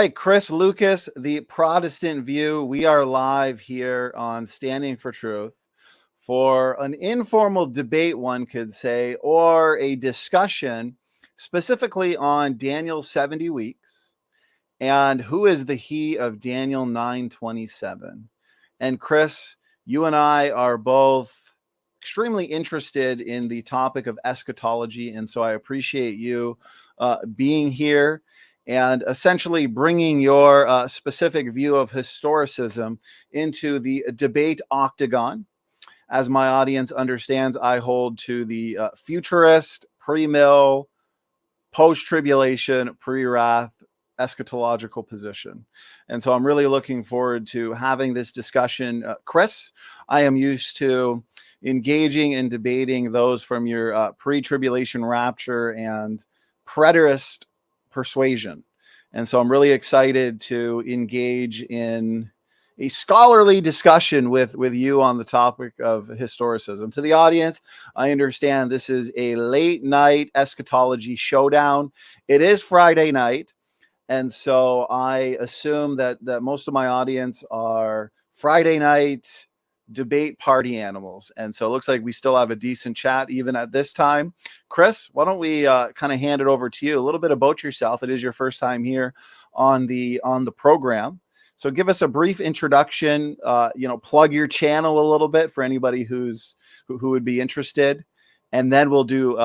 right, Chris Lucas, the Protestant View. We are live here on Standing for Truth for an informal debate, one could say, or a discussion specifically on Daniel's 70 weeks and who is the he of Daniel 9:27. And Chris, you and I are both extremely interested in the topic of eschatology, and so I appreciate you being here and essentially bringing your specific view of historicism into the debate octagon. As my audience understands, I hold to the futurist, pre-mill, post-tribulation, pre-wrath, eschatological position. And so I'm really looking forward to having this discussion. Chris, I am used to engaging and debating those from your pre-tribulation rapture and preterist persuasion. And so I'm really excited to engage in a scholarly discussion with you on the topic of historicism. To the audience, I understand this is a late night eschatology showdown. It is Friday night. And so I assume that most of my audience are Friday night debate party animals. And so it looks like we still have a decent chat even at this time. Chris, why don't we kind of hand it over to you? A little bit about yourself. It is your first time here on the program. So give us a brief introduction, plug your channel a little bit for anybody who would be interested. And then we'll do,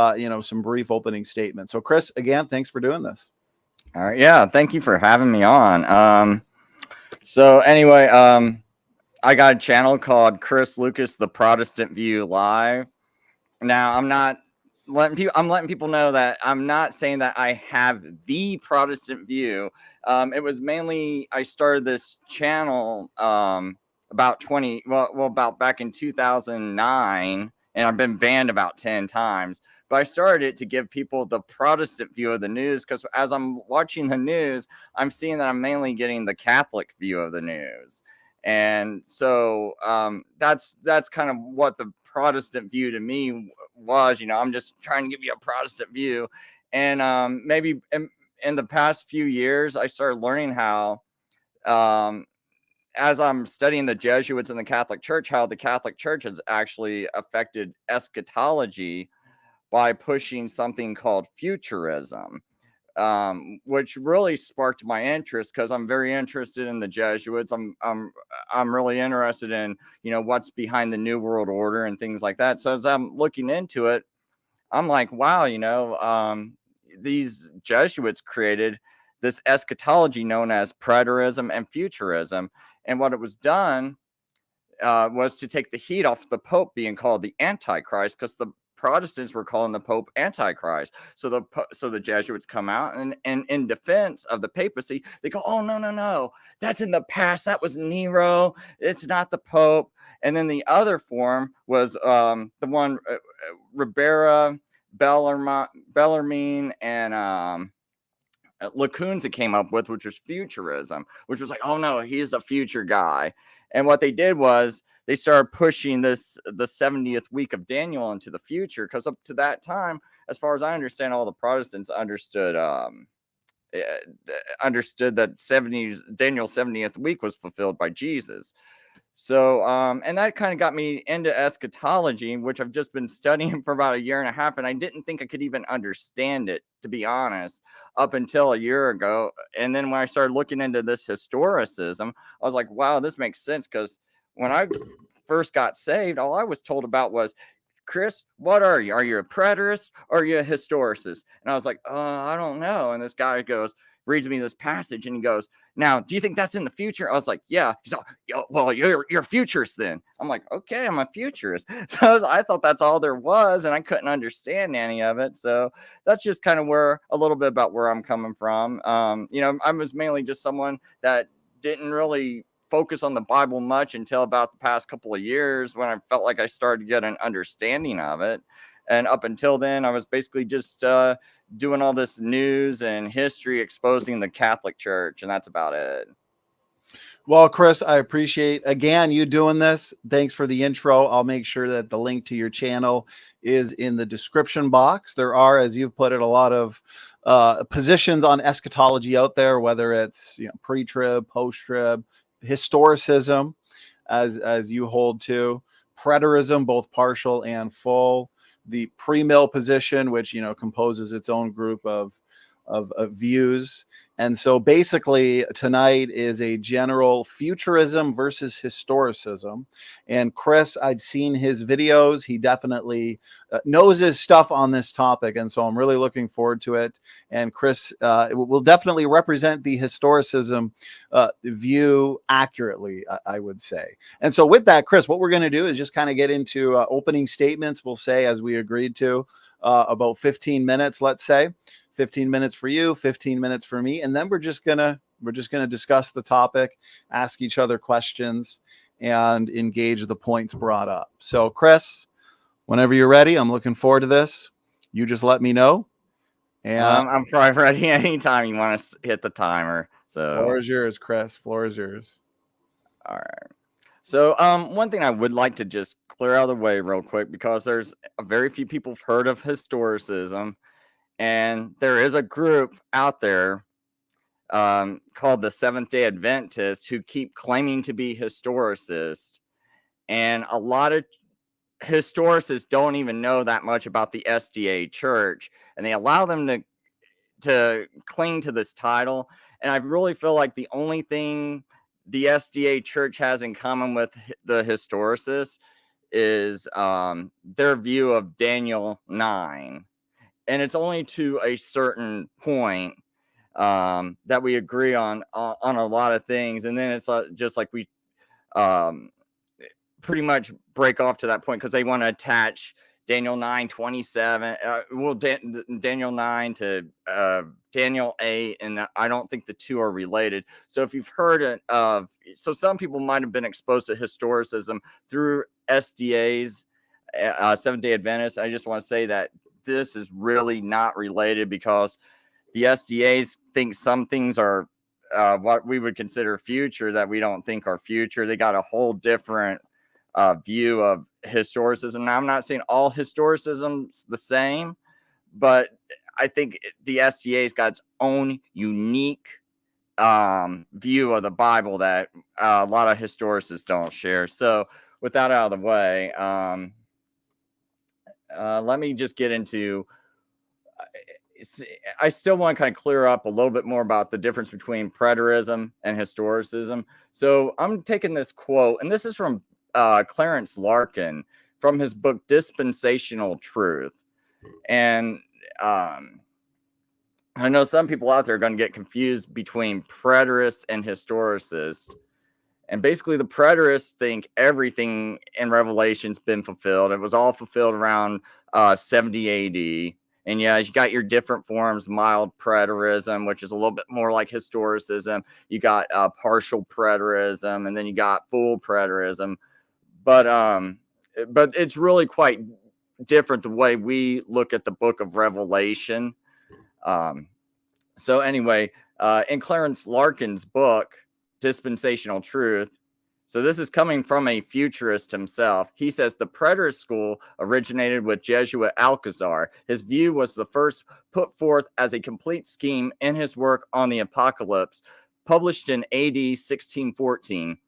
some brief opening statements. So Chris, again, thanks for doing this. All right. Yeah. Thank you for having me on. So anyway, I got a channel called Chris Lucas, the Protestant View Live. Now I'm letting people know that I'm not saying that I have the Protestant view. It was mainly, I started this channel, about back in 2009, and I've been banned about 10 times. But I started it to give people the Protestant view of the news, because as I'm watching the news, I'm seeing that I'm mainly getting the Catholic view of the news. And so that's kind of what the Protestant view to me was. I'm just trying to give you a Protestant view. And maybe in the past few years, I started learning how, as I'm studying the Jesuits in the Catholic Church, how the Catholic Church has actually affected eschatology by pushing something called Futurism, which really sparked my interest, because I'm very interested in the Jesuits. I'm really interested in what's behind the New World Order and things like that. So as I'm looking into it, I'm like, wow, these Jesuits created this eschatology known as preterism and futurism, and what it was done was to take the heat off the Pope being called the Antichrist, because the Protestants were calling the Pope Antichrist. So the Jesuits come out and in defense of the papacy, they go, oh, no, that's in the past. That was Nero. It's not the Pope. And then the other form was the one Ribera, Bellarmine, and Lacunza came up with, which was futurism, which was like, oh no, he's a future guy. And what they did was they started pushing the 70th week of Daniel into the future, because up to that time, as far as I understand, all the Protestants understood that Daniel's 70th week was fulfilled by Jesus. So, and that kind of got me into eschatology, which I've just been studying for about a year and a half. And I didn't think I could even understand it, to be honest, up until a year ago. And then when I started looking into this historicism, I was like, wow, this makes sense. Because when I first got saved, all I was told about was, Chris, what are you? Are you a preterist or are you a historicist? And I was like, I don't know. And this guy reads me this passage, and he goes, now, do you think that's in the future? I was like, yeah. He's like, well, you're a futurist then. I'm like, okay, I'm a futurist. So I thought that's all there was, and I couldn't understand any of it. So that's just kind of a little bit about where I'm coming from. I was mainly just someone that didn't really focus on the Bible much until about the past couple of years, when I felt like I started to get an understanding of it. And up until then, I was basically just doing all this news and history exposing the Catholic Church, and that's about it. Well, Chris, I appreciate, again, you doing this. Thanks for the intro. I'll make sure that the link to your channel is in the description box. There are, as you've put it, a lot of positions on eschatology out there, whether it's pre-trib, post-trib, historicism, as you hold to, preterism, both partial and full, the pre-mill position, which composes its own group of views. And so basically tonight is a general futurism versus historicism. And Chris, I've seen his videos. He definitely knows his stuff on this topic. And so I'm really looking forward to it. And Chris will definitely represent the historicism view accurately, I would say. And so with that, Chris, what we're going to do is just kind of get into opening statements. We'll say, as we agreed to, about 15 minutes, let's say. 15 minutes for you, 15 minutes for me, and then we're just gonna discuss the topic, ask each other questions, and engage the points brought up. So, Chris, whenever you're ready, I'm looking forward to this. You just let me know. And I'm probably ready anytime you want to hit the timer. So, floor is yours, Chris. Floor is yours. All right. So, one thing I would like to just clear out of the way real quick, because there's very few people have heard of historicism. And there is a group out there called the Seventh-day Adventists who keep claiming to be historicists. And a lot of historicists don't even know that much about the SDA church. And they allow them to cling to this title. And I really feel like the only thing the SDA church has in common with the historicists is their view of Daniel 9. And it's only to a certain point that we agree on a lot of things. And then it's just like we pretty much break off to that point because they want to attach Daniel 9:27, Daniel 9 to Daniel 8, and I don't think the two are related. So if you've heard of, so some people might have been exposed to historicism through SDA's Seventh-day Adventists. I just want to say that this is really not related, because the SDAs think some things are what we would consider future that we don't think are future. They got a whole different view of historicism. Now, I'm not saying all historicism's the same, but I think the SDA's got its own unique view of the Bible that a lot of historicists don't share. So with that out of the way, let me just get into, I still want to kind of clear up a little bit more about the difference between preterism and historicism. So I'm taking this quote, and this is from Clarence Larkin from his book Dispensational Truth. And I know some people out there are going to get confused between preterist and historicist. And basically, the preterists think everything in Revelation's been fulfilled. It was all fulfilled around 70 AD. And yeah, you got your different forms: mild preterism, which is a little bit more like historicism. You got partial preterism, and then you got full preterism. But it's really quite different the way we look at the book of Revelation. So anyway, in Clarence Larkin's book, Dispensational Truth, so this is coming from a futurist himself. He says the preterist school originated with Jesuit Alcazar. His view was the first put forth as a complete scheme in his work on the Apocalypse, published in AD 1614.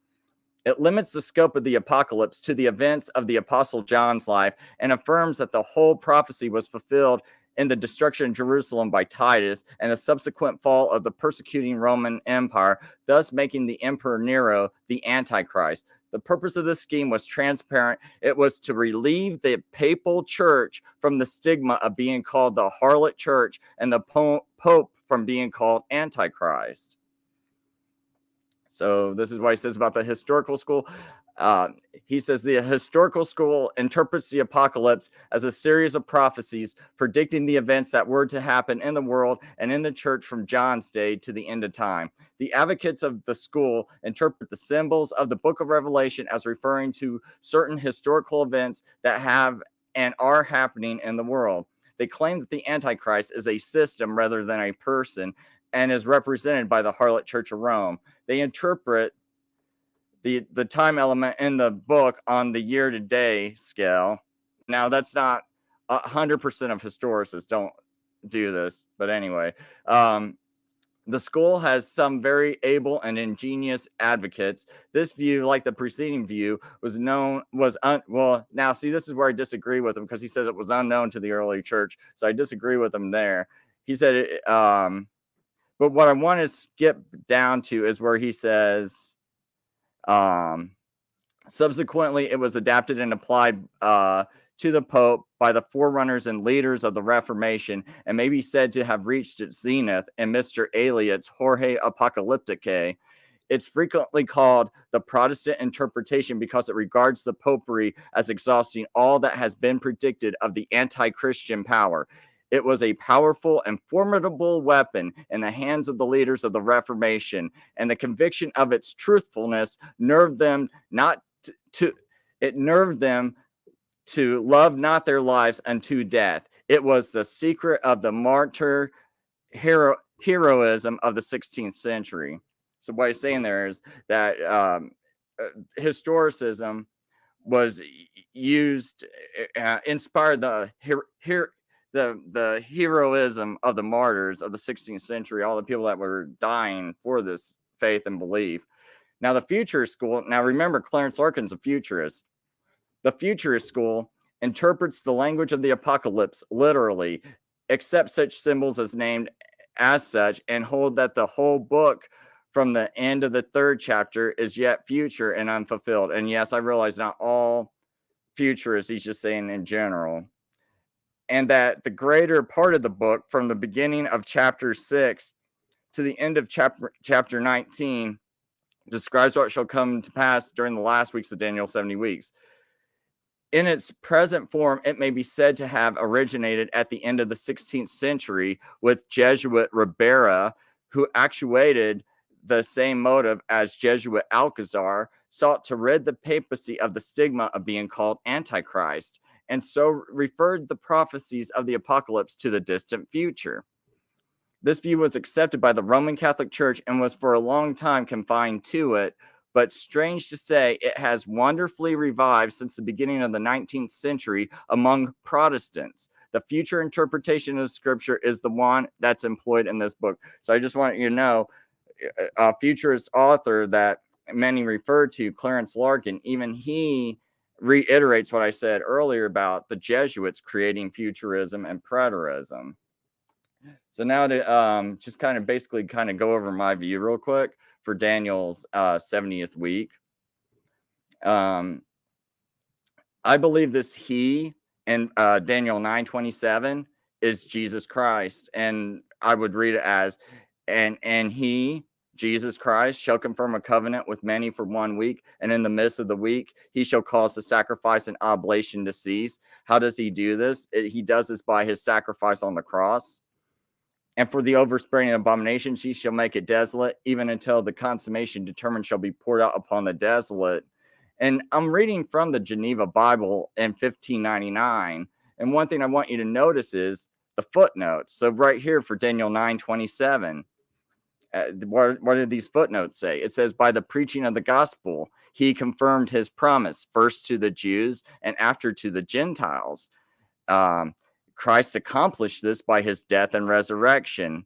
It limits the scope of the apocalypse to the events of the Apostle John's life and affirms that the whole prophecy was fulfilled in the destruction of Jerusalem by Titus and the subsequent fall of the persecuting Roman Empire, thus making the Emperor Nero the Antichrist. The purpose of this scheme was transparent. It was to relieve the papal church from the stigma of being called the harlot church and the Pope from being called Antichrist. So this is what he says about the historical school. He says the historical school interprets the apocalypse as a series of prophecies predicting the events that were to happen in the world and in the church from John's day to the end of time. The advocates of the school interpret the symbols of the book of Revelation as referring to certain historical events that have and are happening in the world. They claim that the Antichrist is a system rather than a person and is represented by the harlot church of Rome. They interpret the time element in the book on the year-to-day scale. Now, that's not 100% of historicists don't do this, but anyway, the school has some very able and ingenious advocates. This view, like the preceding view, well, now see, this is where I disagree with him, because he says it was unknown to the early church. So I disagree with him there. He said but what I want to skip down to is where he says, subsequently, it was adapted and applied to the Pope by the forerunners and leaders of the Reformation, and may be said to have reached its zenith in Mr. Eliot's Jorge Apocalypticae. It's frequently called the Protestant interpretation because it regards the popery as exhausting all that has been predicted of the anti-Christian power. It was a powerful and formidable weapon in the hands of the leaders of the Reformation, and the conviction of its truthfulness nerved them to love not their lives unto death. It was the secret of the martyr heroism of the 16th century. So what he's saying there is that historicism was used, inspired the heroism of the martyrs of the 16th century, all the people that were dying for this faith and belief. Now, the Futurist school, now remember, Clarence Larkin's a futurist. The Futurist school interprets the language of the apocalypse literally, accepts such symbols as named as such, and hold that the whole book from the end of the 3rd chapter is yet future and unfulfilled. And yes, I realize not all futurists, he's just saying in general. And that the greater part of the book, from the beginning of chapter 6 to the end of chapter 19, describes what shall come to pass during the last weeks of Daniel's 70 weeks. In its present form, it may be said to have originated at the end of the 16th century with Jesuit Ribera, who actuated the same motive as Jesuit Alcazar, sought to rid the papacy of the stigma of being called Antichrist, and so referred the prophecies of the apocalypse to the distant future. This view was accepted by the Roman Catholic Church and was for a long time confined to it, but strange to say, it has wonderfully revived since the beginning of the 19th century among Protestants. The future interpretation of Scripture is the one that's employed in this book. So I just want you to know, a futurist author that many refer to, Clarence Larkin, even he reiterates what I said earlier about the Jesuits creating futurism and preterism. So now to just kind of basically kind of go over my view real quick for Daniel's 70th week. I believe this he in Daniel 9:27 is Jesus Christ, and I would read it as, and he, Jesus Christ, shall confirm a covenant with many for 1 week, and in the midst of the week he shall cause the sacrifice and oblation to cease. How does he do this? He does this by his sacrifice on the cross. And for the overspreading abominations, he shall make it desolate, even until the consummation determined shall be poured out upon the desolate. And I'm reading from the Geneva Bible in 1599. And one thing I want you to notice is the footnotes. So right here for Daniel 9:27, what do these footnotes say? It says, by the preaching of the gospel, he confirmed his promise, first to the Jews and after to the Gentiles. Christ accomplished this by his death and resurrection.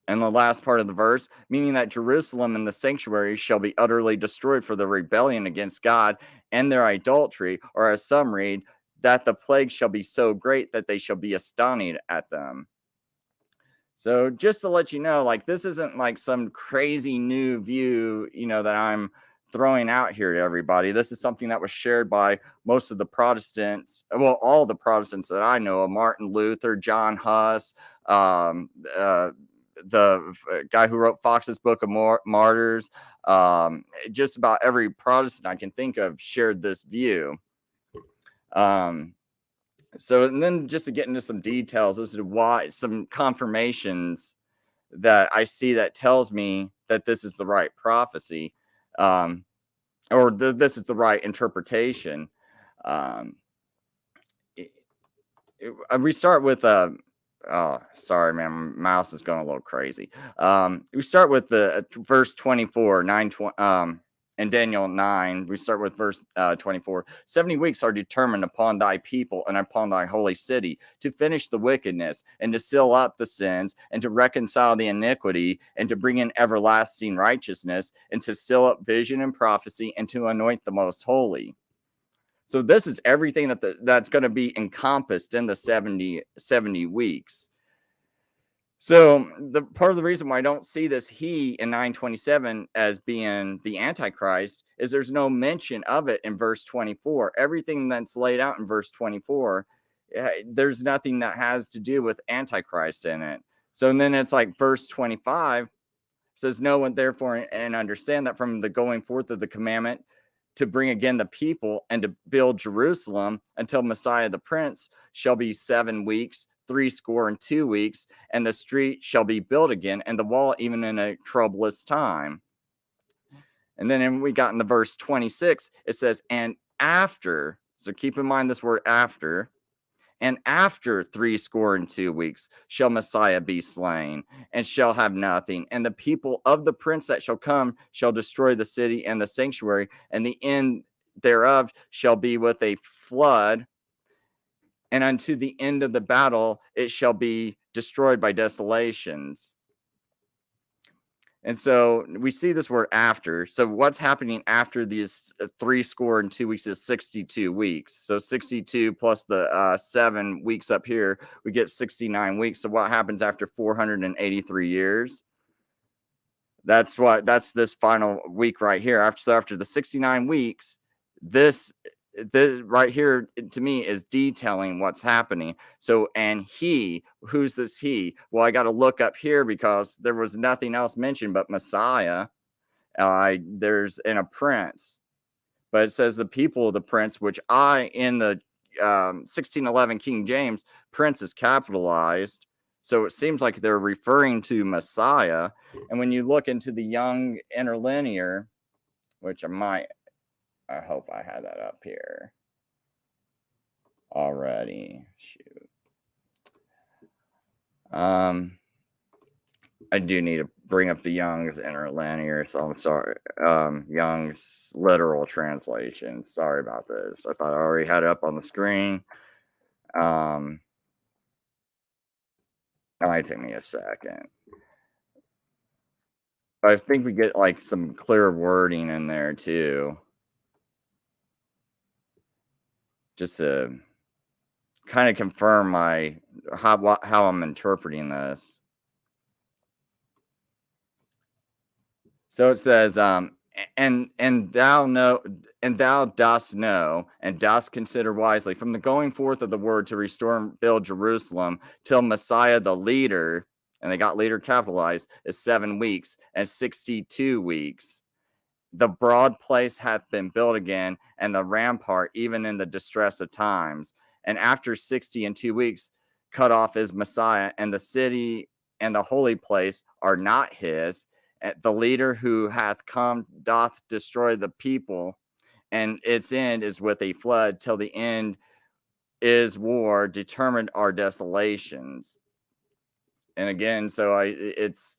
And the last part of the verse, meaning that Jerusalem and the sanctuary shall be utterly destroyed for the rebellion against God and their idolatry, or as some read, that the plague shall be so great that they shall be astonished at them. So just to let you know, like, this isn't like some crazy new view, that I'm throwing out here to everybody. This is something that was shared by most of the Protestants, well, all the Protestants that I know, Martin Luther, John Huss, the guy who wrote Fox's Book of Martyrs, just about every Protestant I can think of shared this view. So, and then just to get into some details, this is why some confirmations that I see that tells me that this is the right prophecy, or this is the right interpretation. We start with oh, sorry, man, my mouse is going a little crazy. We start with the verse 24, 9. in Daniel 9, we start with verse 24. 70 weeks are determined upon thy people and upon thy holy city to finish the wickedness and to seal up the sins and to reconcile the iniquity and to bring in everlasting righteousness and to seal up vision and prophecy and to anoint the most holy. So this is everything that's going to be encompassed in the 70 weeks. So the part of the reason why I don't see this he in 927 as being the Antichrist is there's no mention of it in verse 24. Everything that's laid out in verse 24, there's nothing that has to do with Antichrist in it. So and then it's like verse 25 says, "No one therefore and understand that from the going forth of the commandment to bring again the people and to build Jerusalem until Messiah the Prince shall be 7 weeks, 62 weeks, and the street shall be built again, and the wall even in a troublous time." And then we got in the verse 26, it says, "And after," so keep in mind this word after, "and after 62 weeks shall Messiah be slain, and shall have nothing. And the people of the prince that shall come shall destroy the city and the sanctuary, and the end thereof shall be with a flood. And unto the end of the battle it shall be destroyed by desolations." And so we see this word after. So what's happening after these 62 weeks is 62 weeks. So 62 plus the 7 weeks up here, we get 69 weeks. So what happens after 483 years? That's this final week right here. After the 69 weeks, this right here to me is detailing what's happening. So, and who's this he? Well, I got to look up here because there was nothing else mentioned but Messiah. There's in a prince, but it says the people of the prince, which in the 1611 King James, prince is capitalized. So it seems like they're referring to Messiah. And when you look into the Young Interlinear, which I hope I had that up here already. Shoot. I do need to bring up the Young's Interlinear, so I'm sorry. Young's literal translation. Sorry about this. I thought I already had it up on the screen. It might take me a second. But I think we get like some clear wording in there too. Just to kind of confirm how I'm interpreting this. So it says, and thou dost know, and dost consider wisely from the going forth of the word to restore and build Jerusalem till Messiah the leader, and they got leader capitalized, is 7 weeks and 62 weeks. The broad place hath been built again, and the rampart even in the distress of times. And after 62 weeks, cut off is Messiah, and the city and the holy place are not his. The leader who hath come doth destroy the people, and its end is with a flood, till the end is war, determined are desolations. And again, so it's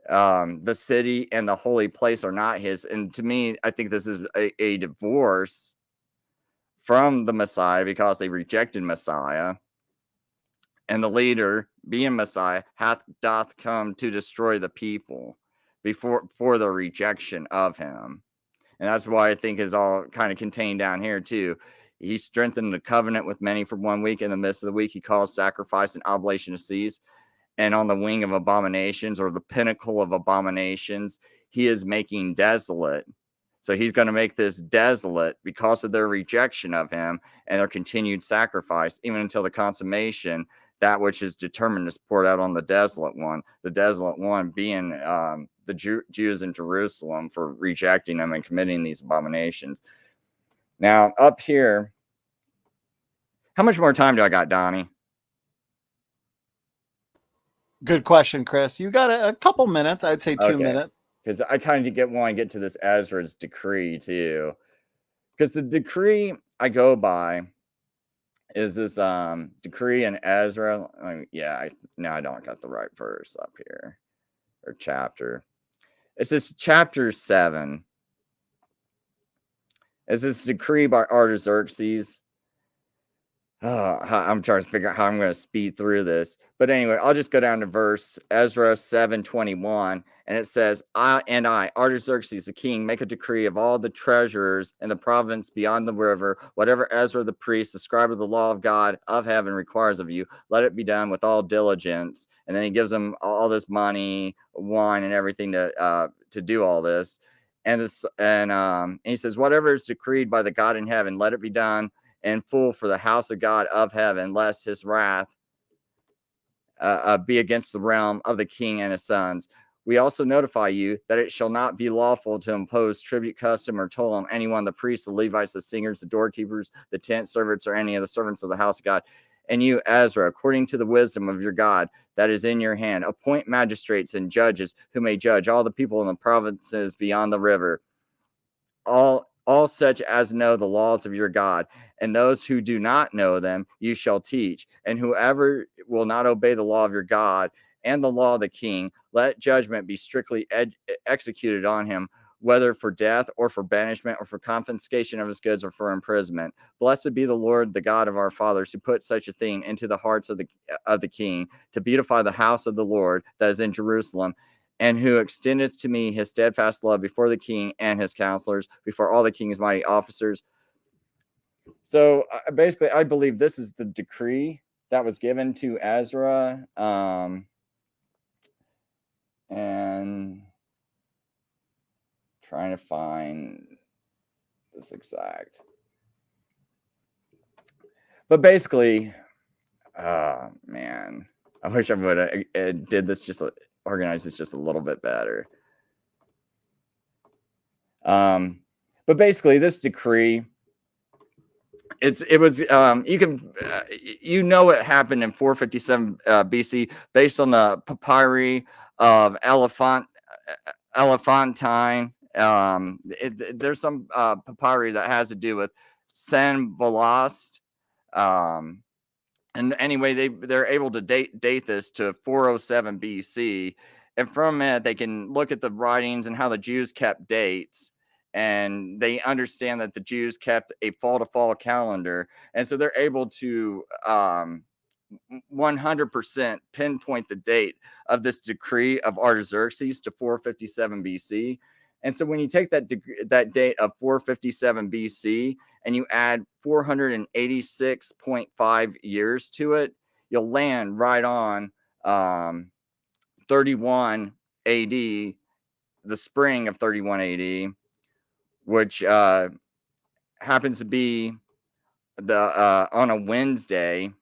the city and the holy place are not his. And to me, I think this is a divorce from the Messiah because they rejected Messiah. And the leader, being Messiah, doth come to destroy the people for the rejection of him. And that's why I think is all kind of contained down here too. He strengthened the covenant with many for 1 week. In the midst of the week, he calls sacrifice and oblation to cease. And on the wing of abominations, or the pinnacle of abominations, he is making desolate. So he's going to make this desolate because of their rejection of him and their continued sacrifice, even until the consummation. That which is determined is poured out on the desolate one being the Jews in Jerusalem for rejecting him and committing these abominations. Now, up here, how much more time do I got, Donnie? Good question, Chris. You got a couple minutes. I'd say 2 minutes. Because I kind of want to get to this Ezra's decree too. Because the decree I go by is this decree in Ezra. Now I don't got the right verse up here or chapter. It's this chapter 7. Is this decree by Artaxerxes? I'm trying to figure out how I'm going to speed through this. But anyway, I'll just go down to verse Ezra 7:21, and it says, I, Artaxerxes the king, make a decree of all the treasurers in the province beyond the river, whatever Ezra the priest, the scribe of the law of God of heaven, requires of you, let it be done with all diligence. And then he gives them all this money, wine, and everything to do all this. And he says, whatever is decreed by the God in heaven, let it be done in full for the house of God of heaven, lest his wrath be against the realm of the king and his sons. We also notify you that it shall not be lawful to impose tribute, custom, or toll on anyone, the priests, the Levites, the singers, the doorkeepers, the tent servants, or any of the servants of the house of God. And you, Ezra, according to the wisdom of your God that is in your hand, appoint magistrates and judges who may judge all the people in the provinces beyond the river, all such as know the laws of your God, and those who do not know them you shall teach. And whoever will not obey the law of your God and the law of the king, let judgment be strictly executed on him, whether for death or for banishment or for confiscation of his goods or for imprisonment. Blessed be the Lord, the God of our fathers, who put such a thing into the hearts of the king, to beautify the house of the Lord that is in Jerusalem, and who extendeth to me his steadfast love before the king and his counselors, before all the king's mighty officers. So basically, I believe this is the decree that was given to Ezra. And trying to find this exact. But basically, man, I wish I would have did this organized this just a little bit better. But basically, this decree, it was you can it happened in 457 BC based on the papyri of Elephantine. There's some papyri that has to do with Sanbalast. And anyway, they're able to date this to 407 BC, and from it they can look at the writings and how the Jews kept dates, and they understand that the Jews kept a fall-to-fall calendar, and so they're able to 100% pinpoint the date of this decree of Artaxerxes to 457 BC. And so when you take that date of 457 BC and you add 486.5 years to it, you'll land right on 31 AD, the spring of 31 AD, which happens to be on a Wednesday,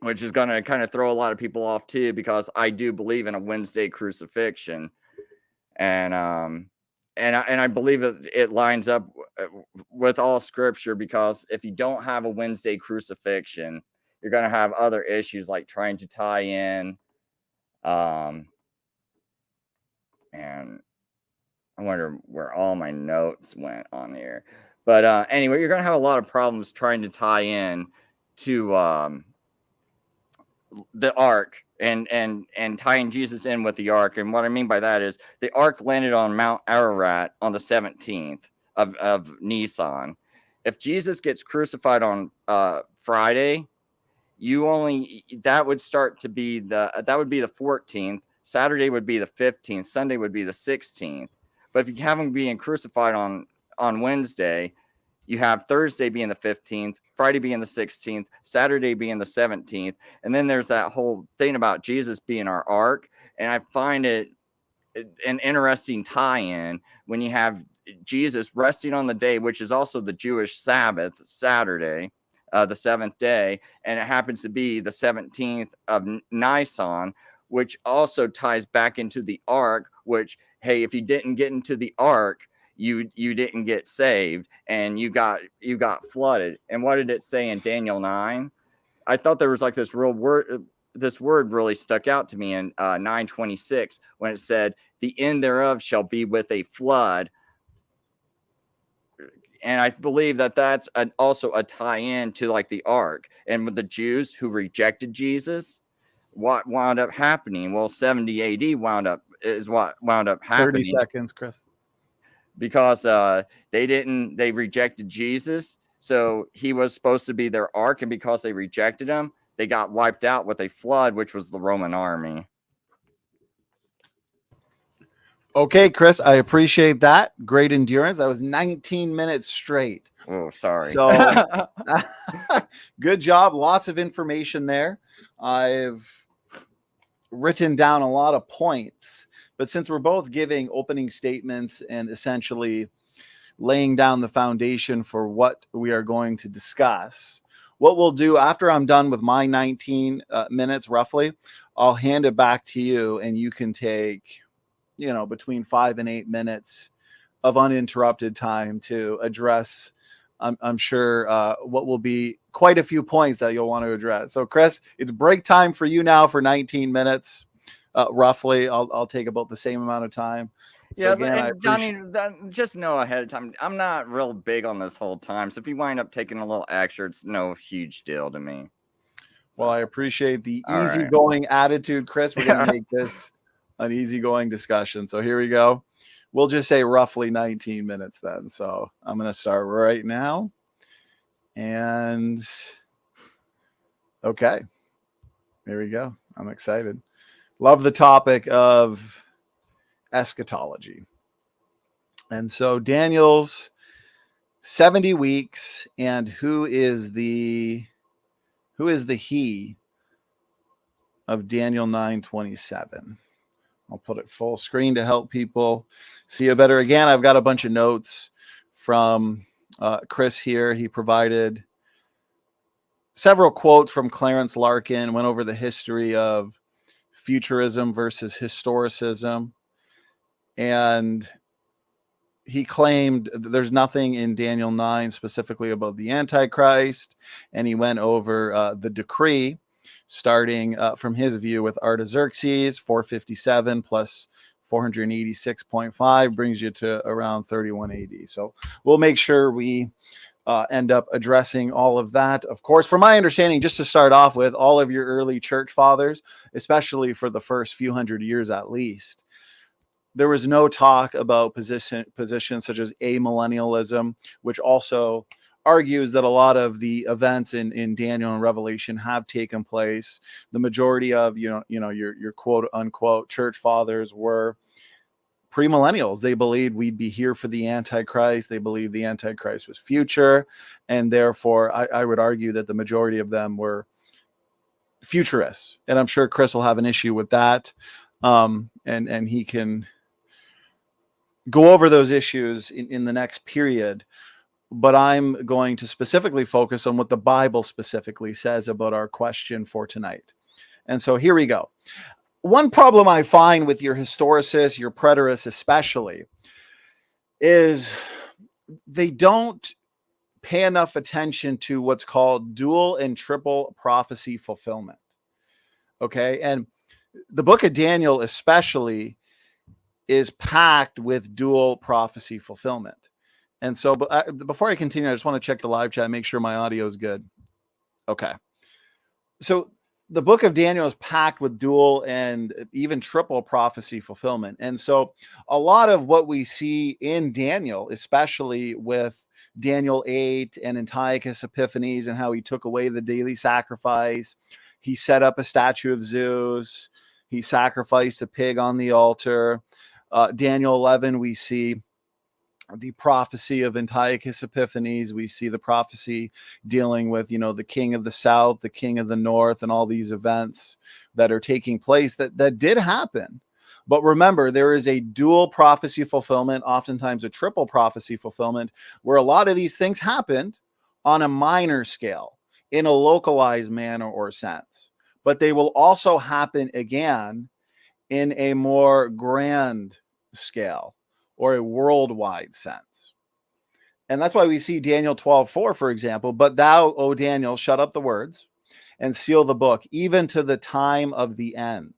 which is going to kind of throw a lot of people off too, because I do believe in a Wednesday crucifixion. And I believe it lines up with all scripture, because if you don't have a Wednesday crucifixion, you're going to have other issues like trying to tie in. And I wonder where all my notes went on here. But anyway, you're going to have a lot of problems trying to tie in to the ark and tying Jesus in with the ark. And what I mean by that is the ark landed on Mount Ararat on the 17th of Nisan. If Jesus gets crucified on Friday, that would be the 14th. Saturday would be the 15th. Sunday would be the 16th. But if you have him being crucified on Wednesday, you have Thursday being the 15th, Friday being the 16th, Saturday being the 17th. And then there's that whole thing about Jesus being our ark. And I find it an interesting tie-in when you have Jesus resting on the day, which is also the Jewish Sabbath, Saturday, the seventh day. And it happens to be the 17th of Nisan, which also ties back into the ark, which, hey, if you didn't get into the ark, you didn't get saved, and you got flooded. And what did it say in Daniel 9? I thought there was like this word really stuck out to me in 9:26 when it said, "The end thereof shall be with a flood." And I believe that that's also a tie-in to like the ark. And with the Jews who rejected Jesus, what wound up happening? Well, 70 AD wound up happening. 30 seconds, Chris. because they rejected Jesus. So he was supposed to be their ark, and because they rejected him, they got wiped out with a flood, which was the Roman army. Okay, Chris, I appreciate that. Great endurance. That was 19 minutes straight. Oh, sorry. So good job. Lots of information there. I've written down a lot of points, but since we're both giving opening statements and essentially laying down the foundation for what we are going to discuss, what we'll do after I'm done with my 19 minutes roughly, I'll hand it back to you, and you can take, between 5 and 8 minutes of uninterrupted time to address, I'm sure, what will be quite a few points that you'll want to address. So, Chris, it's break time for you now for 19 minutes, roughly. I'll take about the same amount of time. So Yeah, again, and Donnie, just know ahead of time, I'm not real big on this whole time. So if you wind up taking a little extra, it's no huge deal to me. Well, I appreciate the All right. easygoing attitude, Chris. We're going to make this an easygoing discussion. So here we go. We'll just say roughly 19 minutes then. So I'm going to start right now. And okay, here we go. I'm excited. Love the topic of eschatology. And so Daniel's 70 weeks, and who is the he of Daniel 9:27? I'll put it full screen to help people see it better. Again, I've got a bunch of notes from Chris here. He provided several quotes from Clarence Larkin, went over the history of Futurism versus Historicism, and he claimed there's nothing in Daniel 9 specifically about the Antichrist, and he went over the decree, starting from his view with Artaxerxes, 457 plus 486.5 brings you to around 3180. So we'll make sure we end up addressing all of that. Of course, from my understanding, just to start off with, all of your early church fathers, especially for the first few hundred years at least, there was no talk about positions such as amillennialism, which also argues that a lot of the events in Daniel and Revelation have taken place. The majority of your quote unquote church fathers were premillennials. They believed we'd be here for the Antichrist. They believed the Antichrist was future, and therefore I would argue that the majority of them were futurists. And I'm sure Chris will have an issue with that, and he can go over those issues in the next period. But I'm going to specifically focus on what the Bible specifically says about our question for tonight. And so here we go. One problem I find with your historicists, your preterists especially, is they don't pay enough attention to what's called dual and triple prophecy fulfillment. Okay. And the book of Daniel especially is packed with dual prophecy fulfillment. And so before I continue, I just want to check the live chat, make sure my audio is good. Okay. So the book of Daniel is packed with dual and even triple prophecy fulfillment. And so a lot of what we see in Daniel, especially with Daniel 8 and Antiochus Epiphanes and how he took away the daily sacrifice, he set up a statue of Zeus, he sacrificed a pig on the altar. Daniel 11, we see the prophecy of Antiochus Epiphanes. We see the prophecy dealing with, the king of the south, the king of the north, and all these events that are taking place that did happen. But remember, there is a dual prophecy fulfillment, oftentimes a triple prophecy fulfillment, where a lot of these things happened on a minor scale, in a localized manner or sense. But they will also happen again in a more grand scale or a worldwide sense. And that's why we see Daniel 12:4, for example, but thou, O Daniel, shut up the words and seal the book, even to the time of the end.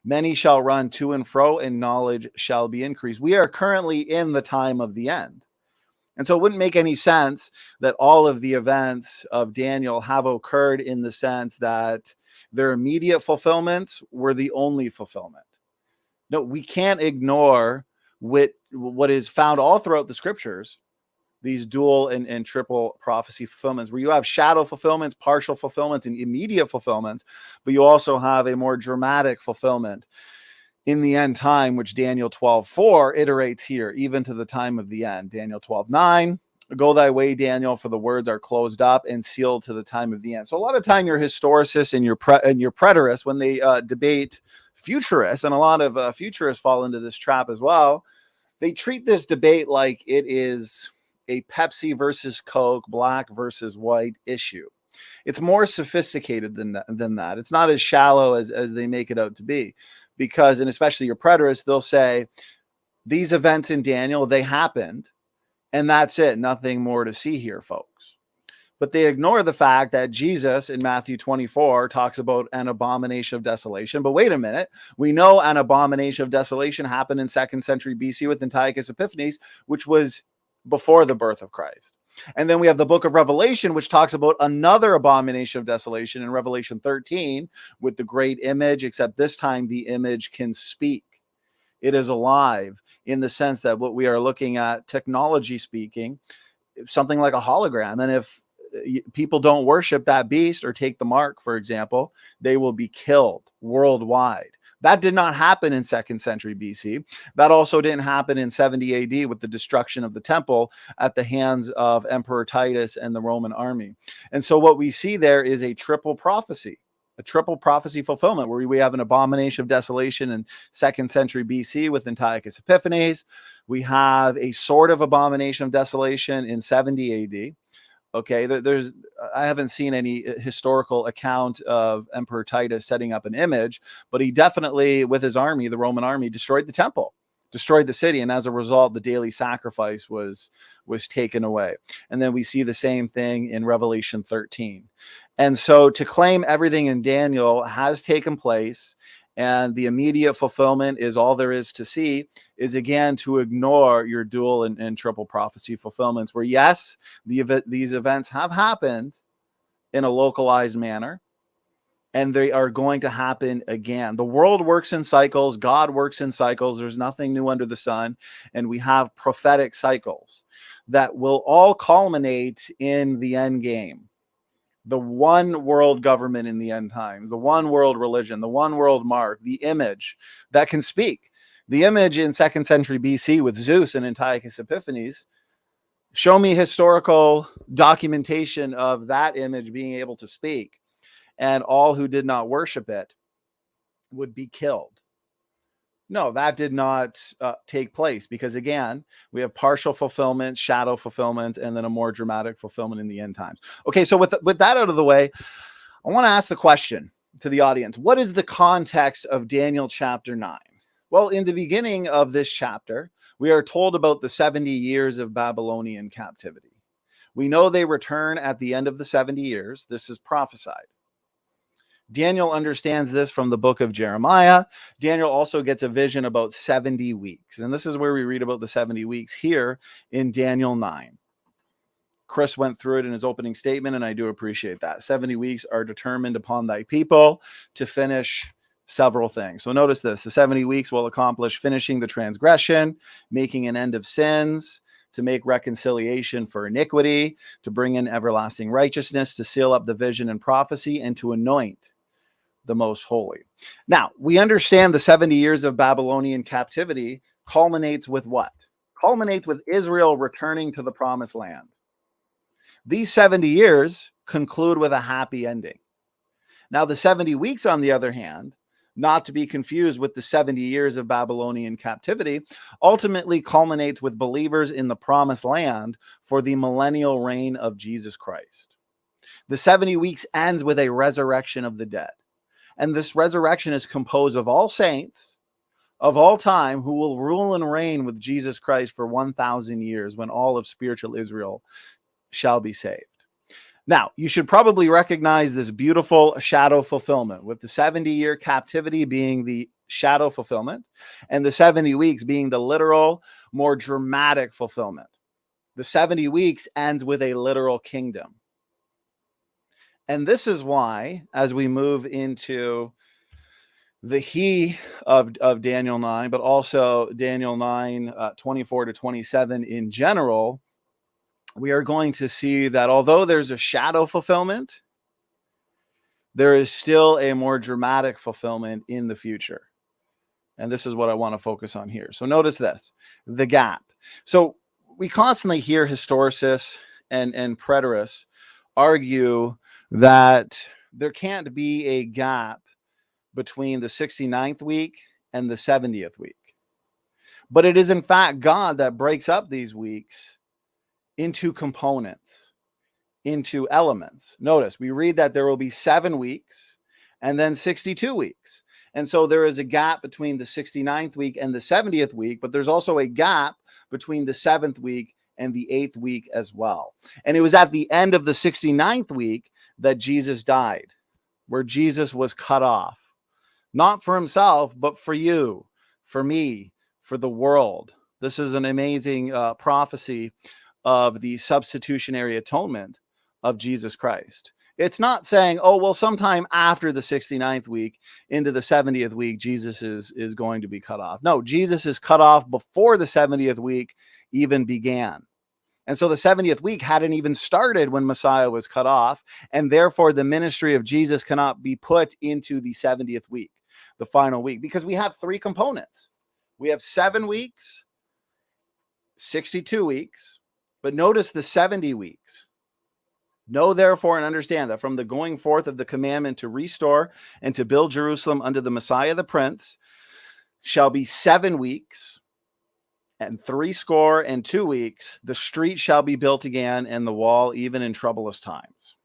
Many shall run to and fro, and knowledge shall be increased. We are currently in the time of the end. And so it wouldn't make any sense that all of the events of Daniel have occurred in the sense that their immediate fulfillments were the only fulfillment. No, we can't ignore what is found all throughout the scriptures, these dual and triple prophecy fulfillments, where you have shadow fulfillments, partial fulfillments, and immediate fulfillments, but you also have a more dramatic fulfillment in the end time, which Daniel 12:4 iterates here, even to the time of the end. Daniel 12:9, go thy way, Daniel, for the words are closed up and sealed to the time of the end. So a lot of time your historicists and your preterists, when they debate futurists, and a lot of futurists fall into this trap as well, they treat this debate like it is a Pepsi versus Coke, black versus white issue. It's more sophisticated than that. It's not as shallow as they make it out to be, because, and especially your preterists, they'll say these events in Daniel, they happened, and that's it. Nothing more to see here, folks. But they ignore the fact that Jesus in Matthew 24 talks about an abomination of desolation. But wait a minute. We know an abomination of desolation happened in 2nd century BC with Antiochus Epiphanes, which was before the birth of Christ. And then we have the book of Revelation, which talks about another abomination of desolation in Revelation 13 with the great image, except this time the image can speak. It is alive in the sense that what we are looking at, technology speaking, something like a hologram. And if people don't worship that beast or take the mark, for example, they will be killed worldwide. That did not happen in 2nd century BC. That also didn't happen in 70 AD with the destruction of the temple at the hands of Emperor Titus and the Roman army. And so what we see there is a triple prophecy fulfillment, where we have an abomination of desolation in 2nd century BC with Antiochus Epiphanes. We have a sort of abomination of desolation in 70 AD. Okay, I haven't seen any historical account of Emperor Titus setting up an image, but he definitely, with his army, the Roman army, destroyed the temple, destroyed the city, and as a result, the daily sacrifice was taken away. And then we see the same thing in Revelation 13. And so to claim everything in Daniel has taken place and the immediate fulfillment is all there is to see is, again, to ignore your dual and triple prophecy fulfillments, where, yes, these events have happened in a localized manner, and they are going to happen again. The world works in cycles. God works in cycles. There's nothing new under the sun. And we have prophetic cycles that will all culminate in the end game. The one world government in the end times, the one world religion, the one world mark, the image that can speak. The image in 2nd century BC with Zeus and Antiochus Epiphanes, show me historical documentation of that image being able to speak, and all who did not worship it would be killed. No, that did not take place, because, again, we have partial fulfillment, shadow fulfillment, and then a more dramatic fulfillment in the end times. Okay, so with that out of the way, I want to ask the question to the audience. What is the context of Daniel chapter 9? Well, in the beginning of this chapter, we are told about the 70 years of Babylonian captivity. We know they return at the end of the 70 years. This is prophesied. Daniel understands this from the book of Jeremiah. Daniel also gets a vision about 70 weeks. And this is where we read about the 70 weeks here in Daniel 9. Chris went through it in his opening statement, and I do appreciate that. 70 weeks are determined upon thy people to finish several things. So notice this. The 70 weeks will accomplish finishing the transgression, making an end of sins, to make reconciliation for iniquity, to bring in everlasting righteousness, to seal up the vision and prophecy, and to anoint the most holy. Now, we understand the 70 years of Babylonian captivity culminates with what? Culminates with Israel returning to the promised land. These 70 years conclude with a happy ending. Now, the 70 weeks, on the other hand, not to be confused with the 70 years of Babylonian captivity, ultimately culminates with believers in the promised land for the millennial reign of Jesus Christ. The 70 weeks ends with a resurrection of the dead. And this resurrection is composed of all saints of all time who will rule and reign with Jesus Christ for 1,000 years, when all of spiritual Israel shall be saved. Now, you should probably recognize this beautiful shadow fulfillment, with the 70-year captivity being the shadow fulfillment and the 70 weeks being the literal, more dramatic fulfillment. The 70 weeks ends with a literal kingdom. And this is why, as we move into the he of Daniel 9, but also Daniel 9, 24 to 27 in general, we are going to see that although there's a shadow fulfillment, there is still a more dramatic fulfillment in the future. And this is what I want to focus on here. So notice this, the gap. So we constantly hear historicists and preterists argue that there can't be a gap between the 69th week and the 70th week. But it is in fact God that breaks up these weeks into components, into elements. Notice we read that there will be 7 weeks and then 62 weeks. And so there is a gap between the 69th week and the 70th week, but there's also a gap between the 7th week and the 8th week as well. And it was at the end of the 69th week that Jesus died, where Jesus was cut off, not for himself, but for you, for me, for the world. This is an amazing prophecy of the substitutionary atonement of Jesus Christ. It's not saying, oh, well, sometime after the 69th week into the 70th week, Jesus is going to be cut off. No, Jesus is cut off before the 70th week even began. And so the 70th week hadn't even started when Messiah was cut off. And therefore, the ministry of Jesus cannot be put into the 70th week, the final week, because we have 3 components. We have 7 weeks, 62 weeks, but notice the 70 weeks. Know therefore and understand that from the going forth of the commandment to restore and to build Jerusalem unto the Messiah the Prince shall be 7 weeks and 62 weeks. The street shall be built again and the wall even in troublous times.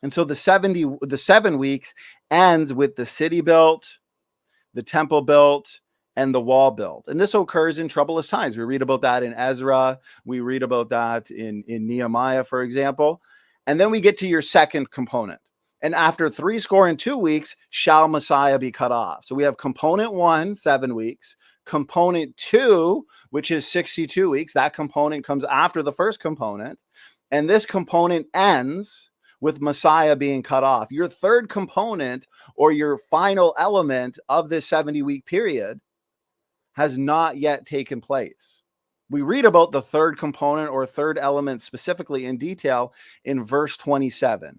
And so the 7 weeks ends with the city built, the temple built, and the wall built. And this occurs in troublous times. We read about that in Ezra. We read about that in Nehemiah, for example. And then we get to your second component. And after 62 weeks, shall Messiah be cut off. So we have component 1, 7 weeks. Component 2, which is 62 weeks. That component comes after the first component. And this component ends with Messiah being cut off. Your third component, or your final element of this 70-week period, has not yet taken place. We read about the third component or third element specifically in detail in verse 27.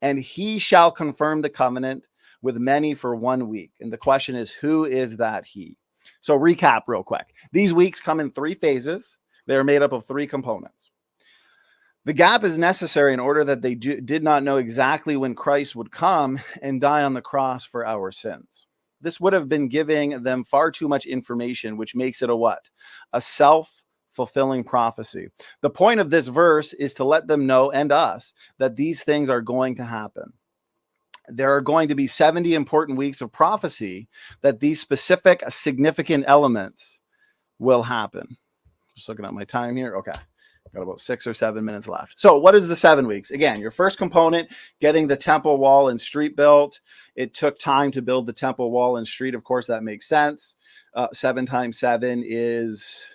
And he shall confirm the covenant with many for 1 week. And the question is, who is that he? So recap real quick. These weeks come in 3 phases. They are made up of 3 components. The gap is necessary in order that they did not know exactly when Christ would come and die on the cross for our sins. This would have been giving them far too much information, which makes it a what? A self-fulfilling prophecy. The point of this verse is to let them know, and us, that these things are going to happen. There are going to be 70 important weeks of prophecy that these specific significant elements will happen. Just looking at my time here. Okay. Got about 6 or 7 minutes left. So what is the 7 weeks? Again, your first component, getting the temple wall and street built. It took time to build the temple wall and street. Of course, that makes sense. 7 times 7 is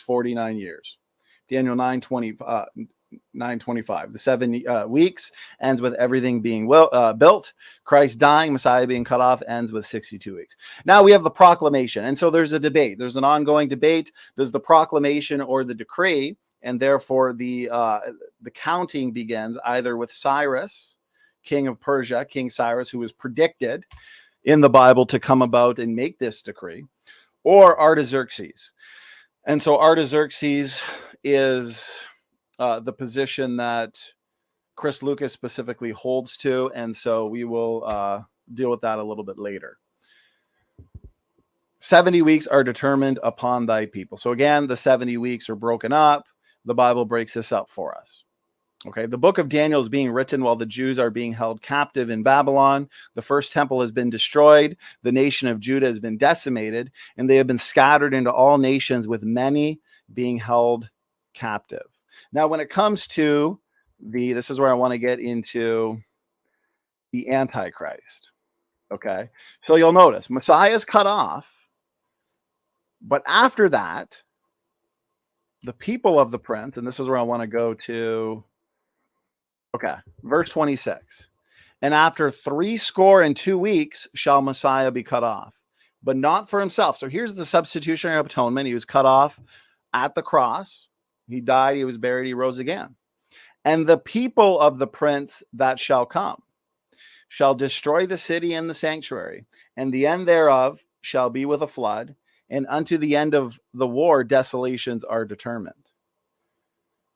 49 years. Daniel 9:25. The 7 weeks ends with everything being built. Christ dying, Messiah being cut off, ends with 62 weeks. Now we have the proclamation. And so there's a debate. There's an ongoing debate. Does the proclamation or the decree, and therefore the counting begins either with Cyrus, king of Persia, King Cyrus, who was predicted in the Bible to come about and make this decree, or Artaxerxes. And so Artaxerxes is the position that Chris Lucas specifically holds to, and so we will deal with that a little bit later. 70 weeks are determined upon thy people. So again, the 70 weeks are broken up. The Bible breaks this up for us. Okay, the book of Daniel is being written while the Jews are being held captive in Babylon. The first temple has been destroyed. The nation of Judah has been decimated, and they have been scattered into all nations, with many being held captive. Now, when it comes to this is where I want to get into the Antichrist. Okay, so you'll notice Messiah is cut off, but after that, the people of the prince, and this is where I want to go to. Okay, verse 26. And after 62 weeks shall Messiah be cut off, but not for himself. So here's the substitutionary atonement. He was cut off at the cross. He died, he was buried, he rose again. And the people of the prince that shall come shall destroy the city and the sanctuary, and the end thereof shall be with a flood, and unto the end of the war desolations are determined.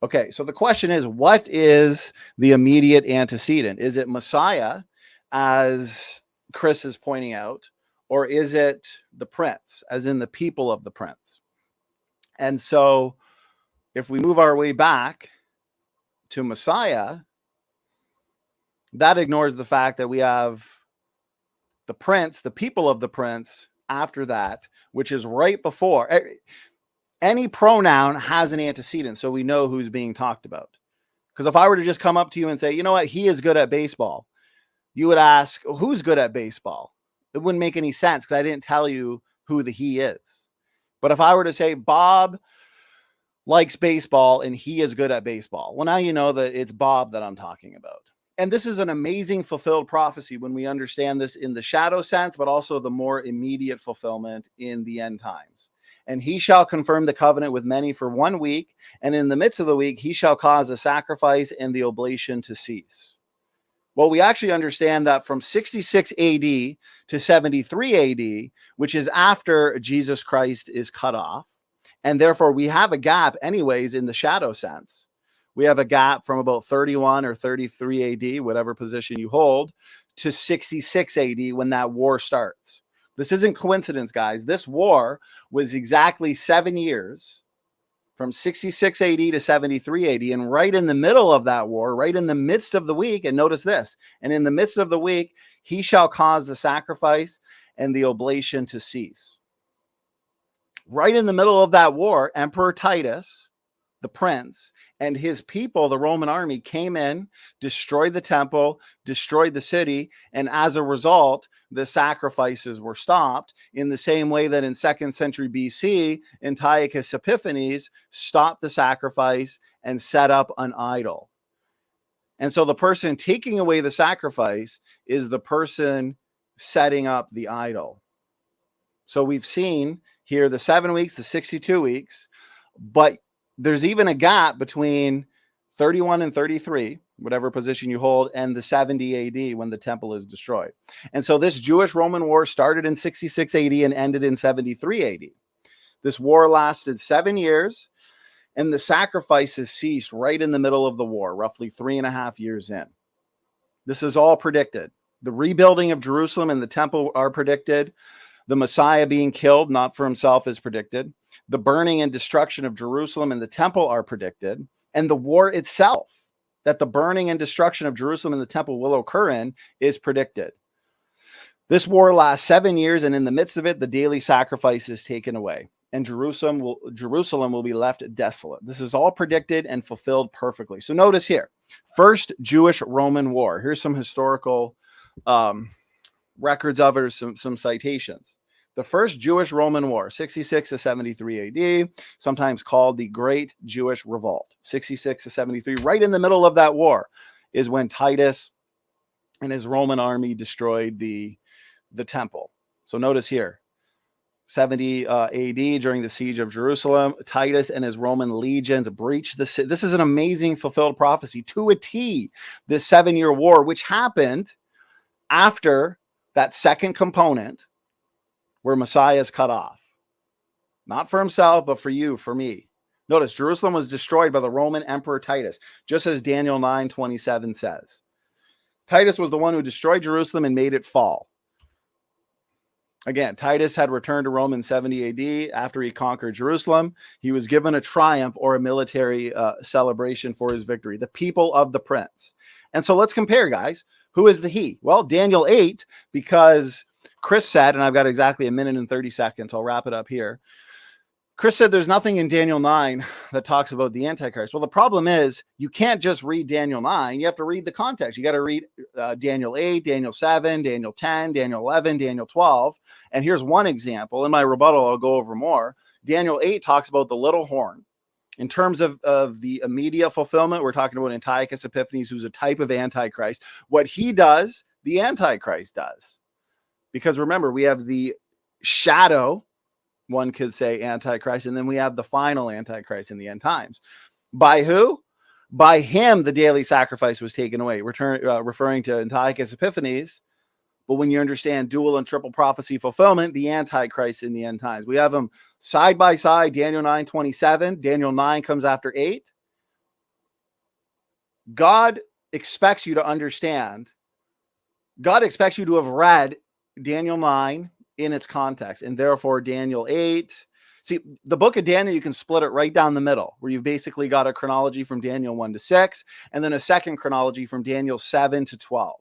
Okay, so the question is, what is the immediate antecedent? Is it Messiah, as Chris is pointing out, or is it the prince, as in the people of the prince? And so if we move our way back to Messiah, that ignores the fact that we have the prince, the people of the prince, after that, which is right before. Any pronoun has an antecedent, so we know who's being talked about. Because if I were to just come up to you and say, you know what, he is good at baseball, you would ask, who's good at baseball? It wouldn't make any sense because I didn't tell you who the he is. But if I were to say, Bob likes baseball and he is good at baseball, well, now you know that it's Bob that I'm talking about. And this is an amazing fulfilled prophecy when we understand this in the shadow sense, but also the more immediate fulfillment in the end times. And he shall confirm the covenant with many for 1 week. And in the midst of the week, he shall cause the sacrifice and the oblation to cease. Well, we actually understand that from 66 AD to 73 AD, which is after Jesus Christ is cut off. And therefore we have a gap anyways in the shadow sense. We have a gap from about 31 or 33 AD, whatever position you hold, to 66 AD when that war starts. This isn't coincidence, guys. This war was exactly 7 years, from 66 AD to 73 AD. And right in the middle of that war, right in the midst of the week, and notice this, and in the midst of the week, he shall cause the sacrifice and the oblation to cease. Right in the middle of that war, Emperor Titus, the prince, and his people, the Roman army, came in, destroyed the temple, destroyed the city, and as a result, the sacrifices were stopped in the same way that in 2nd century BC, Antiochus Epiphanes stopped the sacrifice and set up an idol. And so the person taking away the sacrifice is the person setting up the idol. So we've seen here the 7 weeks, the 62 weeks, but there's even a gap between 31 and 33, whatever position you hold, and the 70 AD when the temple is destroyed. And so this Jewish-Roman war started in 66 AD and ended in 73 AD. This war lasted 7 years, and the sacrifices ceased right in the middle of the war, roughly 3.5 years in. This is all predicted. The rebuilding of Jerusalem and the temple are predicted. The Messiah being killed, not for himself, is predicted. The burning and destruction of Jerusalem and the temple are predicted. And the war itself, that the burning and destruction of Jerusalem and the temple will occur in, is predicted. This war lasts 7 years, and in the midst of it, the daily sacrifice is taken away, and Jerusalem will be left desolate. This is all predicted and fulfilled perfectly. So notice here, first Jewish-Roman war. Here's some historical records of it, or some citations. The first Jewish-Roman war, 66 to 73 AD, sometimes called the Great Jewish Revolt. 66 to 73, right in the middle of that war, is when Titus and his Roman army destroyed the temple. So notice here, 70 AD, during the siege of Jerusalem, Titus and his Roman legions breached the city. This is an amazing fulfilled prophecy to a T, this 7-year war, which happened after that second component where Messiah is cut off. Not for himself, but for you, for me. Notice, Jerusalem was destroyed by the Roman Emperor Titus, just as Daniel 9:27 says. Titus was the one who destroyed Jerusalem and made it fall. Again, Titus had returned to Rome in 70 AD after he conquered Jerusalem. He was given a triumph or a military celebration for his victory, the people of the prince. And so let's compare, guys. Who is the he? Well, Daniel 8, because Chris said, and I've got exactly 1 minute and 30 seconds, I'll wrap it up here. Chris said there's nothing in Daniel 9 that talks about the Antichrist. Well, the problem is you can't just read Daniel 9. You have to read the context. You got to read Daniel 8, Daniel 7, Daniel 10, Daniel 11, Daniel 12. And here's one example. In my rebuttal, I'll go over more. Daniel 8 talks about the little horn. In terms of the immediate fulfillment, we're talking about Antiochus Epiphanes, who's a type of Antichrist. What he does, the Antichrist does. Because remember, we have the shadow, one could say, Antichrist, and then we have the final Antichrist in the end times. By who? By him, the daily sacrifice was taken away, referring to Antiochus Epiphanes. But when you understand dual and triple prophecy fulfillment, the Antichrist in the end times, we have them side by side. Daniel 9:27. Daniel 9 comes after 8. God expects you to understand. God expects you to have read Daniel 9 in its context, and therefore Daniel 8. See, the book of Daniel, you can split it right down the middle, where you've basically got a chronology from Daniel 1 to 6, and then a second chronology from Daniel 7 to 12.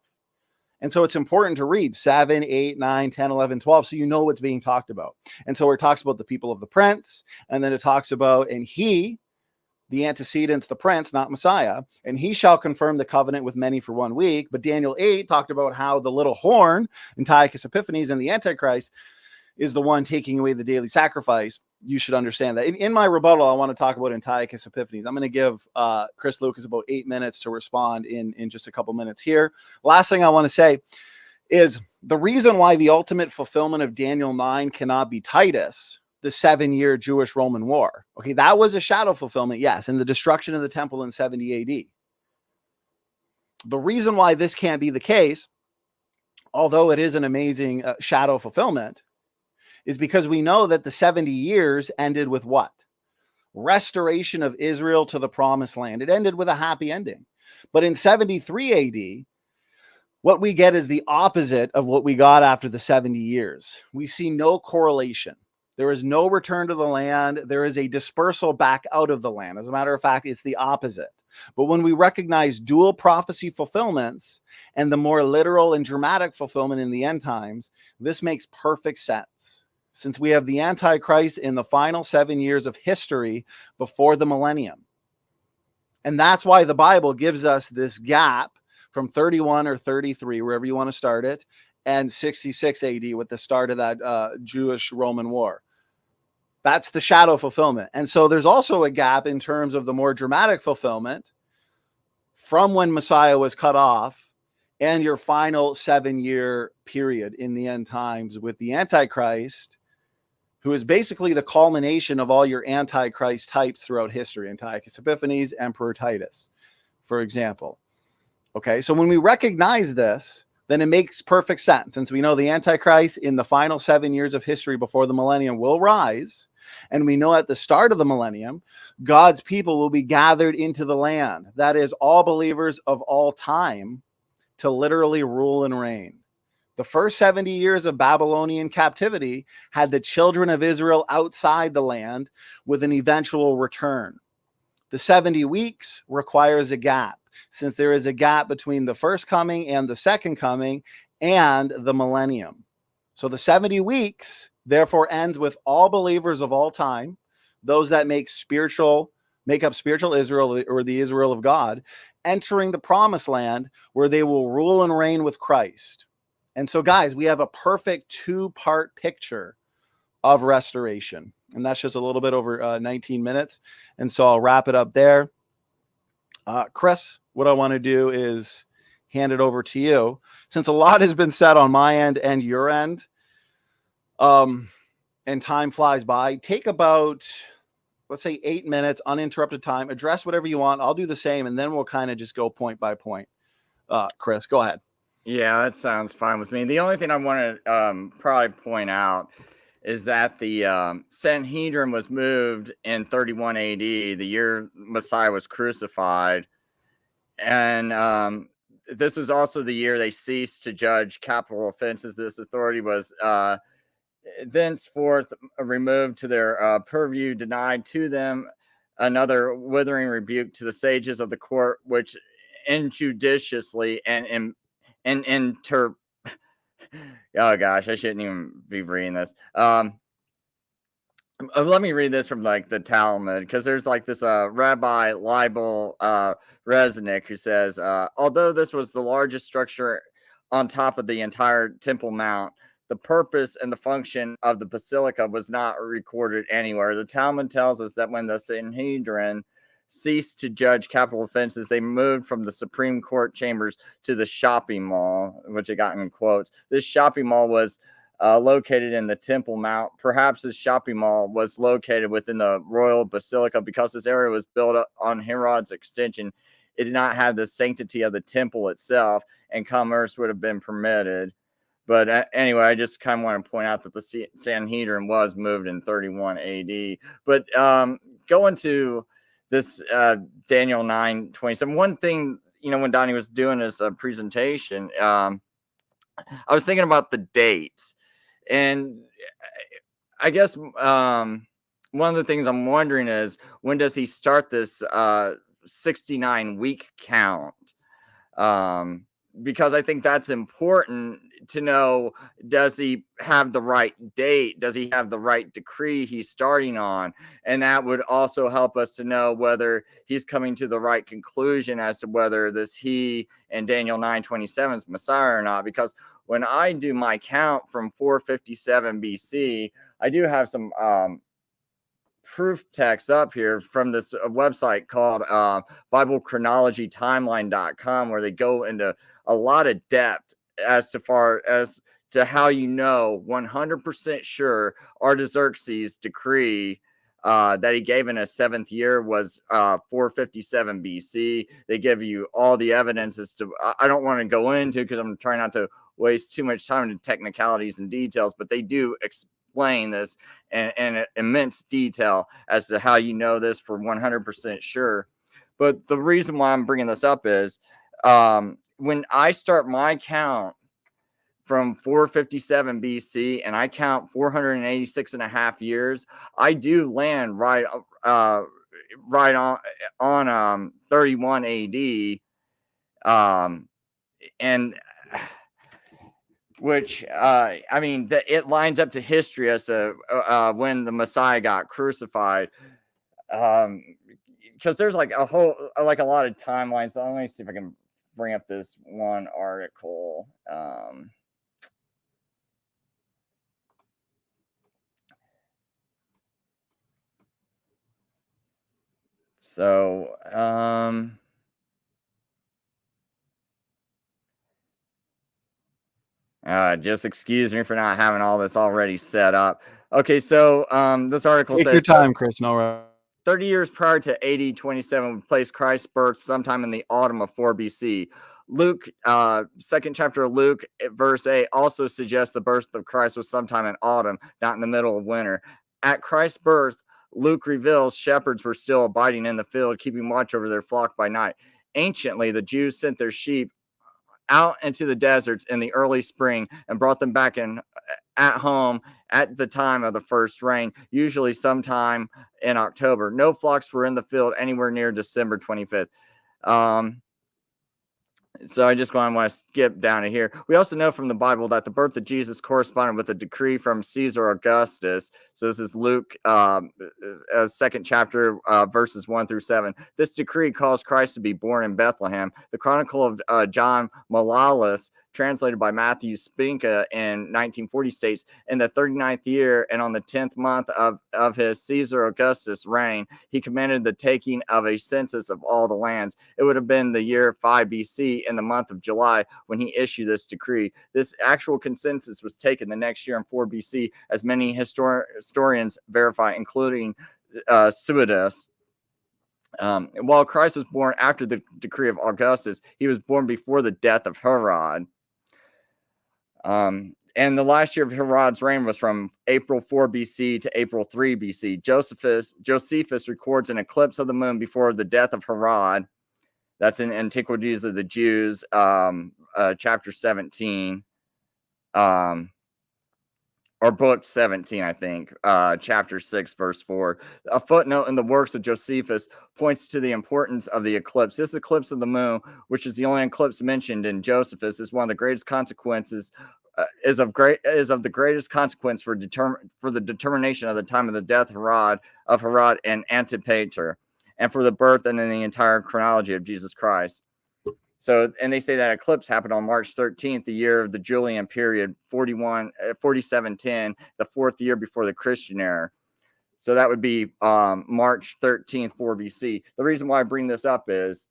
And so it's important to read 7, 8, 9, 10, 11, 12, so you know what's being talked about. And so it talks about the people of the prince, and then it talks about, and he, the antecedents, the prince, not Messiah, and he shall confirm the covenant with many for 1 week. But Daniel 8 talked about how the little horn, Antiochus Epiphanes, and the Antichrist is the one taking away the daily sacrifice. You should understand that. In my rebuttal, I want to talk about Antiochus Epiphanes. I'm going to give Chris Lucas about 8 minutes to respond in just a couple minutes here. Last thing I want to say is the reason why the ultimate fulfillment of Daniel 9 cannot be Titus, the 7-year Jewish-Roman war. Okay, that was a shadow fulfillment, yes, and the destruction of the temple in 70 AD. The reason why this can't be the case, although it is an amazing shadow fulfillment, is because we know that the 70 years ended with what? Restoration of Israel to the promised land. It ended with a happy ending. But in 73 AD, what we get is the opposite of what we got after the 70 years. We see no correlation. There is no return to the land. There is a dispersal back out of the land. As a matter of fact, it's the opposite. But when we recognize dual prophecy fulfillments and the more literal and dramatic fulfillment in the end times, this makes perfect sense. Since we have the Antichrist in the final 7 years of history before the millennium. And that's why the Bible gives us this gap from 31 or 33, wherever you want to start it, and 66 AD with the start of that Jewish-Roman war. That's the shadow fulfillment. And so there's also a gap in terms of the more dramatic fulfillment from when Messiah was cut off and your final 7-year period in the end times with the Antichrist, who is basically the culmination of all your Antichrist types throughout history. Antiochus Epiphanes, Emperor Titus, for example. Okay, so when we recognize this, then it makes perfect sense. Since we know the Antichrist in the final 7 years of history before the millennium will rise, and we know at the start of the millennium, God's people will be gathered into the land. That is, all believers of all time to literally rule and reign. The first 70 years of Babylonian captivity had the children of Israel outside the land with an eventual return. The 70 weeks requires a gap, since there is a gap between the first coming and the second coming and the millennium. So the 70 weeks therefore ends with all believers of all time, those that make up spiritual Israel, or the Israel of God, entering the promised land where they will rule and reign with Christ. And so, guys, we have a perfect 2-part picture of restoration. And that's just a little bit over 19 minutes. And so I'll wrap it up there. Chris, what I want to do is hand it over to you. Since a lot has been said on my end and your end, and time flies by, take about, let's say, 8 minutes, uninterrupted time, address whatever you want. I'll do the same, and then we'll kind of just go point by point. Chris, go ahead. Yeah, that sounds fine with me. The only thing I want to probably point out is that the Sanhedrin was moved in 31 AD, the year Messiah was crucified. And this was also the year they ceased to judge capital offenses. This authority was thenceforth removed to their purview, denied to them. Another withering rebuke to the sages of the court, which injudiciously and oh gosh, I shouldn't even be reading this. Let me read this from like the Talmud, because there's like this Rabbi Leibel Resnick who says, although this was the largest structure on top of the entire Temple Mount, the purpose and the function of the basilica was not recorded anywhere. The Talmud tells us that when the Sanhedrin ceased to judge capital offenses, they moved from the Supreme Court chambers to the shopping mall, which I got in quotes. This shopping mall was located in the Temple Mount. Perhaps this shopping mall was located within the royal basilica because this area was built up on Herod's extension. It did not have the sanctity of the temple itself, and commerce would have been permitted. But anyway, I just kind of want to point out that the Sanhedrin was moved in 31 AD. But going to this Daniel 9:27, one thing, when Donny was doing his presentation, I was thinking about the dates. And I guess one of the things I'm wondering is, when does he start this 69-week count? Because I think that's important to know. Does he have the right date? Does he have the right decree he's starting on? And that would also help us to know whether he's coming to the right conclusion as to whether this he and Daniel 9:27 is Messiah or not. Because when I do my count from 457 BC, I do have some proof text up here from this website called BibleChronologyTimeline.com, where they go into a lot of depth as to how 100% sure Artaxerxes' decree that he gave in his 7th year was 457 BC. They give you all the evidence as to, I don't want to go into, because I'm trying not to waste too much time into technicalities and details, but they do explain this in immense detail as to how this for 100% sure. But the reason why I'm bringing this up is when I start my count from 457 BC and I count 486 and a half years, I do land right on 31 AD, and which it lines up to history as to when the Messiah got crucified. Because there's a lot of timelines. So let me see if I can bring up this one article. Just excuse me for not having all this already set up. Okay, so this article Take says your time, Chris. No rush. 30 years prior to AD 27 would place Christ's birth sometime in the autumn of 4 BC. Luke, 2nd chapter of Luke, verse 8, also suggests the birth of Christ was sometime in autumn, not in the middle of winter. At Christ's birth, Luke reveals shepherds were still abiding in the field, keeping watch over their flock by night. Anciently, the Jews sent their sheep out into the deserts in the early spring and brought them back in at home at the time of the first rain, usually sometime in October. No flocks were in the field anywhere near December 25th. So I just want to skip down to here. We also know from the Bible that the birth of Jesus corresponded with a decree from Caesar Augustus. So this is Luke 2nd chapter, verses 1 through 7. This decree calls Christ to be born in Bethlehem. The Chronicle of John Malalas, translated by Matthew Spinka in 1940, states, in the 39th year and on the 10th month of his Caesar Augustus' reign, he commanded the taking of a census of all the lands. It would have been the year 5 BC in the month of July when he issued this decree. This actual consensus was taken the next year in 4 BC, as many historians verify, including Suidas. While Christ was born after the decree of Augustus, he was born before the death of Herod. And the last year of Herod's reign was from April 4 BC to April 3 BC. Josephus records an eclipse of the moon before the death of Herod. That's in Antiquities of the Jews, chapter 17, or book 17, I think, chapter 6, verse 4. A footnote in the works of Josephus points to the importance of the eclipse. This eclipse of the moon, which is the only eclipse mentioned in Josephus, is one of the greatest consequences. Is of the greatest consequence for the determination of the time of the death of Herod and Antipater, and for the birth and in the entire chronology of Jesus Christ. So, and they say that eclipse happened on March 13th, the year of the Julian period, 4710, the 4th year before the Christian era. So that would be March 13th, 4 BC. The reason why I bring this up is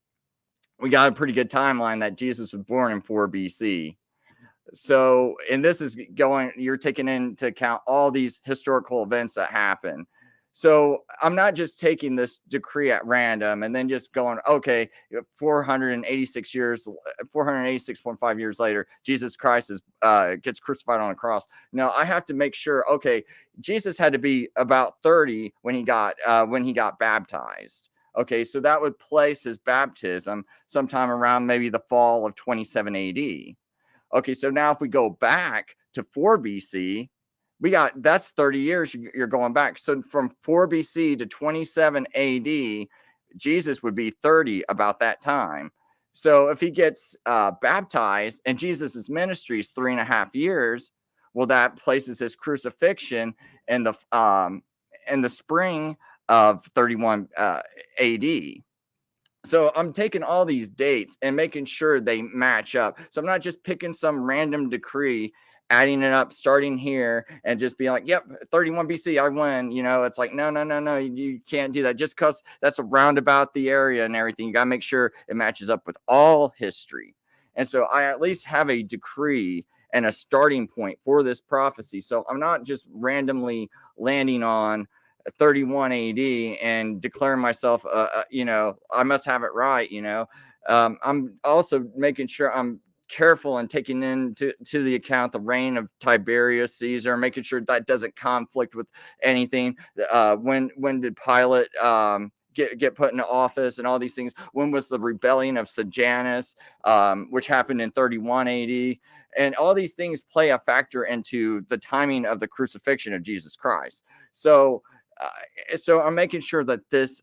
we got a pretty good timeline that Jesus was born in 4 BC. So, and this is going, you're taking into account all these historical events that happen. So I'm not just taking this decree at random and then just going, okay, 486 years, 486.5 years later, Jesus Christ is gets crucified on a cross. No, I have to make sure, okay, Jesus had to be about 30 when he got baptized. Okay, so that would place his baptism sometime around maybe the fall of 27 AD. Okay, so now if we go back to 4 BC, that's 30 years you're going back. So from 4 BC to 27 AD, Jesus would be 30 about that time. So if he gets baptized and Jesus's ministry is 3.5 years, well, that places his crucifixion in the spring of 31 AD. So I'm taking all these dates and making sure they match up. So I'm not just picking some random decree, adding it up, starting here, and just being like, yep, 31 BC, I win. It's like, no, you can't do that. Just because that's around about the area and everything, you got to make sure it matches up with all history. And so I at least have a decree and a starting point for this prophecy. So I'm not just randomly landing on 31 AD and declaring myself, I must have it right. I'm also making sure I'm careful and taking into the account the reign of Tiberius Caesar, making sure that doesn't conflict with anything. When did Pilate get put into office and all these things? When was the rebellion of Sejanus, which happened in 31 AD? And all these things play a factor into the timing of the crucifixion of Jesus Christ. So I'm making sure that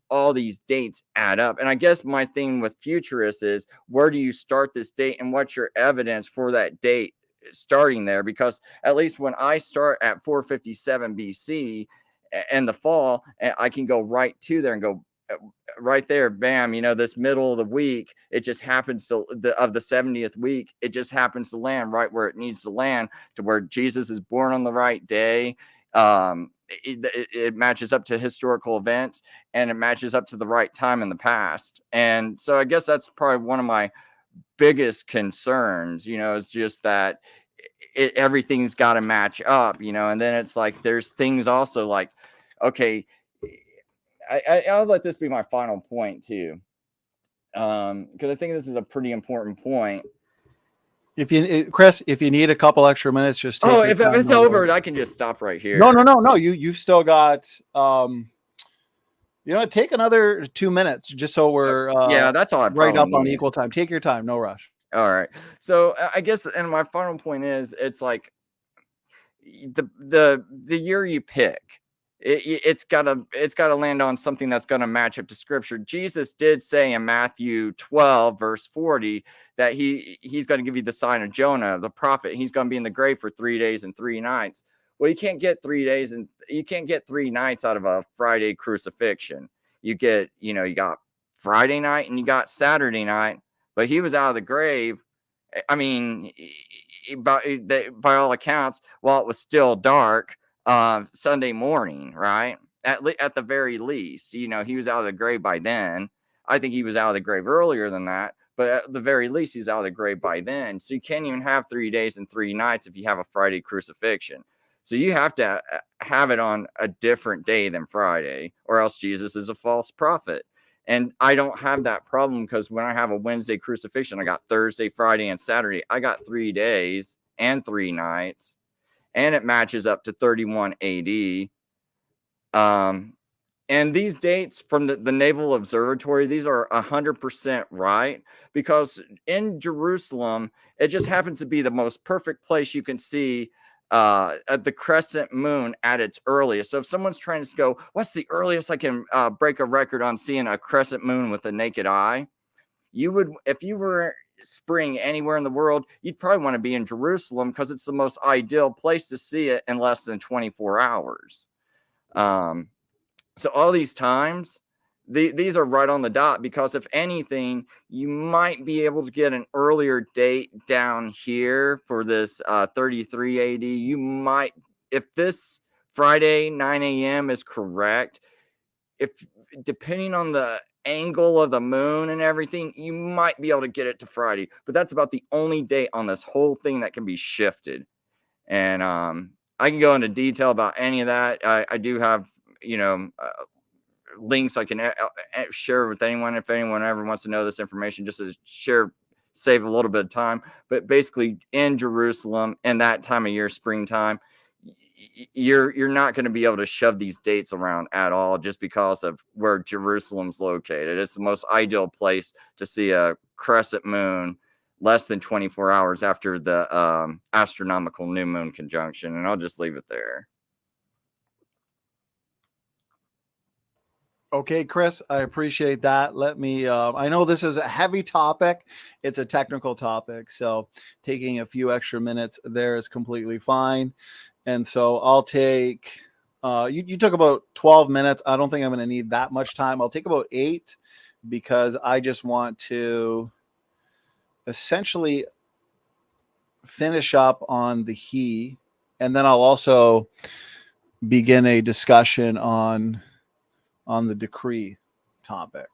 all these dates add up. And I guess my thing with Futurist is, where do you start this date and what's your evidence for that date starting there? Because at least when I start at 457 BC and the fall, I can go right to there and go right there, bam, this middle of the week, it just happens to of the 70th week, it just happens to land right where it needs to land, to where Jesus is born on the right day. It matches up to historical events, and it matches up to the right time in the past. And so I guess that's probably one of my biggest concerns, is just that everything's got to match up, and then it's like, there's things also like, okay, I'll let this be my final point too. Because I think this is a pretty important point. Chris, if you need a couple extra minutes, just take if it's over, I can just stop right here. No. You've still got take another 2 minutes just so we're that's all. Right up on equal time. Take your time, no rush. All right. So I guess, and my final point is, it's like the year you pick, it's gotta land on something that's gonna match up to Scripture. Jesus did say in Matthew 12 verse 40 that he's going to give you the sign of Jonah, the prophet. He's going to be in the grave for 3 days and 3 nights. Well, you can't get 3 days and you can't get 3 nights out of a Friday crucifixion. You get, you got Friday night and you got Saturday night, but he was out of the grave. I mean, by all accounts, while it was still dark, Sunday morning, right? At the very least, he was out of the grave by then. I think he was out of the grave earlier than that, but at the very least, he's out of the grave by then. So you can't even have 3 days and 3 nights if you have a Friday crucifixion. So you have to have it on a different day than Friday, or else Jesus is a false prophet. And I don't have that problem, because when I have a Wednesday crucifixion, I got Thursday, Friday, and Saturday. I got 3 days and 3 nights, and it matches up to 31 AD. And these dates from the Naval Observatory, these are 100% right, because in Jerusalem, it just happens to be the most perfect place you can see the crescent moon at its earliest. So if someone's trying to go, what's the earliest I can break a record on seeing a crescent moon with the naked eye? You would, if you were spring anywhere in the world, you'd probably want to be in Jerusalem, because it's the most ideal place to see it in less than 24 hours. So all these times, these are right on the dot, because if anything, you might be able to get an earlier date down here for this 33 AD. You might, if this Friday 9 a.m. is correct, if depending on the angle of the moon and everything, you might be able to get it to Friday. But that's about the only date on this whole thing that can be shifted. And I can go into detail about any of that. I do have, links I can share with anyone if anyone ever wants to know this information, just to save a little bit of time. But basically, in Jerusalem, in that time of year, springtime, you're not going to be able to shove these dates around at all, just because of where Jerusalem's located. It's the most ideal place to see a crescent moon less than 24 hours after the astronomical new moon conjunction. And I'll just leave it there. Okay, Chris, I appreciate that. Let me, I know this is a heavy topic. It's a technical topic. So taking a few extra minutes there is completely fine. And so I'll take, you took about 12 minutes. I don't think I'm going to need that much time. I'll take about 8, because I just want to essentially finish up on the he, and then I'll also begin a discussion on the decree topic.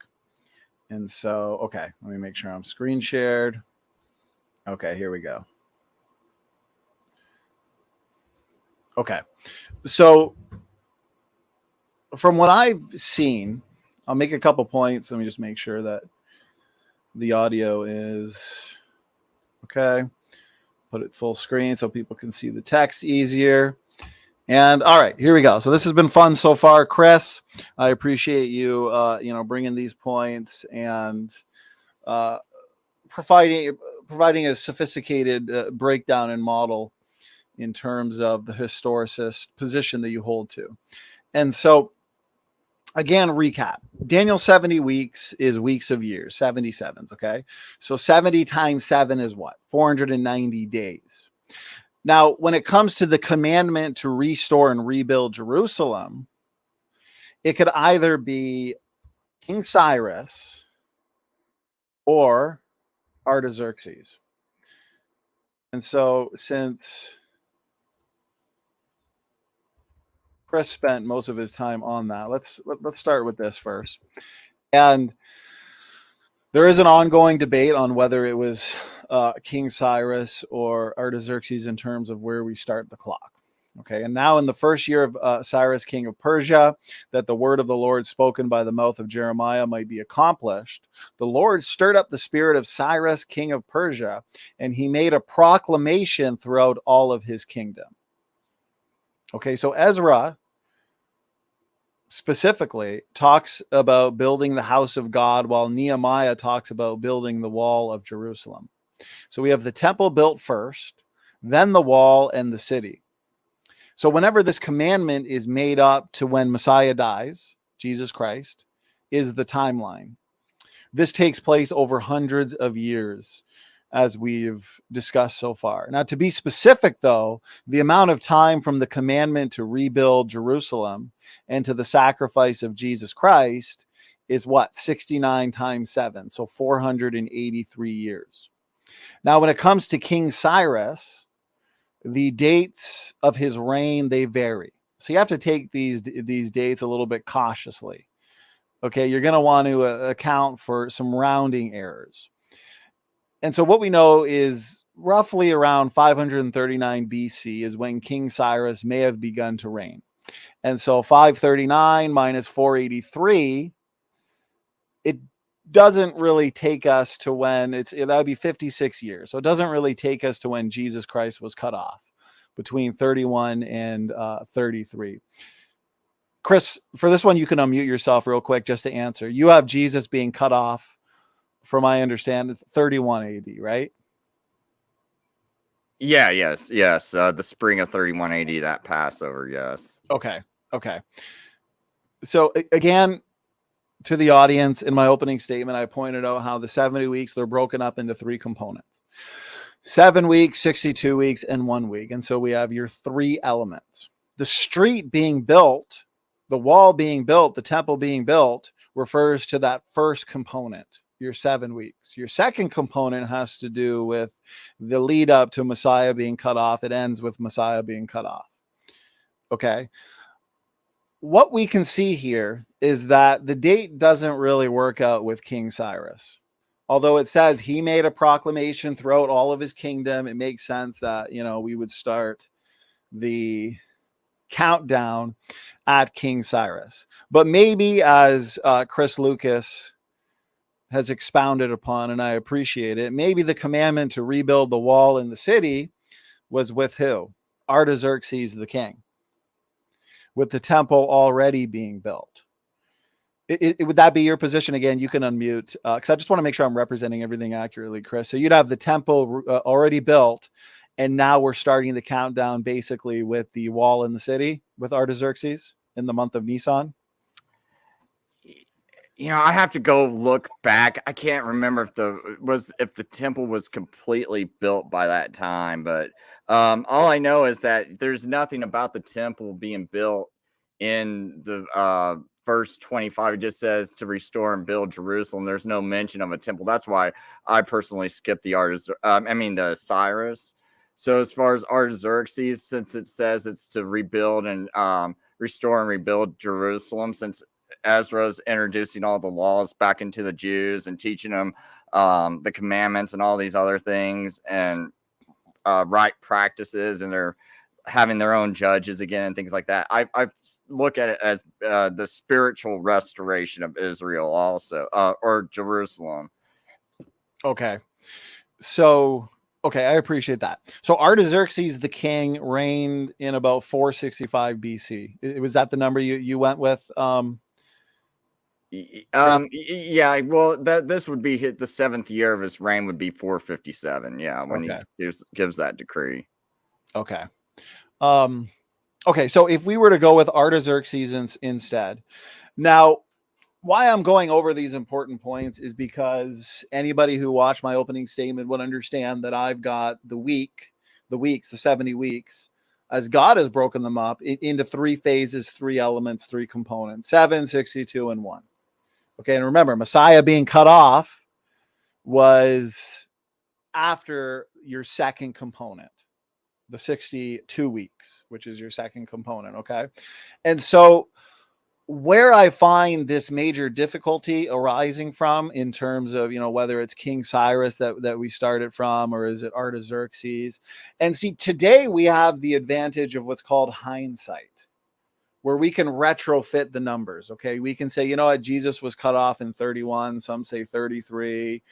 And so, okay, let me make sure I'm screen shared. Okay, here we go. Okay, so from what I've seen, I'll make a couple points. Let me just make sure that the audio is okay. Put it full screen so people can see the text easier. And all right, here we go. So this has been fun so far, Chris. I appreciate you, bringing these points and providing a sophisticated breakdown and model in terms of the historicist position that you hold to. And so, again, recap. Daniel 70 weeks is weeks of years, 77s, okay? So 70 times 7 is what? 490 days. Now, when it comes to the commandment to restore and rebuild Jerusalem, it could either be King Cyrus or Artaxerxes. And so since Chris spent most of his time on that, let's start with this first. And there is an ongoing debate on whether it was King Cyrus or Artaxerxes in terms of where we start the clock. Okay, and now in the first year of Cyrus, king of Persia, that the word of the Lord spoken by the mouth of Jeremiah might be accomplished, the Lord stirred up the spirit of Cyrus, king of Persia, and he made a proclamation throughout all of his kingdom. Okay, so Ezra specifically talks about building the house of God, while Nehemiah talks about building the wall of Jerusalem. So we have the temple built first, then the wall and the city. So whenever this commandment is made up to when Messiah dies, Jesus Christ, is the timeline. This takes place over hundreds of years, as we've discussed so far. Now, to be specific, though, the amount of time from the commandment to rebuild Jerusalem and to the sacrifice of Jesus Christ is what? 69 times 7, so 483 years. Now, when it comes to King Cyrus, the dates of his reign, they vary. So you have to take these dates a little bit cautiously. Okay, you're going to want to account for some rounding errors. And so what we know is roughly around 539 BC is when King Cyrus may have begun to reign. And so 539 minus 483, it doesn't really take us to when that would be 56 years. So it doesn't really take us to when Jesus Christ was cut off, between 31 and 33. Chris, for this one, you can unmute yourself real quick just to answer. You have Jesus being cut off, from my understanding, 31 AD, right? Yeah, yes. The spring of 31 AD, that Passover, yes. Okay. So again, to the audience, in my opening statement, I pointed out how the 70 weeks, they're broken up into 3 components. 7 weeks, 62 weeks, and 1 week. And so we have your 3 elements. The street being built, the wall being built, the temple being built, refers to that first component, your 7 weeks. Your second component has to do with the lead up to Messiah being cut off. It ends with Messiah being cut off. Okay. What we can see here is that the date doesn't really work out with King Cyrus. Although it says he made a proclamation throughout all of his kingdom, it makes sense that, we would start the countdown at King Cyrus. But maybe, as Chris Lucas has expounded upon, and I appreciate it, maybe the commandment to rebuild the wall in the city was with who? Artaxerxes the king, with the temple already being built. Would that be your position? Again, you can unmute, because I just want to make sure I'm representing everything accurately, Chris. So you'd have the temple already built, and now we're starting the countdown basically with the wall in the city with Artaxerxes in the month of Nisan. I have to go look back. I can't remember if the temple was completely built by that time, but all I know is that there's nothing about the temple being built in the verse 25. It just says to restore and build Jerusalem. There's no mention of a temple. That's why I personally skipped the Cyrus. So as far as Artaxerxes, since it says it's to rebuild and restore and rebuild Jerusalem, since Ezra's introducing all the laws back into the Jews and teaching them the commandments and all these other things and right practices, and they're having their own judges again and things like that. I look at it as the spiritual restoration of Israel also, or Jerusalem. Okay. So, I appreciate that. So Artaxerxes the king reigned in about 465 BC. Was that the number you went with? Yeah, well, this would be the 7th year of his reign would be 457. Yeah, when he gives that decree. Okay. Okay, so if we were to go with Artaxerxes instead. Now, why I'm going over these important points is because anybody who watched my opening statement would understand that I've got the 70 weeks, as God has broken them up into 3 phases, 3 elements, 3 components, 7, 62, and 1. Okay, and remember, Messiah being cut off was after your second component, the 62 weeks, which is your second component, okay? And so where I find this major difficulty arising from in terms of, whether it's King Cyrus that we started from, or is it Artaxerxes? And see, today we have the advantage of what's called hindsight, where we can retrofit the numbers. Okay. We can say, Jesus was cut off in 31. Some say 33.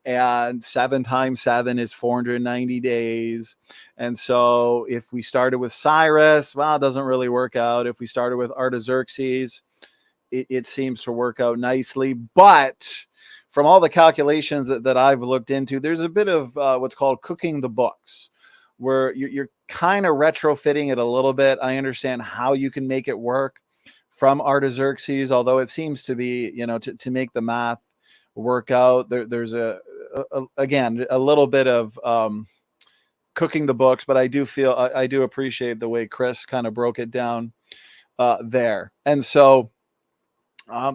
And 7 times 7 is 490 days. And so if we started with Cyrus, well, it doesn't really work out. If we started with Artaxerxes, it seems to work out nicely. But from all the calculations that I've looked into, there's a bit of what's called cooking the books, where you're kind of retrofitting it a little bit. I understand how you can make it work from Artaxerxes, although it seems to be, to make the math work out, there's again a little bit of cooking the books. But I do appreciate the way Chris kind of broke it down there. And so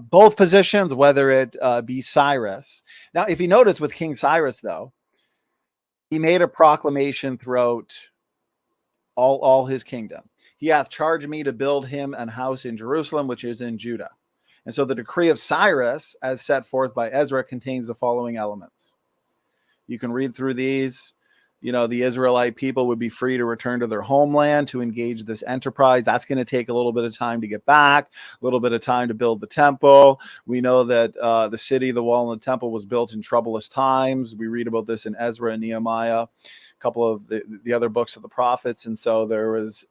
both positions, whether it be Cyrus. Now, if you notice with King Cyrus, though, he made a proclamation throughout all his kingdom. He hath charged me to build him an house in Jerusalem, which is in Judah. And so the decree of Cyrus, as set forth by Ezra, contains the following elements. You can read through these. The Israelite people would be free to return to their homeland to engage this enterprise. That's going to take a little bit of time to get back, a little bit of time to build the temple. We know that the city, the wall, and the temple was built in troublous times. We read about this in Ezra and Nehemiah, a couple of the other books of the prophets. And so there was,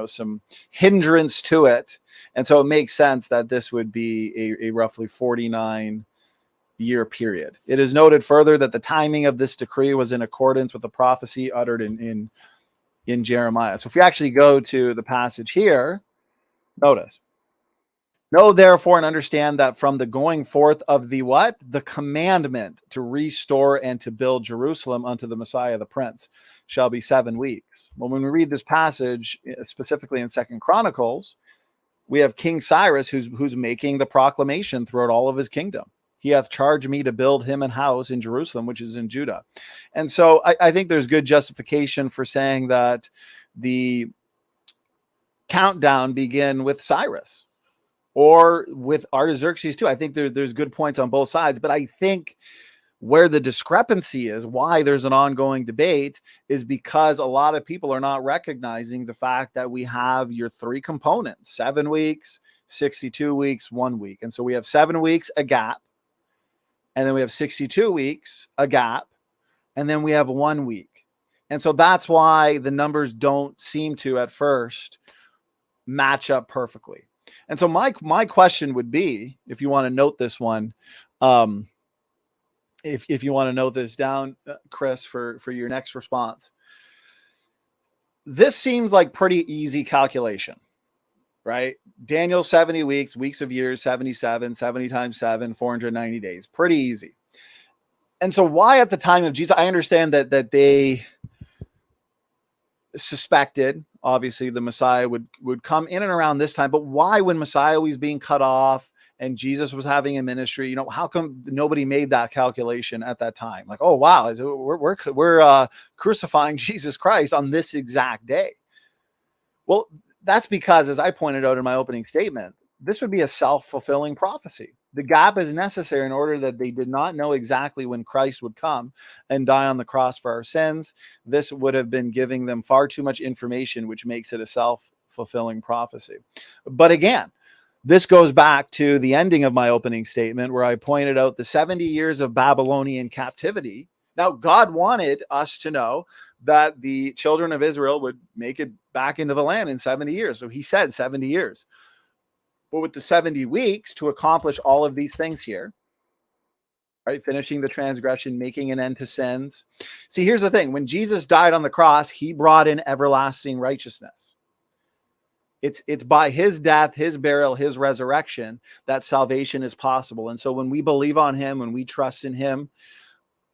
some hindrance to it. And so it makes sense that this would be a roughly 49-year period. It is noted further that the timing of this decree was in accordance with the prophecy uttered in Jeremiah. So if you actually go to the passage here, notice, know therefore and understand that from the going forth of the what? The commandment to restore and to build Jerusalem unto the Messiah the Prince shall be 7 weeks. Well, when we read this passage, specifically in 2 Chronicles, we have King Cyrus who's making the proclamation throughout all of his kingdom. He hath charged me to build him an house in Jerusalem, which is in Judah. And so I think there's good justification for saying that the countdown begin with Cyrus or with Artaxerxes too. I think there's good points on both sides, but I think where the discrepancy is, why there's an ongoing debate, is because a lot of people are not recognizing the fact that we have your three components: 7 weeks, 62 weeks, 1 week. And so we have 7 weeks, a gap, and then we have 62 weeks, a gap, and then we have 1 week. And so that's why the numbers don't seem to at first match up perfectly. And so my question would be, if you want to note this one, if you want to note this down, Chris, for your next response, this seems like pretty easy calculation, right? Daniel, 70 weeks, weeks of years, 77, 70 times 7, 490 days, pretty easy. And so why at the time of Jesus, I understand that they suspected, obviously, the Messiah would come in and around this time, but why, when Messiah was being cut off and Jesus was having a ministry, how come nobody made that calculation at that time? Like, oh wow, we're crucifying Jesus Christ on this exact day. Well, that's because, as I pointed out in my opening statement, this would be a self-fulfilling prophecy. The gap is necessary in order that they did not know exactly when Christ would come and die on the cross for our sins. This would have been giving them far too much information, which makes it a self-fulfilling prophecy. But again, this goes back to the ending of my opening statement where I pointed out the 70 years of Babylonian captivity. Now, God wanted us to know that the children of Israel would make it back into the land in 70 years. So he said 70 years. But with the 70 weeks to accomplish all of these things here, right? Finishing the transgression, making an end to sins. See, here's the thing. When Jesus died on the cross, he brought in everlasting righteousness. It's by his death, his burial, his resurrection that salvation is possible. And so when we believe on him, when we trust in him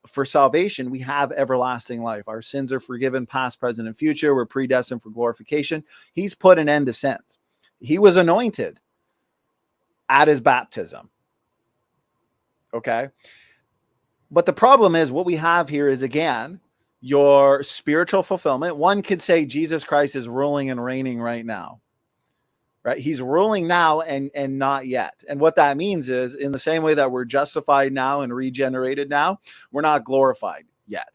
for salvation, we have everlasting life. Our sins are forgiven, past, present, and future. We're predestined for glorification. He's put an end to sins. He was anointed at his baptism. Okay. But the problem is, what we have here is, again, your spiritual fulfillment. One could say Jesus Christ is ruling and reigning right now. Right? He's ruling now and not yet. And what that means is, in the same way that we're justified now and regenerated now, we're not glorified yet.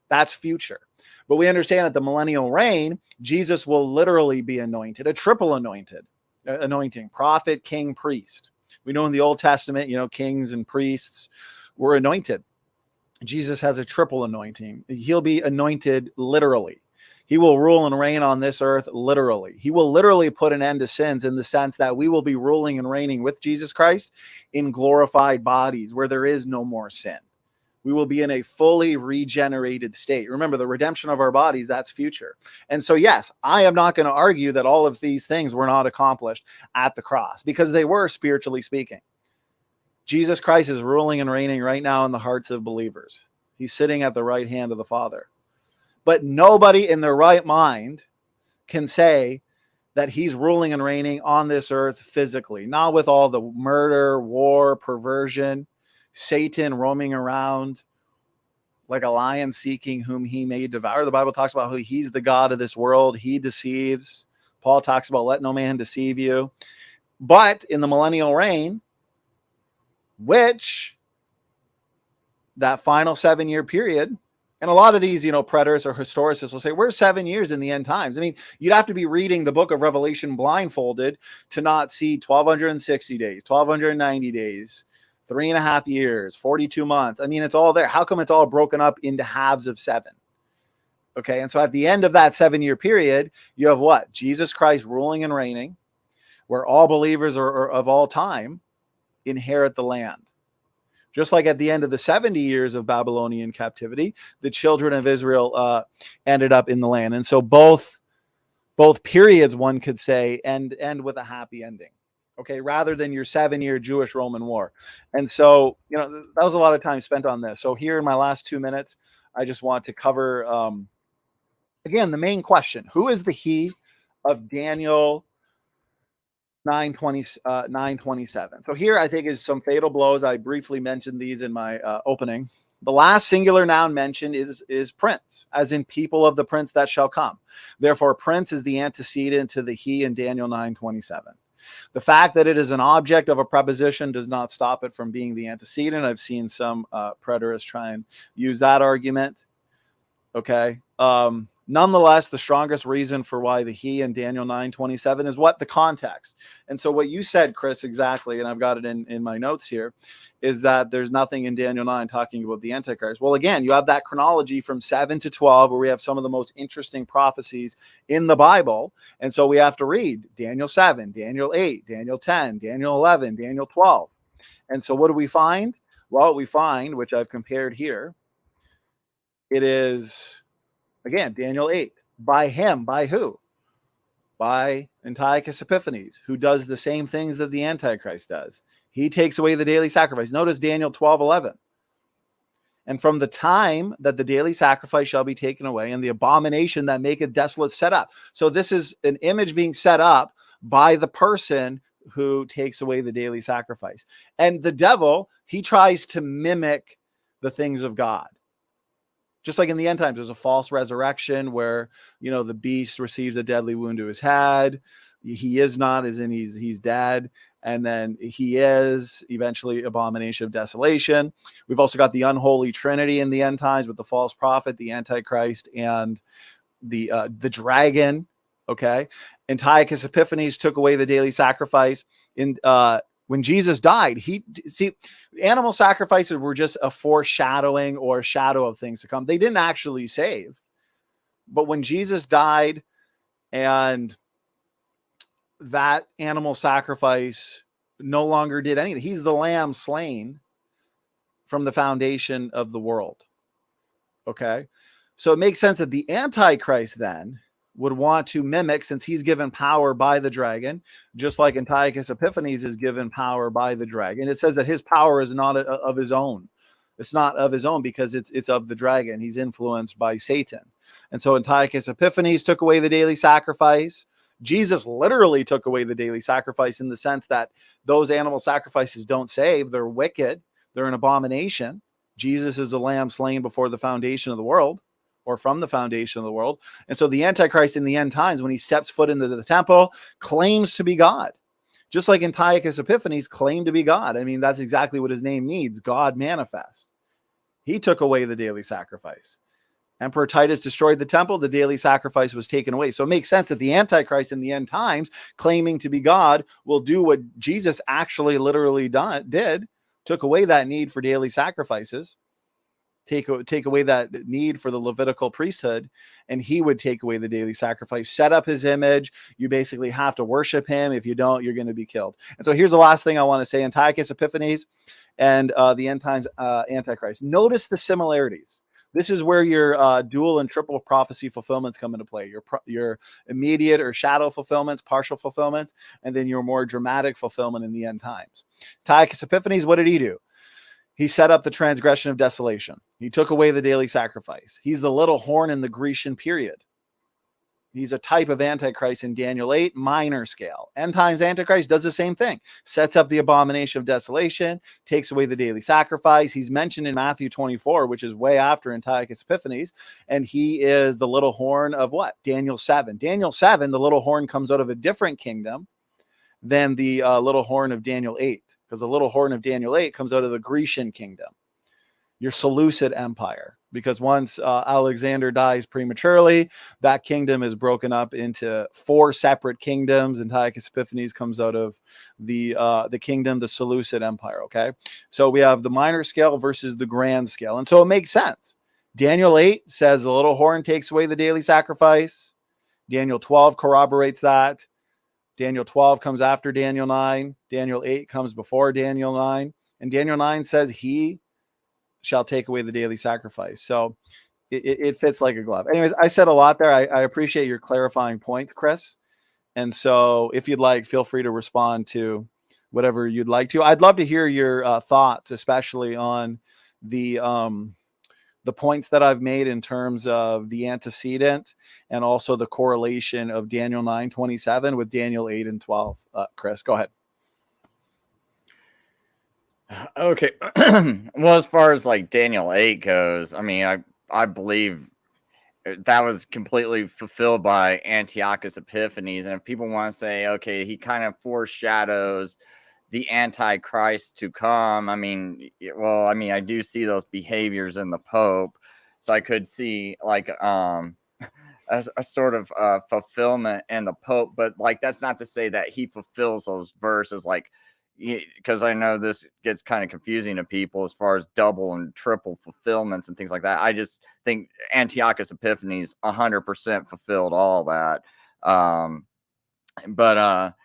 That's future. But we understand that the millennial reign, Jesus will literally be anointed, a triple anointing: prophet, king, priest. We know in the Old Testament, kings and priests were anointed. Jesus has a triple anointing. He'll be anointed literally. He will rule and reign on this earth literally. He will literally put an end to sins, in the sense that we will be ruling and reigning with Jesus Christ in glorified bodies where there is no more sin. We will be in a fully regenerated state. Remember, the redemption of our bodies, that's future. And so, yes, I am not going to argue that all of these things were not accomplished at the cross, because they were, spiritually speaking. Jesus Christ is ruling and reigning right now in the hearts of believers. He's sitting at the right hand of the Father. But nobody in their right mind can say that he's ruling and reigning on this earth physically, not with all the murder, war, perversion, Satan roaming around like a lion seeking whom he may devour. The Bible talks about how he's the God of this world. He deceives. Paul talks about let no man deceive you. But in the millennial reign, which that final 7-year period, and a lot of these, preterists or historicists will say, we're 7 years in the end times. I mean, you'd have to be reading the book of Revelation blindfolded to not see 1,260 days, 1,290 days, 3.5 years, 42 months. I mean, it's all there. How come it's all broken up into halves of 7? Okay. And so at the end of that 7-year period, you have what? Jesus Christ ruling and reigning, where all believers are of all time inherit the land. Just like at the end of the 70 years of Babylonian captivity, the children of Israel ended up in the land. And so both periods, one could say, end with a happy ending. Okay, rather than your 7-year Jewish-Roman war. And so, that was a lot of time spent on this. So here in my last 2 minutes, I just want to cover, again, the main question. Who is the he of Daniel 927. So here I think is some fatal blows. I briefly mentioned these in my opening. The last singular noun mentioned is prince, as in people of the prince that shall come. Therefore, prince is the antecedent to the he in Daniel 9:27. The fact that it is an object of a preposition does not stop it from being the antecedent. I've seen some preterists try and use that argument. Okay. Nonetheless, the strongest reason for why the he in Daniel 9:27 is what? The context. And so what you said, Chris, exactly, and I've got it in my notes here, is that there's nothing in Daniel 9 talking about the Antichrist. Well, again, you have that chronology from 7 to 12 where we have some of the most interesting prophecies in the Bible. And so we have to read Daniel 7, Daniel 8, Daniel 10, Daniel 11, Daniel 12. And so what do we find? Well, we find, which I've compared here, it is... Again, Daniel 8. By him, by who? By Antiochus Epiphanes, who does the same things that the Antichrist does. He takes away the daily sacrifice. Notice Daniel 12:11. And from the time that the daily sacrifice shall be taken away, and the abomination that maketh desolate set up. So this is an image being set up by the person who takes away the daily sacrifice. And the devil, he tries to mimic the things of God. Just like in the end times, there's a false resurrection where, the beast receives a deadly wound to his head. He is not, as in he's dead. And then he is eventually abomination of desolation. We've also got the unholy trinity in the end times with the false prophet, the Antichrist, and the dragon. Okay. Antiochus Epiphanes took away the daily sacrifice. When Jesus died, animal sacrifices were just a foreshadowing or shadow of things to come. They didn't actually save. But when Jesus died and that animal sacrifice no longer did anything, he's the lamb slain from the foundation of the world. Okay. So it makes sense that the Antichrist then would want to mimic, since he's given power by the dragon, just like Antiochus Epiphanes is given power by the dragon. It says that his power is not of his own. It's not of his own because it's of the dragon. He's influenced by Satan. And so Antiochus Epiphanes took away the daily sacrifice. Jesus literally took away the daily sacrifice in the sense that those animal sacrifices don't save. They're wicked. They're an abomination. Jesus is the lamb slain before the foundation of the world, or from the foundation of the world. And so the Antichrist in the end times, when he steps foot into the temple, claims to be God. Just like Antiochus Epiphanes claimed to be God. I mean, that's exactly what his name means, God manifest. He took away the daily sacrifice. Emperor Titus destroyed the temple, the daily sacrifice was taken away. So it makes sense that the Antichrist in the end times, claiming to be God, will do what Jesus actually literally did, took away that need for daily sacrifices, take away that need for the Levitical priesthood, and he would take away the daily sacrifice, set up his image. You basically have to worship him. If you don't, you're going to be killed. And so here's the last thing I want to say: Antiochus Epiphanes and the end times Antichrist. Notice the similarities. This is where your dual and triple prophecy fulfillments come into play. Your immediate or shadow fulfillments, partial fulfillments, and then your more dramatic fulfillment in the end times. Antiochus Epiphanes, what did he do? He set up the transgression of desolation. He took away the daily sacrifice. He's the little horn in the Grecian period. He's a type of Antichrist in Daniel 8, minor scale. End times Antichrist does the same thing. Sets up the abomination of desolation, takes away the daily sacrifice. He's mentioned in Matthew 24, which is way after Antiochus Epiphanes. And he is the little horn of what? Daniel 7. Daniel 7, the little horn comes out of a different kingdom than the little horn of Daniel 8. Because the little horn of Daniel 8 comes out of the Grecian kingdom, your Seleucid Empire. Because once Alexander dies prematurely, that kingdom is broken up into 4 separate kingdoms. Antiochus Epiphanes comes out of the kingdom, the Seleucid Empire. Okay, so we have the minor scale versus the grand scale, and so it makes sense. Daniel 8 says the little horn takes away the daily sacrifice. Daniel 12 corroborates that. Daniel 12 comes after Daniel 9. Daniel 8 comes before Daniel 9. And Daniel 9 says he shall take away the daily sacrifice. So it fits like a glove. Anyways, I said a lot there. I appreciate your clarifying point, Chris. And so if you'd like, feel free to respond to whatever you'd like to. I'd love to hear your thoughts, especially on the the points that I've made in terms of the antecedent and also the correlation of Daniel 9:27 with Daniel 8 and 12. Chris, go ahead. Okay. Well, as far as like Daniel 8 goes, I mean, I believe that was completely fulfilled by Antiochus Epiphanes. And if people want to say, okay, he kind of foreshadows the Antichrist to come, I mean, well, I mean, I do see those behaviors in the Pope. So I could see like a sort of fulfillment in the Pope, but like that's not to say that he fulfills those verses, like, because I know this gets kind of confusing to people as far as double and triple fulfillments and things like that. I just think Antiochus Epiphanes 100% fulfilled all that. But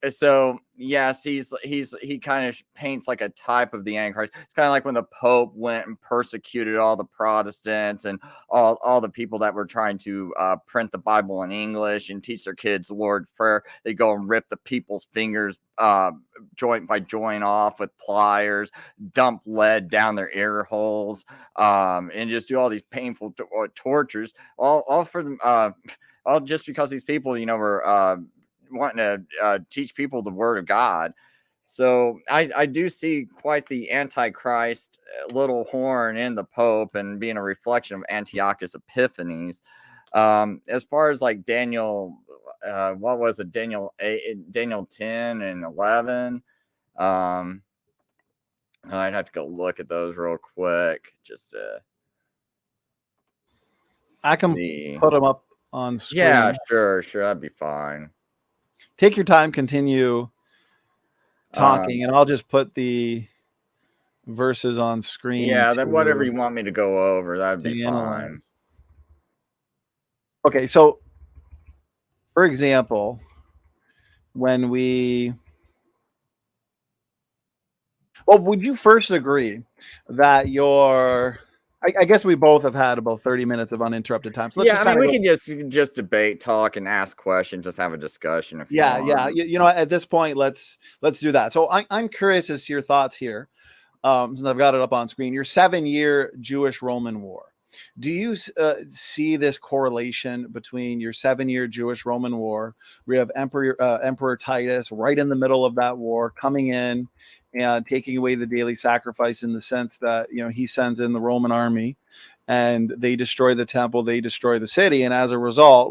so yes, he kind of paints like a type of the Antichrist. It's kind of like when the Pope went and persecuted all the Protestants and all the people that were trying to print the Bible in English and teach their kids the Lord's Prayer. They go and rip the people's fingers joint by joint off with pliers, dump lead down their ear holes, and just do all these painful tortures, all for them, all just because these people, were wanting to teach people the word of God. So I do see quite the Antichrist little horn in the Pope and being a reflection of Antiochus Epiphanes. As far as like Daniel, what was it? Daniel 8, Daniel 10 and 11. I'd have to go look at those real quick. Just to I can see. put them up on screen. Yeah, sure, that'd be fine. Take your time, continue talking, and I'll just put the verses on screen. Yeah, that whatever you want me to go over, that'd be fine. Okay, so for example, when would you first agree that I guess we both have had about 30 minutes of uninterrupted time. So yeah, I mean, we can just debate, talk, and ask questions, just have a discussion. If you want. Yeah. At this point, let's do that. So I'm curious as to your thoughts here, since I've got it up on screen. Your 7-year Jewish-Roman War. Do you see this correlation between your 7-year Jewish-Roman War? We have Emperor Titus right in the middle of that war, coming in and taking away the daily sacrifice, in the sense that he sends in the Roman army and they destroy the temple, they destroy the city, and as a result,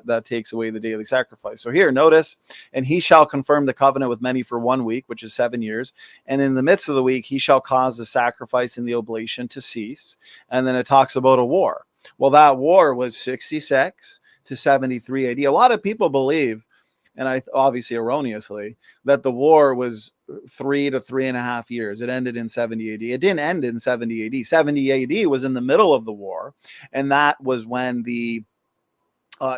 that takes away the daily sacrifice. So here, notice, and he shall confirm the covenant with many for 1 week, which is 7 years, and in the midst of the week he shall cause the sacrifice and the oblation to cease. And then it talks about a war. Well, that war was 66 to 73 AD. A lot of people believe, and obviously erroneously, that the war was 3 to 3.5 years. It ended in 70 AD. It didn't end in 70 AD. 70 AD was in the middle of the war, and that was when the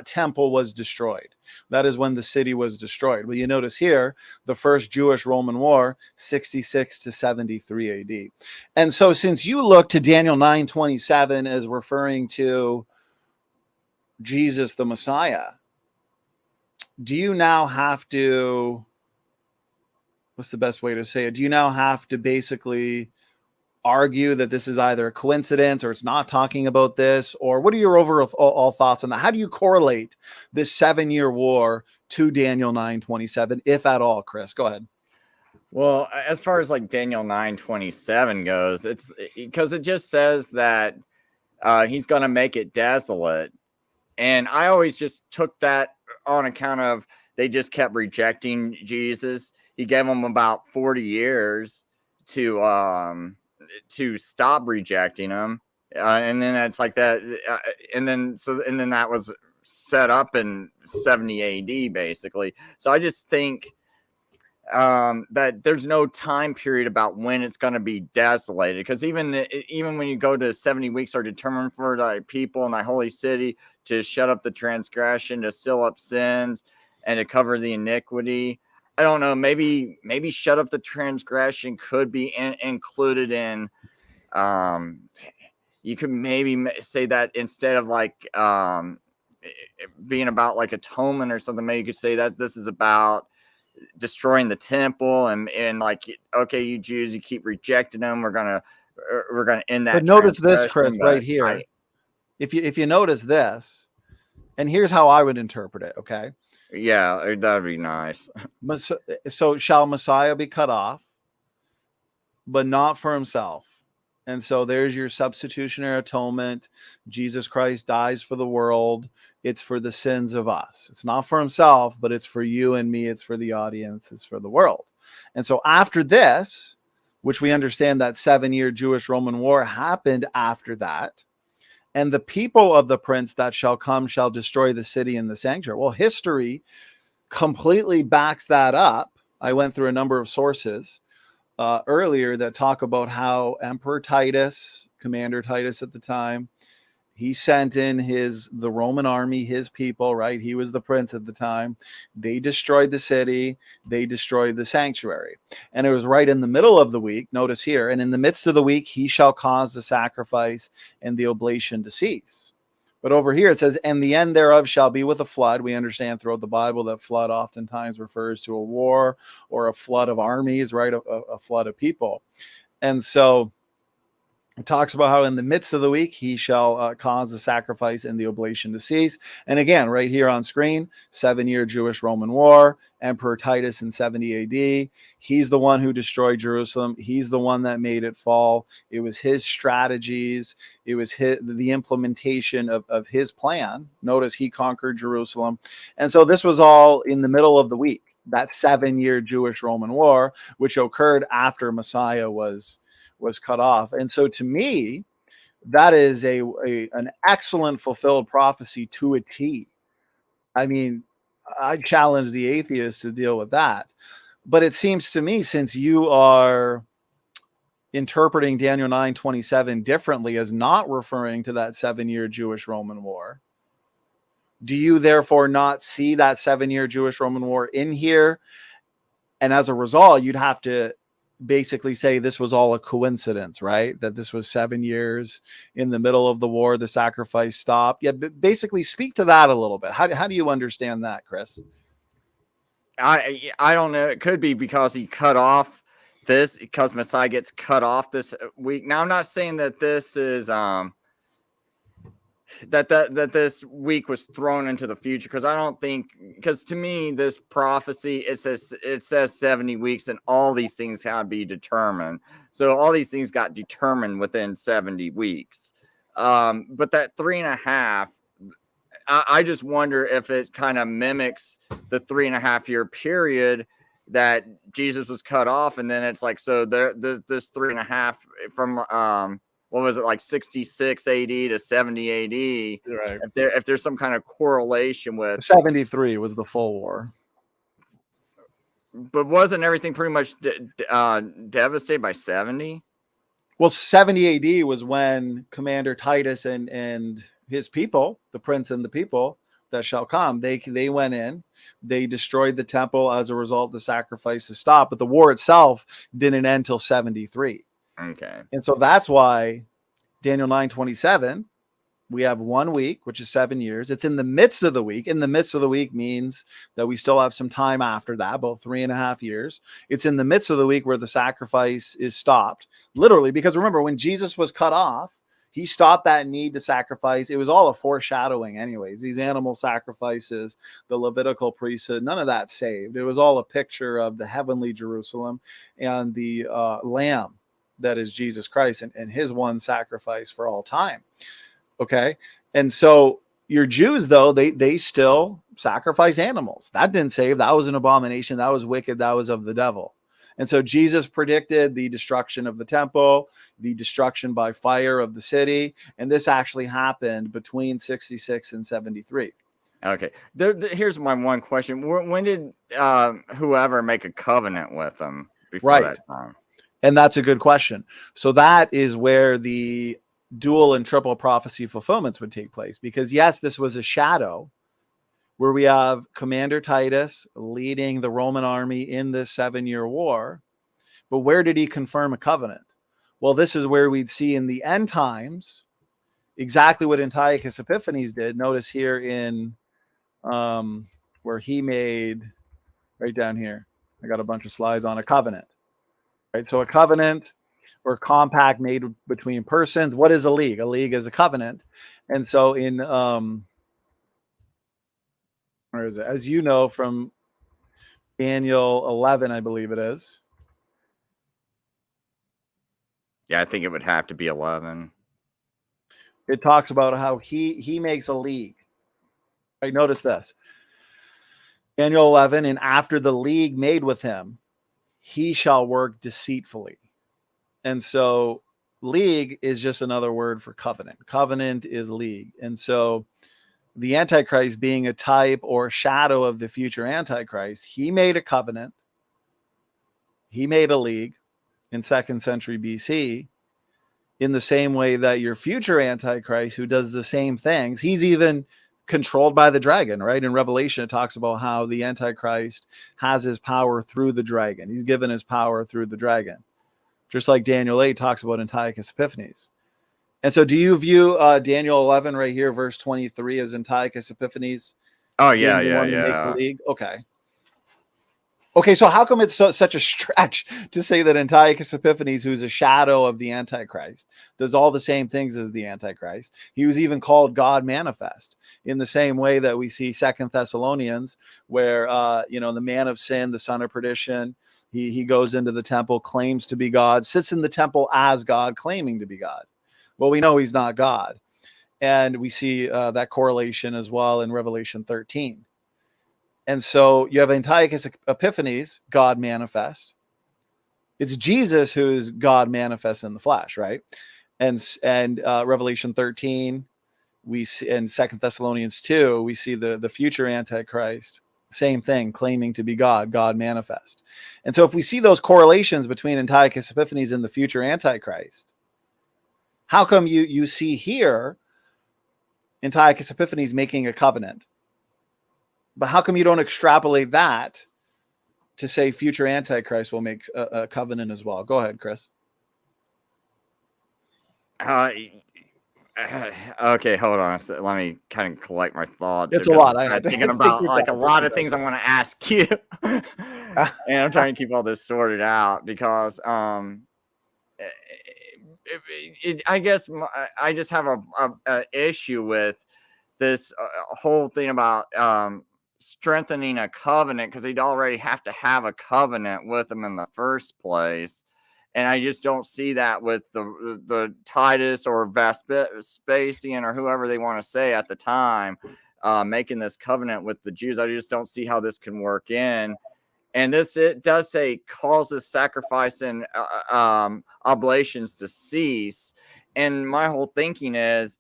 temple was destroyed. That is when the city was destroyed. But you notice here, the first Jewish-Roman War, 66 to 73 AD. And so since you look to Daniel 9:27 as referring to Jesus the Messiah, do you now have to, what's the best way to say it? Do you now have to basically argue that this is either a coincidence or it's not talking about this? Or what are your overall thoughts on that? How do you correlate this 7-year war to Daniel 9:27, if at all? Chris, go ahead. Well, as far as like Daniel 9:27 goes, it's because it just says that he's going to make it desolate. And I always just took that on account of they just kept rejecting Jesus. He gave them about 40 years to stop rejecting him, and then it's like that, and then that was set up in 70 AD basically. So I just think that there's no time period about when it's going to be desolated, because even when you go to 70 weeks are determined for thy people and thy holy city to shut up the transgression, to seal up sins, and to cover the iniquity. I don't know, maybe shut up the transgression could be included in, you could maybe say that instead of like being about like atonement or something, maybe you could say that this is about destroying the temple and like, okay, you Jews, you keep rejecting them, we're gonna we're going to end that. But notice this, Chris, transgression, right but here. If you notice this, and here's how I would interpret it, okay? Yeah, that'd be nice. So shall Messiah be cut off, but not for himself. And so there's your substitutionary atonement. Jesus Christ dies for the world. It's for the sins of us. It's not for himself, but it's for you and me. It's for the audience. It's for the world. And so after this, which we understand that 7-year Jewish-Roman war happened after that, and the people of the prince that shall come shall destroy the city and the sanctuary. Well, history completely backs that up. I went through a number of sources earlier that talk about how Emperor Titus, Commander Titus at the time, he sent in the Roman army, his people, right? He was the prince at the time. They destroyed the city. They destroyed the sanctuary. And it was right in the middle of the week, notice here, and in the midst of the week, he shall cause the sacrifice and the oblation to cease. But over here it says, and the end thereof shall be with a flood. We understand throughout the Bible that flood oftentimes refers to a war or a flood of armies, right? A flood of people. And so it talks about how in the midst of the week, he shall cause the sacrifice and the oblation to cease. And again, right here on screen, 7-year Jewish-Roman war, Emperor Titus in 70 AD. He's the one who destroyed Jerusalem. He's the one that made it fall. It was his strategies. It was the implementation of his plan. Notice he conquered Jerusalem. And so this was all in the middle of the week, that 7-year Jewish-Roman war, which occurred after Messiah was cut off. And so to me, that is an excellent fulfilled prophecy to a T. I mean, I challenge the atheists to deal with that. But it seems to me, since you are interpreting Daniel 9:27 differently as not referring to that 7-year Jewish-Roman war, do you therefore not see that 7-year Jewish-Roman war in here? And as a result, you'd have to basically say this was all a coincidence, right? That this was 7 years in the middle of the war, the sacrifice stopped. Yeah, but basically speak to that a little bit. How do you understand that, Chris? I don't know. It could be because he cut off this, because Messiah gets cut off this week. Now, I'm not saying that this is that this week was thrown into the future, because I don't think, because to me this prophecy, it says 70 weeks and all these things had to be determined. So all these things got determined within 70 weeks. But that 3.5, I just wonder if it kind of mimics the 3.5-year period that Jesus was cut off, and then it's like, so this 3.5 from what was it, like 66 AD to 70 AD? Right. If there's some kind of correlation with 73 was the full war. But wasn't everything pretty much devastated by 70? Well, 70 AD was when Commander Titus and his people, the prince and the people that shall come, they went in, they destroyed the temple. As a result, the sacrifices stopped, but the war itself didn't end till 73. Okay. And so that's why Daniel 9:27, we have 1 week, which is 7 years. It's in the midst of the week. In the midst of the week means that we still have some time after that, about 3.5 years. It's in the midst of the week where the sacrifice is stopped, literally, because remember, when Jesus was cut off, he stopped that need to sacrifice. It was all a foreshadowing anyways. These animal sacrifices, the Levitical priesthood, none of that saved. It was all a picture of the heavenly Jerusalem and the lamb that is Jesus Christ and his one sacrifice for all time. Okay. And so your Jews, though, they still sacrifice animals. That didn't save. That was an abomination. That was wicked. That was of the devil. And so Jesus predicted the destruction of the temple, the destruction by fire of the city. And this actually happened between 66 and 73. Okay. Here's my one question. When did whoever make a covenant with them before that time? And that's a good question. So that is where the dual and triple prophecy fulfillments would take place. Because yes, this was a shadow where we have Commander Titus leading the Roman army in this 7-year war. But where did he confirm a covenant? Well, this is where we'd see in the end times exactly what Antiochus Epiphanes did. Notice here in where he made, right down here, I got a bunch of slides on a covenant. Right? So a covenant or compact made between persons. What is a league? A league is a covenant. And so in where is it? As you know from Daniel 11, I believe it is. Yeah, I think it would have to be 11. It talks about how he makes a league. Right? Notice this. Daniel 11, and after the league made with him, he shall work deceitfully. And so league is just another word for covenant. Covenant is league. And so the Antichrist, being a type or shadow of the future Antichrist, he made a covenant. He made a league in 2nd century BC, in the same way that your future Antichrist, who does the same things, he's even controlled by the dragon, right? In Revelation, it talks about how the Antichrist has his power through the dragon. He's given his power through the dragon. Just like Daniel 8 talks about Antiochus Epiphanes. And so do you view Daniel 11 right here, verse 23, as Antiochus Epiphanes? Oh, yeah, being the yeah, one who makes the yeah. league? Okay, so how come it's such a stretch to say that Antiochus Epiphanes, who's a shadow of the Antichrist, does all the same things as the Antichrist? He was even called God manifest, in the same way that we see 2 Thessalonians, where the man of sin, the son of perdition, he goes into the temple, claims to be God, sits in the temple as God, claiming to be God. Well, we know he's not God. And we see that correlation as well in Revelation 13. And so you have Antiochus Epiphanes, God manifest. It's Jesus who's God manifest in the flesh, right? And Revelation 13, we see, in 2 Thessalonians 2, we see the future Antichrist, same thing, claiming to be God, God manifest. And so if we see those correlations between Antiochus Epiphanes and the future Antichrist, how come you see here Antiochus Epiphanes making a covenant? But how come you don't extrapolate that to say future Antichrist will make a covenant as well? Go ahead, Chris. Okay, hold on. So let me kind of collect my thoughts. It's a lot. I know. I'm thinking Take about your like a time. lot of things I want to ask you, and I'm trying to keep all this sorted out because I guess I just have a issue with this whole thing about strengthening a covenant, because they'd already have to have a covenant with them in the first place. And I just don't see that with the Titus or Vespasian or whoever they want to say at the time making this covenant with the Jews. I just don't see how this can work in. And it does say causes sacrifice and oblations to cease. And my whole thinking is,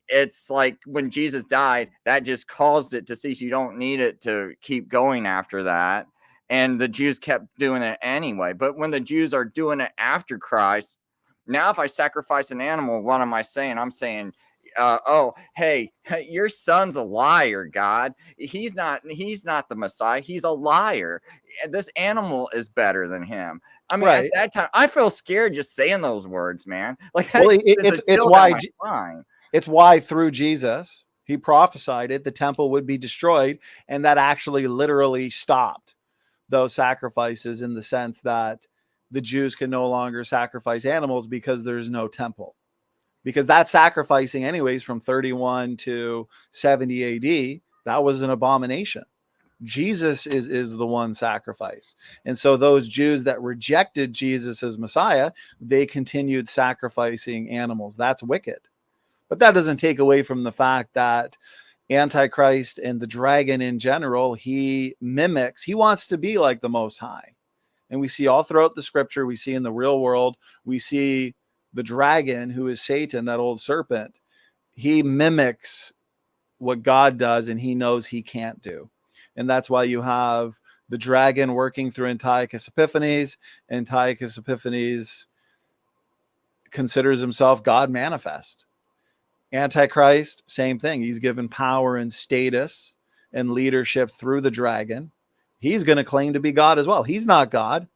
it's like when Jesus died, that just caused it to cease. You don't need it to keep going after that. And the Jews kept doing it anyway. But when the Jews are doing it after Christ, now if I sacrifice an animal, what am I saying? I'm saying, hey, your son's a liar, God. He's not the Messiah. He's a liar. This animal is better than him. I mean, Right. at that time, I feel scared just saying those words, man. Like, Well, it's why my spine. It's why through Jesus, he prophesied it, the temple would be destroyed. And that actually literally stopped those sacrifices, in the sense that the Jews can no longer sacrifice animals because there's no temple. Because that sacrificing anyways from 31 to 70 AD, that was an abomination. Jesus is the one sacrifice. And so those Jews that rejected Jesus as Messiah, they continued sacrificing animals. That's wicked. But that doesn't take away from the fact that Antichrist and the dragon in general, he mimics, he wants to be like the Most High. And we see all throughout the scripture, we see in the real world, we see the dragon, who is Satan, that old serpent, he mimics what God does, and he knows he can't do. And that's why you have the dragon working through Antiochus Epiphanes. Antiochus Epiphanes considers himself God manifest. Antichrist, same thing. He's given power and status and leadership through the dragon. He's going to claim to be God as well. He's not God.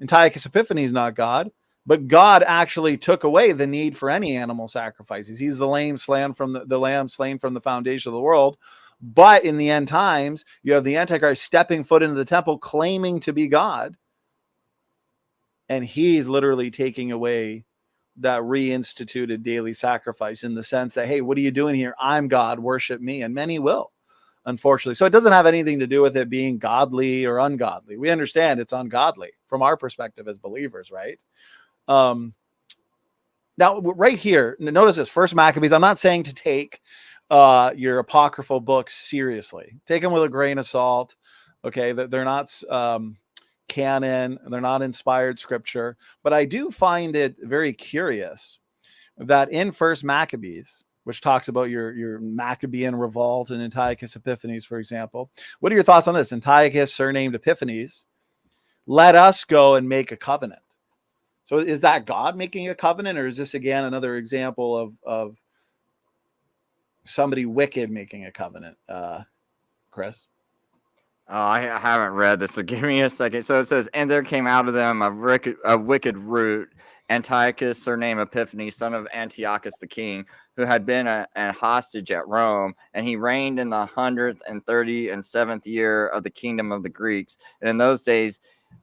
Antiochus Epiphanes is not God. But God actually took away the need for any animal sacrifices. He's the lamb slain from the foundation of the world. But in the end times, you have the Antichrist stepping foot into the temple, claiming to be God. and he's literally taking away that reinstituted daily sacrifice, in the sense that, hey, what are you doing here? I'm God, worship me. And many will, unfortunately. So it doesn't have anything to do with it being godly or ungodly. We understand it's ungodly from our perspective as believers, right? Now, right here, notice this, First Maccabees. I'm not saying to take your apocryphal books seriously. Take them with a grain of salt. Okay, they're not canon, they're not inspired scripture. But I do find it very curious that in First Maccabees, which talks about your Maccabean revolt and Antiochus Epiphanes, for example. What are your thoughts on this? Antiochus, surnamed Epiphanes, let us go and make a covenant. So is that God making a covenant, or is this again another example of somebody wicked making a covenant? Chris? I haven't read this, so give me a second. So it says, and there came out of them a wicked root, Antiochus, surnamed Epiphanes, son of Antiochus the king, who had been a hostage at Rome, and he reigned in the 137th year of the kingdom of the Greeks. And in those days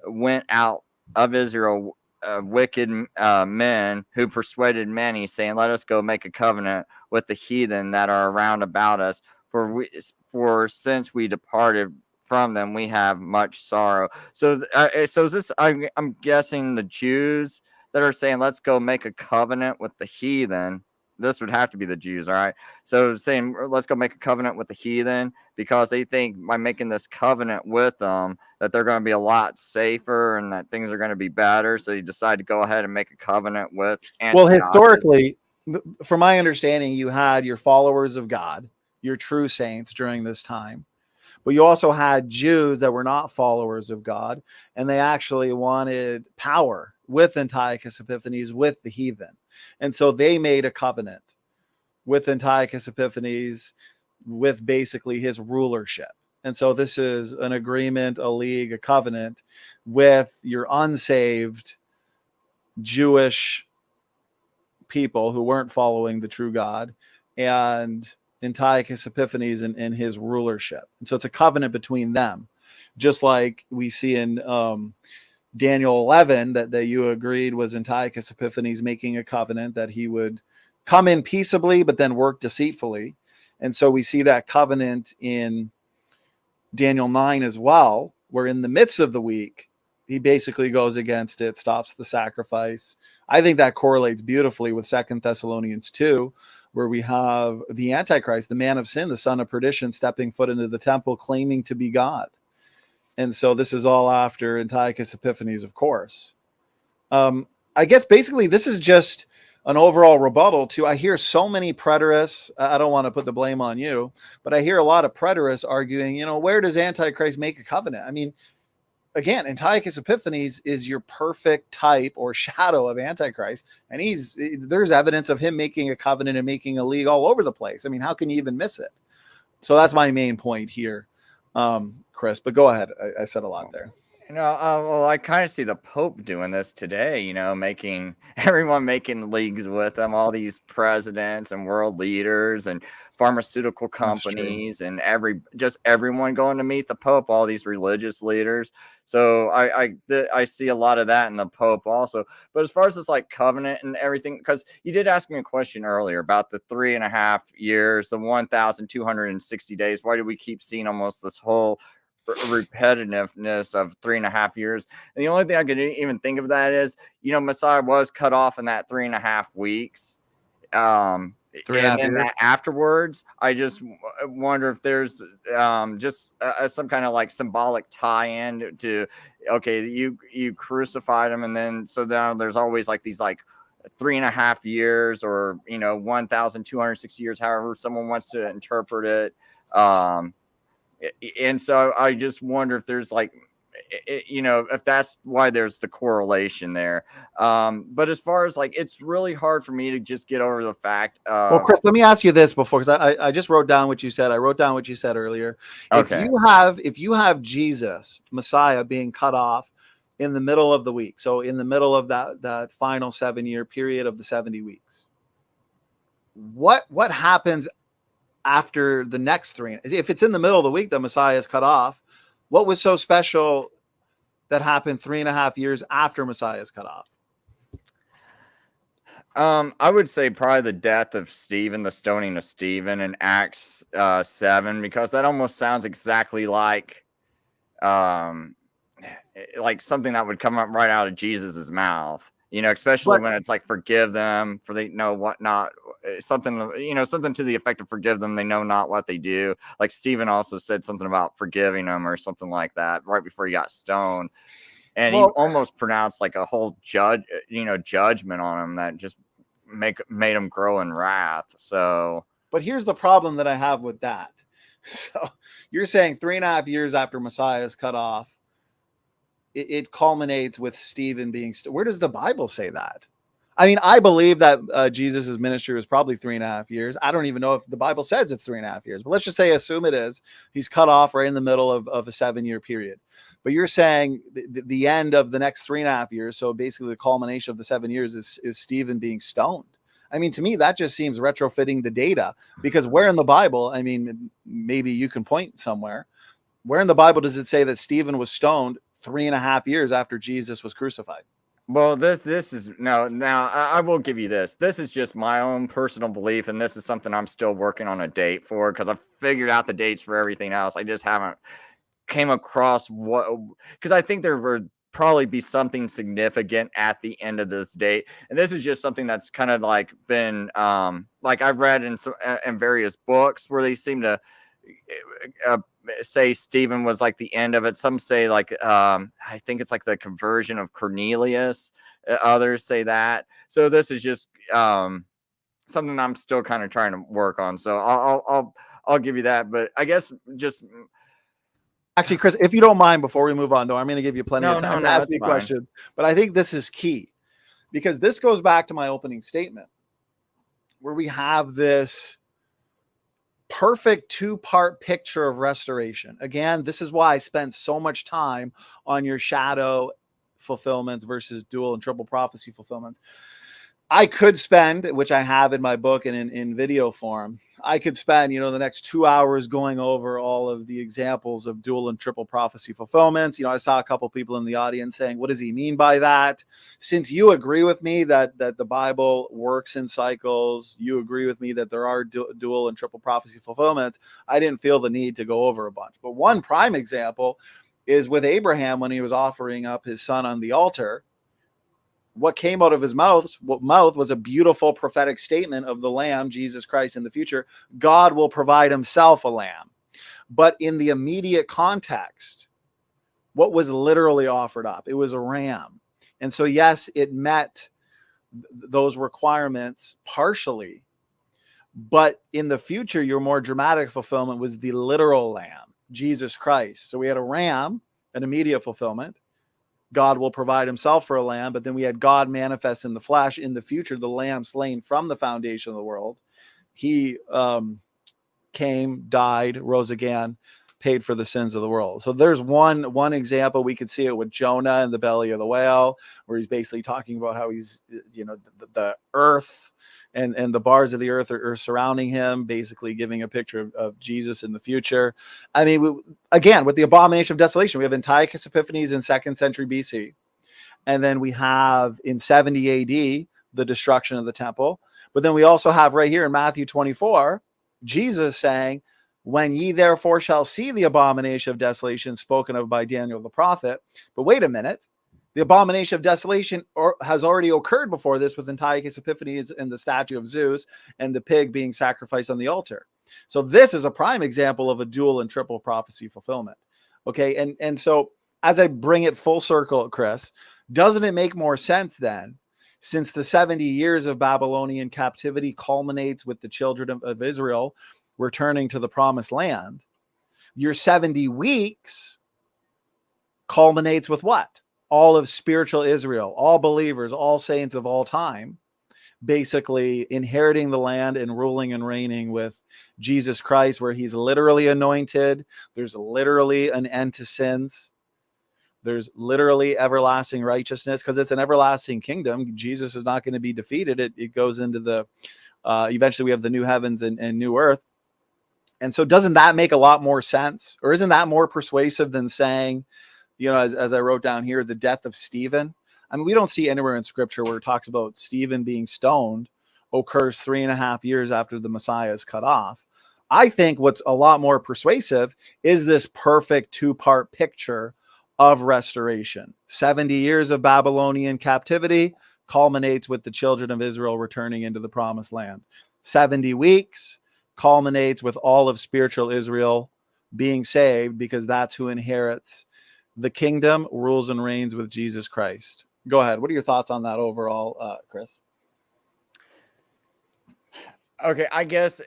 went out of Israel wicked men who persuaded many, saying, let us go make a covenant with the heathen that are round about us, for since we departed from them, we have much sorrow. So is this, I'm guessing, the Jews that are saying, let's go make a covenant with the heathen. This would have to be the Jews, all right? So saying, let's go make a covenant with the heathen, because they think by making this covenant with them that they're going to be a lot safer and that things are going to be better. So you decide to go ahead and make a covenant with Antiochus. Well, historically, from my understanding, you had your followers of God, your true saints during this time. But you also had Jews that were not followers of God, and they actually wanted power with Antiochus Epiphanes, with the heathen. And so they made a covenant with Antiochus Epiphanes, with basically his rulership. And so this is an agreement, a league, a covenant with your unsaved Jewish people who weren't following the true God, and Antiochus Epiphanes and his rulership. And so it's a covenant between them, just like we see in Daniel 11 that you agreed was Antiochus Epiphanes making a covenant that he would come in peaceably but then work deceitfully. And so we see that covenant in Daniel 9 as well, where in the midst of the week he basically goes against it, stops the sacrifice. I think that correlates beautifully with 2 Thessalonians 2, where we have the Antichrist, the man of sin, the son of perdition, stepping foot into the temple, claiming to be God. And so this is all after Antiochus Epiphanes, of course. I guess basically this is just an overall rebuttal to, I hear so many preterists, I don't want to put the blame on you, but I hear a lot of preterists arguing, where does Antichrist make a covenant? I mean, again, Antiochus Epiphanes is your perfect type or shadow of Antichrist. And there's evidence of him making a covenant and making a league all over the place. I mean, how can you even miss it? So that's my main point here, Chris, but go ahead. I said a lot there. Well, I kind of see the Pope doing this today, making everyone making leagues with them, all these presidents and world leaders and pharmaceutical companies and everyone going to meet the Pope, all these religious leaders. So I see a lot of that in the Pope also. But as far as this like covenant and everything, because you did ask me a question earlier about the 3.5 years, the 1,260 days. Why do we keep seeing almost this whole repetitiveness of 3.5 years? And the only thing I could even think of that is, Messiah was cut off in that 3.5 weeks. And then that afterwards, I just wonder if there's just some kind of like symbolic tie-in to, okay, you crucified him, and then so now there's always like these like 3.5 years or 1,260 years, however someone wants to interpret it. And so I just wonder if there's like, if that's why there's the correlation there. But as far as like, it's really hard for me to just get over the fact. Well, Chris, let me ask you this before, because I just wrote down what you said. I wrote down what you said earlier. Okay. If you have Jesus, Messiah, being cut off in the middle of the week, so in the middle of that final 7-year period of the 70 weeks, what happens after the next 3? If it's in the middle of the week, the Messiah is cut off. What was so special that happened 3.5 years after Messiah is cut off? I would say probably the death of Stephen, the stoning of Stephen in Acts 7, because that almost sounds exactly like something that would come up right out of Jesus's mouth. Especially when it's like, forgive them, for they know what not, something, something to the effect of, forgive them, they know not what they do. Like Stephen also said something about forgiving them or something like that right before he got stoned. And he almost pronounced like a whole judgment on him that just made him grow in wrath. So, but here's the problem that I have with that. So you're saying 3.5 years after Messiah is cut off, it culminates with Stephen being. Where does the Bible say that? I mean, I believe that Jesus's ministry was probably 3.5 years. I don't even know if the Bible says it's 3.5 years, but let's just say, assume it is. He's cut off right in the middle of a 7-year period. But you're saying the end of the next 3.5 years, so basically the culmination of the 7 years, is Stephen being stoned. I mean, to me, that just seems retrofitting the data, because where in the Bible, I mean, maybe you can point somewhere, where in the Bible does it say that Stephen was stoned 3.5 years after Jesus was crucified? Well, this is no. Now I will give you this. This is just my own personal belief, and this is something I'm still working on a date for, because I've figured out the dates for everything else. I just haven't came across what, because I think there would probably be something significant at the end of this date, and this is just something that's kind of like been like I've read in various books where they seem to say Stephen was like the end of it. Some say like I think it's like the conversion of Cornelius. Others say that. So this is just something I'm still kind of trying to work on. So I'll give you that. But I guess just actually, Chris, if you don't mind, before we move on, I'm going to give you plenty of time to ask me questions. But I think this is key, because this goes back to my opening statement, where we have this perfect 2-part picture of restoration. Again, this is why I spent so much time on your shadow fulfillments versus dual and triple prophecy fulfillments. I could spend, which I have in my book and in video form, I could spend, the next 2 hours going over all of the examples of dual and triple prophecy fulfillments. I saw a couple people in the audience saying, what does he mean by that? Since you agree with me that the Bible works in cycles, you agree with me that there are dual and triple prophecy fulfillments, I didn't feel the need to go over a bunch. But one prime example is with Abraham, when he was offering up his son on the altar. What came out of his mouth was a beautiful prophetic statement of the Lamb, Jesus Christ, in the future. God will provide himself a lamb. But in the immediate context, what was literally offered up? It was a ram. And so, yes, it met those requirements partially. But in the future, your more dramatic fulfillment was the literal lamb, Jesus Christ. So we had a ram, an immediate fulfillment. God will provide himself for a lamb, but then we had God manifest in the flesh in the future, the lamb slain from the foundation of the world. He came, died, rose again, paid for the sins of the world. So there's one example. We could see it with Jonah in the belly of the whale, where he's basically talking about how he's, the earth and the bars of the earth are surrounding him, basically giving a picture of Jesus in the future. I mean, again, with the abomination of desolation, we have Antiochus Epiphanes in 2nd century BC. And then we have in 70 AD, the destruction of the temple. But then we also have right here in Matthew 24, Jesus saying, when ye therefore shall see the abomination of desolation spoken of by Daniel the prophet. But wait a minute. The abomination of desolation has already occurred before this with Antiochus Epiphanes and the statue of Zeus and the pig being sacrificed on the altar. So this is a prime example of a dual and triple prophecy fulfillment. Okay, and so as I bring it full circle, Chris, doesn't it make more sense then, since the 70 years of Babylonian captivity culminates with the children of Israel returning to the promised land, your 70 weeks culminates with what? All of spiritual Israel, all believers, all saints of all time, basically inheriting the land and ruling and reigning with Jesus Christ, where he's literally anointed. There's literally an end to sins. There's literally everlasting righteousness, because it's an everlasting kingdom. Jesus is not going to be defeated. It goes into the, eventually we have the new heavens and new earth. And so doesn't that make a lot more sense? Or isn't that more persuasive than saying you know, as I wrote down here, the death of Stephen. I mean, we don't see anywhere in scripture where it talks about Stephen being stoned occurs 3.5 years after the Messiah is cut off. I think what's a lot more persuasive is this perfect 2-part picture of restoration. 70 years of Babylonian captivity culminates with the children of Israel returning into the promised land. 70 weeks culminates with all of spiritual Israel being saved, because that's who inherits the kingdom, rules and reigns with Jesus Christ. Go ahead. What are your thoughts on that overall, Chris? Okay, I guess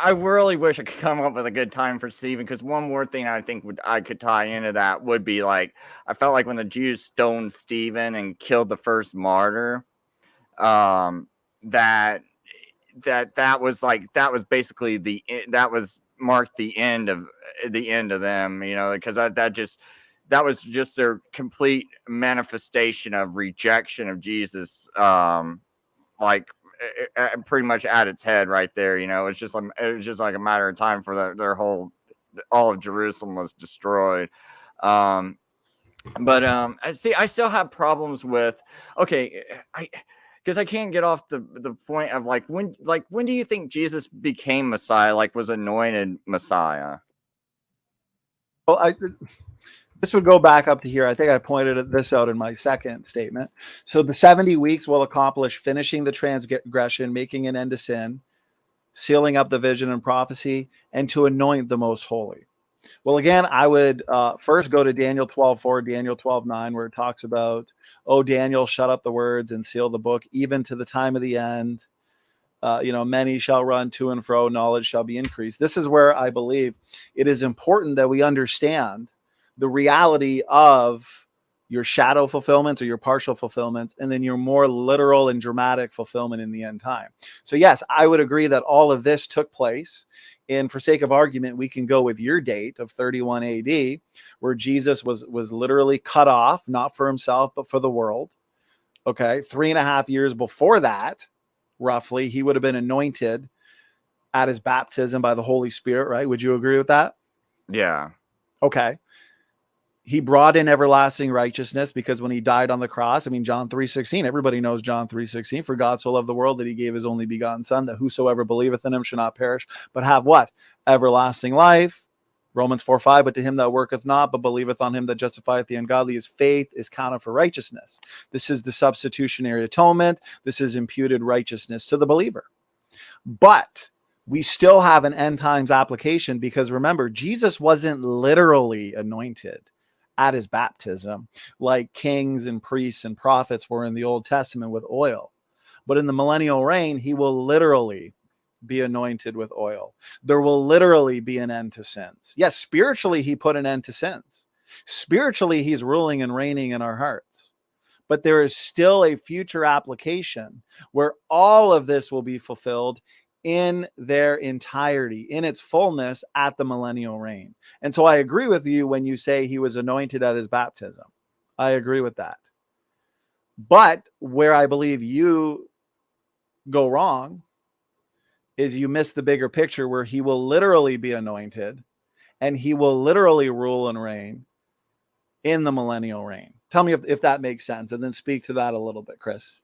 I really wish I could come up with a good time for Stephen, because one more thing I think I could tie into that would be like, I felt like when the Jews stoned Stephen and killed the first martyr, that was basically marked the end of them, you know, because that was just their complete manifestation of rejection of Jesus, like pretty much at its head right there. You know, it was just like a matter of time for their whole, all of Jerusalem was destroyed. But I still have problems with, okay, because I can't get off the point of when do you think Jesus became Messiah, like was anointed Messiah? Well, this would go back up to here. I think I pointed this out in my second statement. So the 70 weeks will accomplish finishing the transgression, making an end to sin, sealing up the vision and prophecy, and to anoint the most holy. Well, again, I would first go to Daniel 12:4, Daniel 12:9, where it talks about, oh, Daniel, shut up the words and seal the book, even to the time of the end. Many shall run to and fro, knowledge shall be increased. This is where I believe it is important that we understand the reality of your shadow fulfillments or your partial fulfillments, and then your more literal and dramatic fulfillment in the end time. So yes, I would agree that all of this took place. And for sake of argument, we can go with your date of 31 AD, where Jesus was literally cut off, not for himself, but for the world. Okay. 3.5 years before that, roughly, he would have been anointed at his baptism by the Holy Spirit, right? Would you agree with that? Yeah. Okay. He brought in everlasting righteousness, because when he died on the cross, I mean, John 3:16, everybody knows John 3:16, for God so loved the world that he gave his only begotten son, that whosoever believeth in him shall not perish, but have what? Everlasting life. Romans 4:5, but to him that worketh not, but believeth on him that justifieth the ungodly, his faith is counted for righteousness. This is the substitutionary atonement. This is imputed righteousness to the believer. But we still have an end times application, because remember, Jesus wasn't literally anointed at his baptism like kings and priests and prophets were in the Old Testament with oil. But in the millennial reign, he will literally be anointed with oil. There will literally be an end to sins. Yes, spiritually, he put an end to sins. Spiritually, he's ruling and reigning in our hearts. But there is still a future application where all of this will be fulfilled in their entirety, in its fullness, at the millennial reign. And so I agree with you when you say he was anointed at his baptism. I agree with that. But where I believe you go wrong is you miss the bigger picture, where he will literally be anointed and he will literally rule and reign in the millennial reign. Tell me if that makes sense, and then speak to that a little bit, Chris.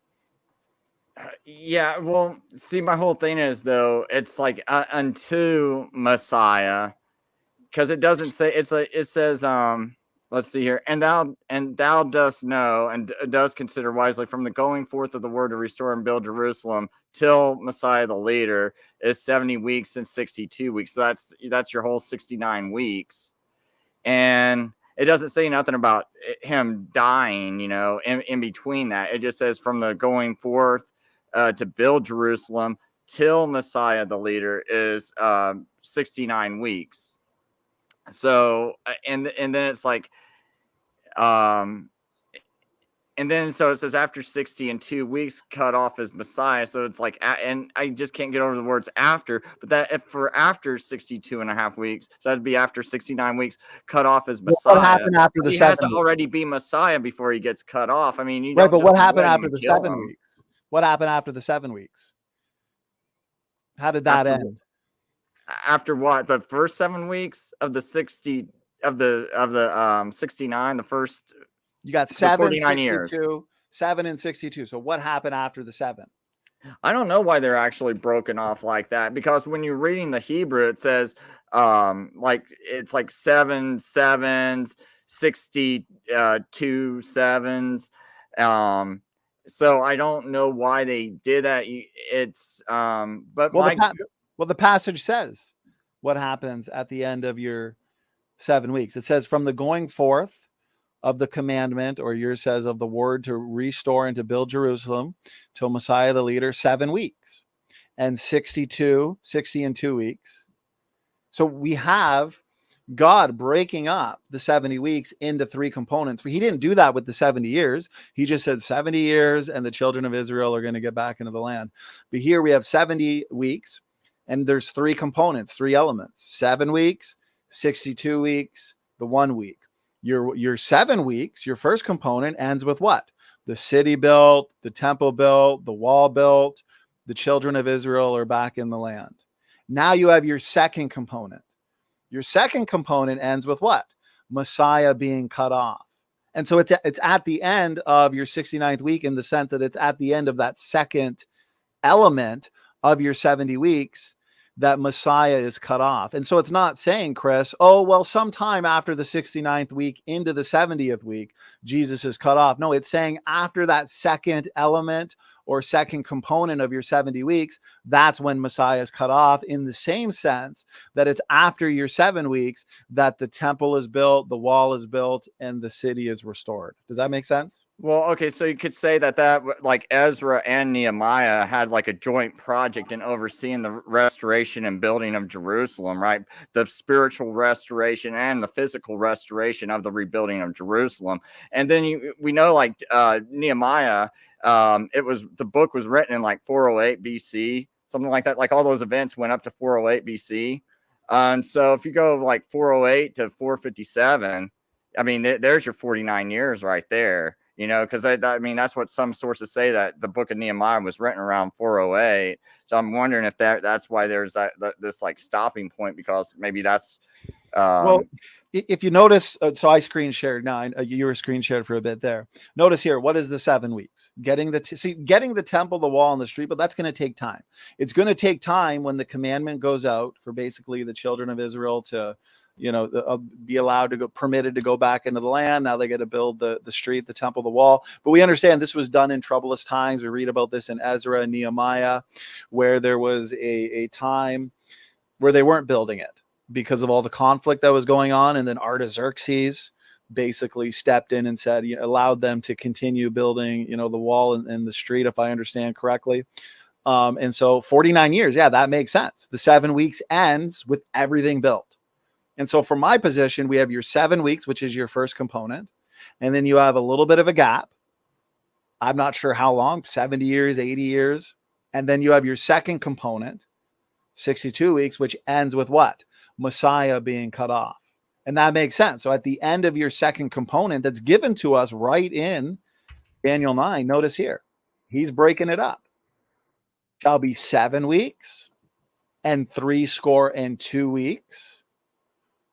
Yeah, well, see, my whole thing is, though, it's like unto Messiah, because it doesn't say, it says, let's see here, and thou dost know and does consider wisely from the going forth of the word to restore and build Jerusalem till Messiah the leader is 70 weeks and 62 weeks. So that's your whole 69 weeks. And it doesn't say nothing about him dying, in between that. It just says from the going forth to build Jerusalem till Messiah the leader is 69 weeks. So and then it's like and then so it says after 62 weeks cut off as Messiah. So it's like, and I just can't get over the words after, but that if for after 62.5 weeks, so that'd be after 69 weeks cut off as Messiah. What happened after the 7 weeks? He has to already be Messiah before he gets cut off. I mean, right, but what happened after the 7 weeks? What happened after the 7 weeks? How did that end? After what? The first 7 weeks of the 60. the 69, the first, You got the 7, 49 years. 62, 7 and 62. So what happened after the 7? I don't know why they're actually broken off like that, because when you're reading the Hebrew, it says like it's like 7 sevens, 62 sevens. So I don't know why they did that. It's but Well, my the passage says what happens at the end of your 7 weeks. It says, from the going forth of the commandment, or yours says of the word, to restore and to build Jerusalem till Messiah the leader, 7 weeks, and 60 and 2 weeks. So we have God breaking up the 70 weeks into 3 components. He didn't do that with the 70 years. He just said 70 years and the children of Israel are going to get back into the land. But here we have 70 weeks and there's 3 components, 3 elements: 7 weeks, 62 weeks, the 1 week. Your 7 weeks, your first component ends with what? The city built, the temple built, the wall built, the children of Israel are back in the land. Now you have your second component. Your second component ends with what? Messiah being cut off. And so it's at the end of your 69th week, in the sense that it's at the end of that second element of your 70 weeks that Messiah is cut off. And so it's not saying, Chris, oh, well, sometime after the 69th week into the 70th week, Jesus is cut off. No, it's saying after that second element or second component of your 70 weeks, that's when Messiah is cut off, in the same sense that it's after your 7 weeks that the temple is built, the wall is built, and the city is restored. Does that make sense? Well, okay, so you could say that like Ezra and Nehemiah had like a joint project in overseeing the restoration and building of Jerusalem, right? The spiritual restoration and the physical restoration of the rebuilding of Jerusalem. And then we know, like Nehemiah, the book was written in like 408 BC, something like that. Like all those events went up to 408 BC. And so if you go like 408 to 457, I mean, there's your 49 years right there. Because I mean, that's what some sources say, that the book of Nehemiah was written around 408. So I'm wondering if that's why there's this like stopping point, because maybe that's well, if you notice, so I screen shared now. You were screen shared for a bit there. Notice here, what is the 7 weeks? Getting the temple, the wall, and the street, but that's going to take time. It's going to take time when the commandment goes out for basically the children of Israel to, be allowed to go, permitted to go back into the land. Now they got to build the street, the temple, the wall. But we understand this was done in troublous times. We read about this in Ezra and Nehemiah, where there was a time where they weren't building it because of all the conflict that was going on. And then Artaxerxes basically stepped in and said, allowed them to continue building, the wall and the street, if I understand correctly. And so 49 years, yeah, that makes sense. The 7 weeks ends with everything built. And so from my position, we have your 7 weeks, which is your first component. And then you have a little bit of a gap. I'm not sure how long, 70 years, 80 years. And then you have your second component, 62 weeks, which ends with what? Messiah being cut off. And that makes sense. So at the end of your second component that's given to us right in Daniel 9, notice here, he's breaking it up. Shall be 7 weeks and 62 weeks.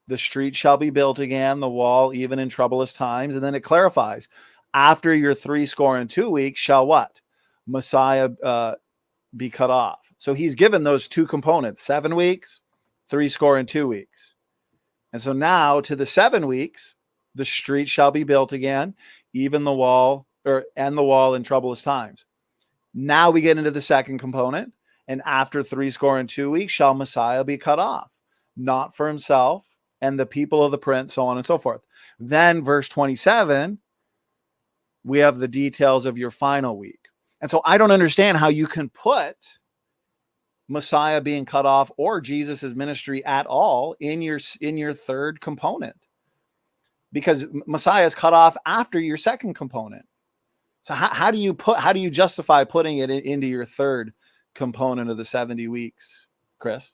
The street shall be built again, the wall, even in troublous times. And then it clarifies, after your 62 weeks shall what? Messiah be cut off. So he's given those 2 components, 7 weeks, 62 weeks. And so now to the 7 weeks, the street shall be built again, even the wall, and the wall in troublous times. Now we get into the second component. And after 62 weeks shall Messiah be cut off, not for himself and the people of the prince, so on and so forth. Then verse 27, we have the details of your final week. And so I don't understand how you can put Messiah being cut off or Jesus's ministry at all in your third component, because Messiah is cut off after your second component. So how do you justify putting it into your third component of the 70 weeks, Chris?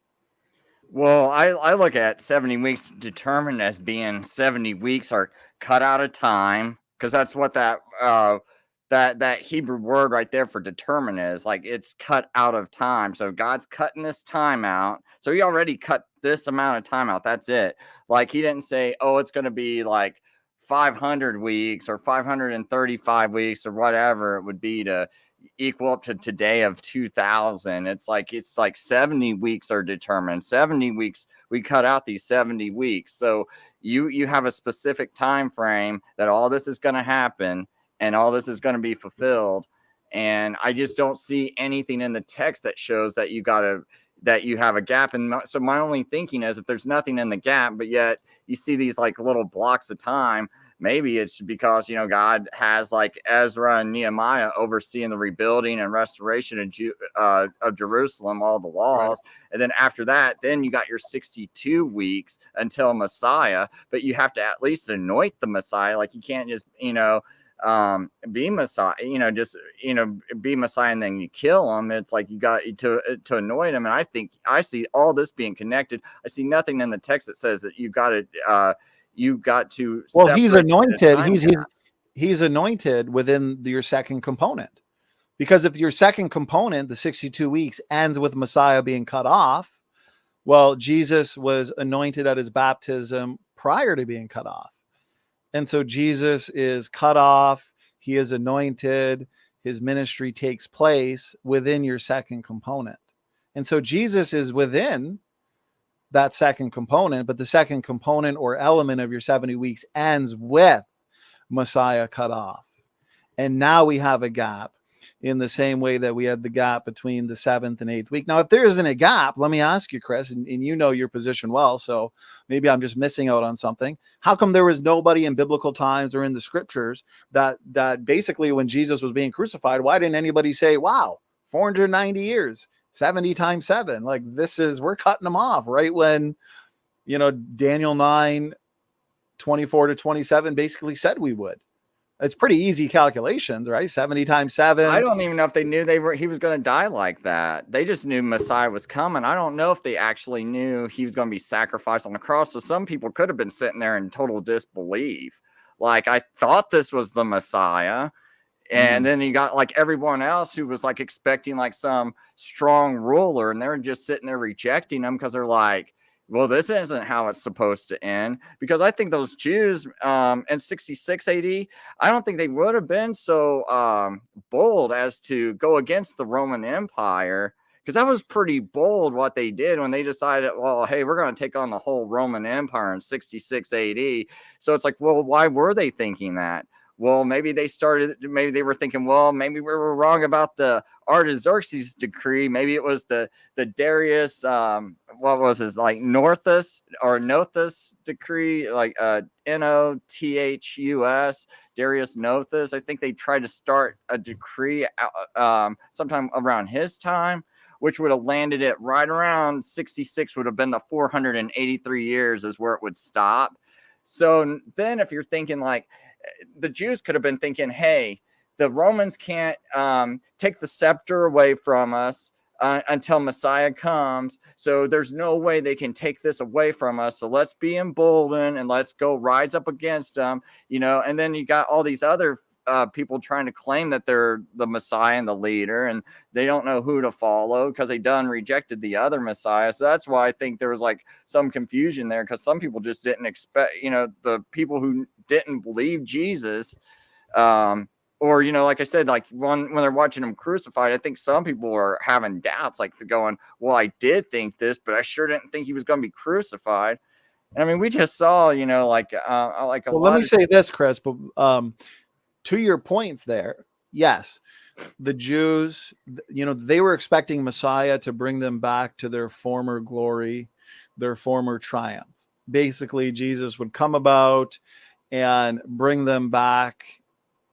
Well, I look at 70 weeks determined as being 70 weeks are cut out of time, because that's what that that Hebrew word right there for determine is like it's cut out of time. So God's cutting this time out. So he already cut this amount of time out. That's it. Like he didn't say, oh, it's going to be like 500 weeks or 535 weeks or whatever it would be to equal up to today of 2000. It's like 70 weeks are determined. 70 weeks, we cut out these 70 weeks. So you have a specific time frame that all this is going to happen and all this is going to be fulfilled. And I just don't see anything in the text that shows that you have a gap. And so my only thinking is if there's nothing in the gap, but yet you see these like little blocks of time, maybe it's because, God has like Ezra and Nehemiah overseeing the rebuilding and restoration of Jerusalem, all the laws. Right. And then after that, then you got your 62 weeks until Messiah, but you have to at least anoint the Messiah. Like you can't just, be Messiah, be Messiah and then you kill him. It's like you got to anoint him. And I think I see all this being connected. I see nothing in the text that says that you got to. Well, he's anointed. He's anointed within your second component, because if your second component, the 62 weeks, ends with Messiah being cut off, well, Jesus was anointed at his baptism prior to being cut off. And so Jesus is cut off. He is anointed. His ministry takes place within your second component. And so Jesus is within that second component, but the second component or element of your 70 weeks ends with Messiah cut off. And now we have a gap in the same way that we had the gap between the 7th and 8th week. Now, if there isn't a gap, let me ask you, Chris, and you know your position well, so maybe I'm just missing out on something. How come there was nobody in biblical times or in the scriptures that basically when Jesus was being crucified, why didn't anybody say, wow, 490 years, 70 times 7, like we're cutting them off right when, Daniel 9, 24 to 27 basically said we would. It's pretty easy calculations, right? 70 times 7. I don't even know if they knew he was going to die like that. They just knew Messiah was coming. I don't know if they actually knew he was going to be sacrificed on the cross. So some people could have been sitting there in total disbelief. Like, I thought this was the Messiah. And then you got like everyone else who was like expecting like some strong ruler, and they're just sitting there rejecting him because they're like, well, this isn't how it's supposed to end. Because I think those Jews in 66 AD, I don't think they would have been so bold as to go against the Roman Empire, because that was pretty bold what they did when they decided, well, hey, we're going to take on the whole Roman Empire in 66 AD. So it's like, well, why were they thinking that? Well, maybe they were thinking, well, maybe we were wrong about the Artaxerxes decree. Maybe it was the Darius, what was his, like Nothus decree, like Nothus, Darius Nothus. I think they tried to start a decree sometime around his time, which would have landed it right around 66, would have been the 483 years is where it would stop. So then if you're thinking like, the Jews could have been thinking, hey, the Romans can't take the scepter away from us until Messiah comes. So there's no way they can take this away from us. So let's be emboldened and let's go rise up against them, and then you got all these other people trying to claim that they're the Messiah and the leader, and they don't know who to follow because they done rejected the other Messiah. So that's why I think there was like some confusion there, because some people just didn't expect, the people who didn't believe Jesus, or like I said, like when they're watching him crucified, I think some people were having doubts, like they're going, well, I did think this, but I sure didn't think he was going to be crucified. And I mean, we just saw, let me say this, Chris, but to your points there, yes, the Jews, they were expecting Messiah to bring them back to their former glory, their former triumph. Basically, Jesus would come about and bring them back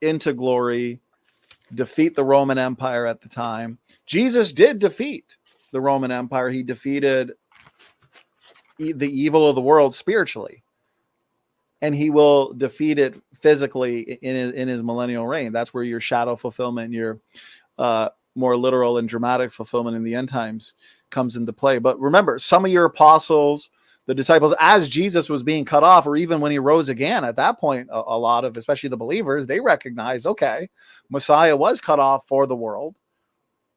into glory, defeat the Roman Empire at the time. Jesus did defeat the Roman Empire. He defeated the evil of the world spiritually, and he will defeat it physically in his millennial reign. That's where your shadow fulfillment, your more literal and dramatic fulfillment in the end times comes into play. But remember, some of your apostles, the disciples, as Jesus was being cut off, or even when he rose again, at that point, a lot of, especially the believers, they recognized, okay, Messiah was cut off for the world.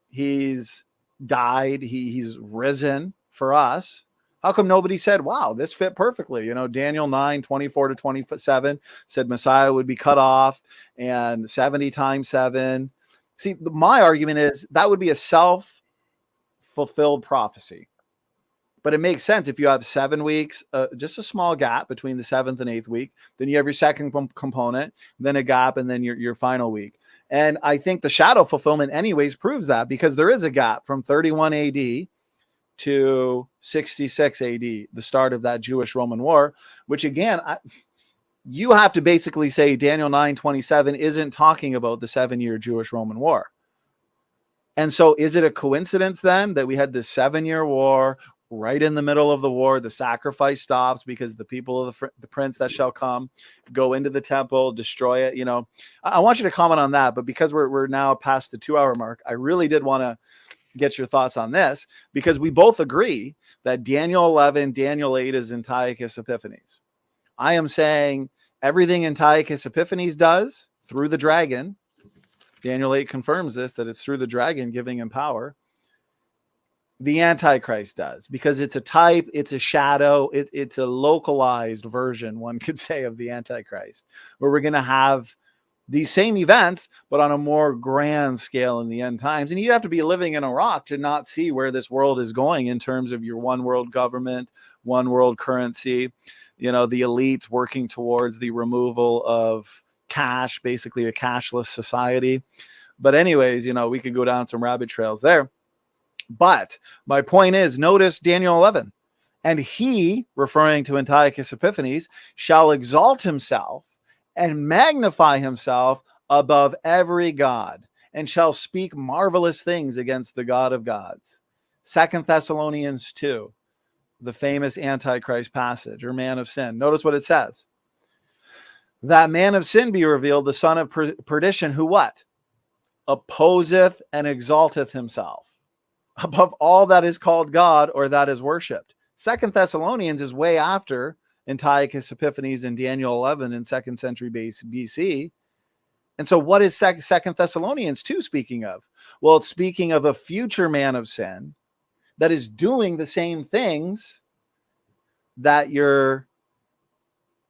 He's died. He's risen for us. How come nobody said, wow, this fit perfectly? Daniel 9:24-27 said Messiah would be cut off, and 70 times 7. See, my argument is that would be a self-fulfilled prophecy. But it makes sense if you have 7 weeks, just a small gap between the 7th and 8th week. Then you have your second component, then a gap, and then your final week. And I think the shadow fulfillment anyways proves that, because there is a gap from 31 AD to 66 AD, the start of that Jewish-Roman war, which again, you have to basically say Daniel 9:27 isn't talking about the 7-year Jewish-Roman war. And so is it a coincidence then that we had this 7-year war? Right in the middle of the war, the sacrifice stops because the people of the prince that shall come go into the temple, destroy it. I want you to comment on that, but because we're now past the 2-hour mark, I really did want to get your thoughts on this, because we both agree that Daniel 11, Daniel 8 is Antiochus Epiphanes. I am saying everything Antiochus Epiphanes does through the dragon, Daniel 8 confirms this, that it's through the dragon giving him power. The Antichrist does, because it's a type, it's a shadow, it's a localized version, one could say, of the Antichrist, where we're going to have these same events, but on a more grand scale in the end times. And you'd have to be living in Iraq to not see where this world is going in terms of your one world government, one world currency, the elites working towards the removal of cash, basically a cashless society. But anyways, we could go down some rabbit trails there. But my point is, notice Daniel 11. And he, referring to Antiochus Epiphanes, shall exalt himself and magnify himself above every god, and shall speak marvelous things against the God of gods. 2 Thessalonians 2, the famous Antichrist passage, or man of sin. Notice what it says. That man of sin be revealed, the son of perdition, who what? Opposeth and exalteth himself above all that is called God or that is worshipped. 2 Thessalonians is way after Antiochus Epiphanes in Daniel 11 in 2nd century BC. And so what is 2 Thessalonians 2 speaking of? Well, it's speaking of a future man of sin that is doing the same things that your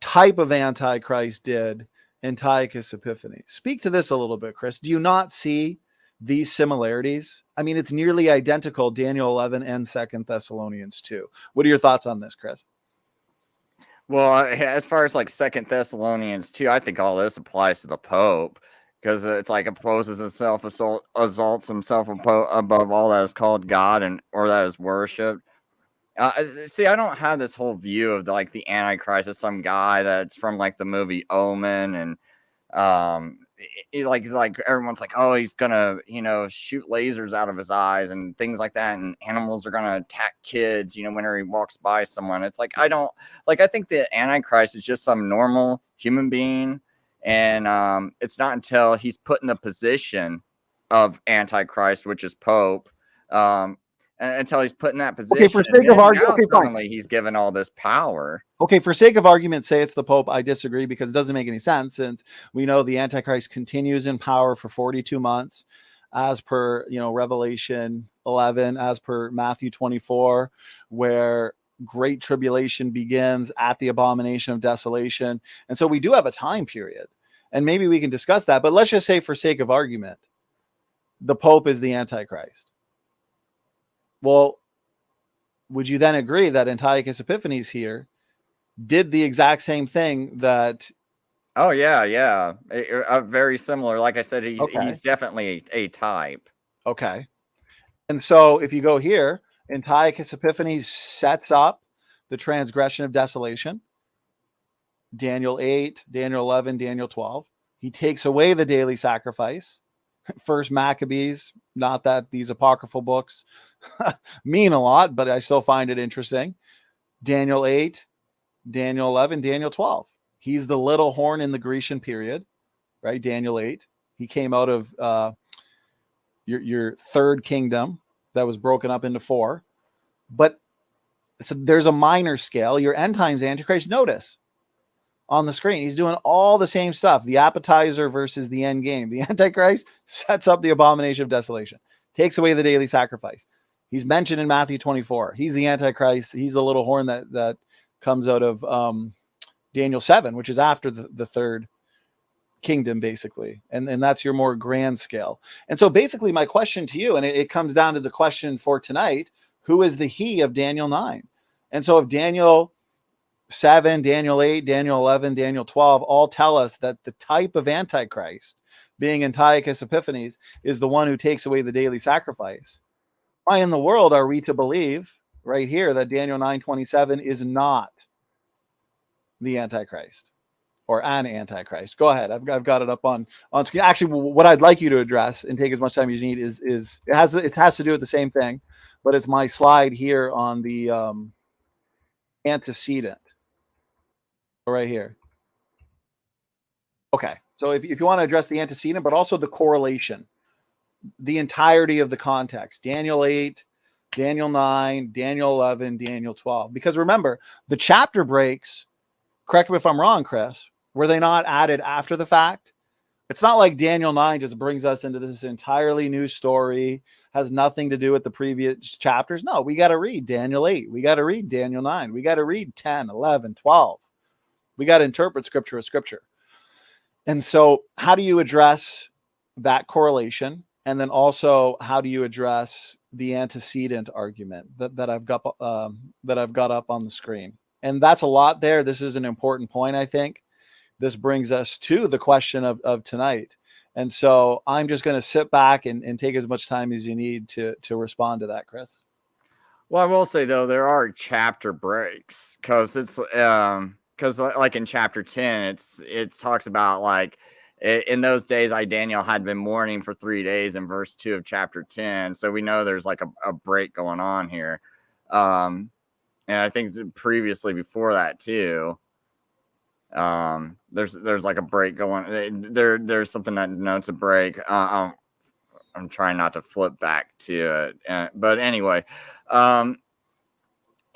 type of Antichrist did, Antiochus Epiphanes. Speak to this a little bit, Chris. Do you not see these similarities? I mean, it's nearly identical, Daniel 11 and 2 Thessalonians 2. What are your thoughts on this, Chris? Well, as far as like 2 Thessalonians 2, I think all this applies to the Pope, because it's like opposes himself, exalts himself above all that is called God or that is worshipped. See, I don't have this whole view of like the Antichrist as some guy that's from like the movie Omen, and like everyone's like, oh, he's gonna shoot lasers out of his eyes and things like that, and animals are gonna attack kids whenever he walks by someone. It's like, I think the Antichrist is just some normal human being, and it's not until he's put in the position of Antichrist, which is Pope, until he's put in that position. Okay, for sake of argument, suddenly he's given all this power. Okay, for sake of argument, say it's the Pope. I disagree, because it doesn't make any sense, since we know the Antichrist continues in power for 42 months, as per Revelation 11, as per Matthew 24, where great tribulation begins at the abomination of desolation. And so we do have a time period, and maybe we can discuss that. But let's just say, for sake of argument, the Pope is the Antichrist. Well, would you then agree that Antiochus Epiphanes here did the exact same thing that? Oh yeah, very similar. Like I said, he's definitely a type. Okay, and so if you go here, Antiochus Epiphanes sets up the transgression of desolation. Daniel 8, Daniel 11, Daniel 12. He takes away the daily sacrifice. First Maccabees, not that these apocryphal books mean a lot, but I still find it interesting. Daniel 8, Daniel 11, Daniel 12. He's the little horn in the Grecian period, right? Daniel 8. He came out of your third kingdom that was broken up into 4. But So there's a minor scale. Your end times Antichrist, notice on the screen, he's doing all the same stuff. The appetizer versus the end game. The Antichrist sets up the abomination of desolation, takes away the daily sacrifice. He's mentioned in Matthew 24. He's the Antichrist. He's the little horn that comes out of Daniel 7, which is after the third kingdom, basically. And that's your more grand scale. And so basically my question to you, and it comes down to the question for tonight, who is the he of Daniel 9? And so if Daniel 7, Daniel 8, Daniel 11, Daniel 12 all tell us that the type of Antichrist, being Antiochus Epiphanes, is the one who takes away the daily sacrifice, why in the world are we to believe right here that Daniel 9:27 is not the Antichrist or an Antichrist? Go ahead. I've got it up on screen. Actually, what I'd like you to address and take as much time as you need is it has to do with the same thing, but it's my slide here on the antecedent right here. Okay. So if you want to address the antecedent, but also the correlation, the entirety of the context, Daniel 8, Daniel 9, Daniel 11, Daniel 12. Because remember, the chapter breaks, correct me if I'm wrong, Chris, were they not added after the fact? It's not like Daniel 9 just brings us into this entirely new story, has nothing to do with the previous chapters. No, we got to read Daniel 8. We got to read Daniel 9. We got to read 10, 11, 12. We got to interpret scripture as scripture. And so how do you address that correlation? And then also, how do you address the antecedent argument that I've got up on the screen? And that's a lot there. This is an important point, I think. This brings us to the question of tonight. And so I'm just going to sit back and take as much time as you need to respond to that, Chris. Well, I will say, though, there are chapter breaks because it's because like in chapter 10, it talks about like in those days, Daniel had been mourning for 3 days in verse 2 of chapter 10. So we know there's like a break going on here. And I think previously before that, too, there's like a break going there's something that denotes a break. I'm trying not to flip back to it. But anyway,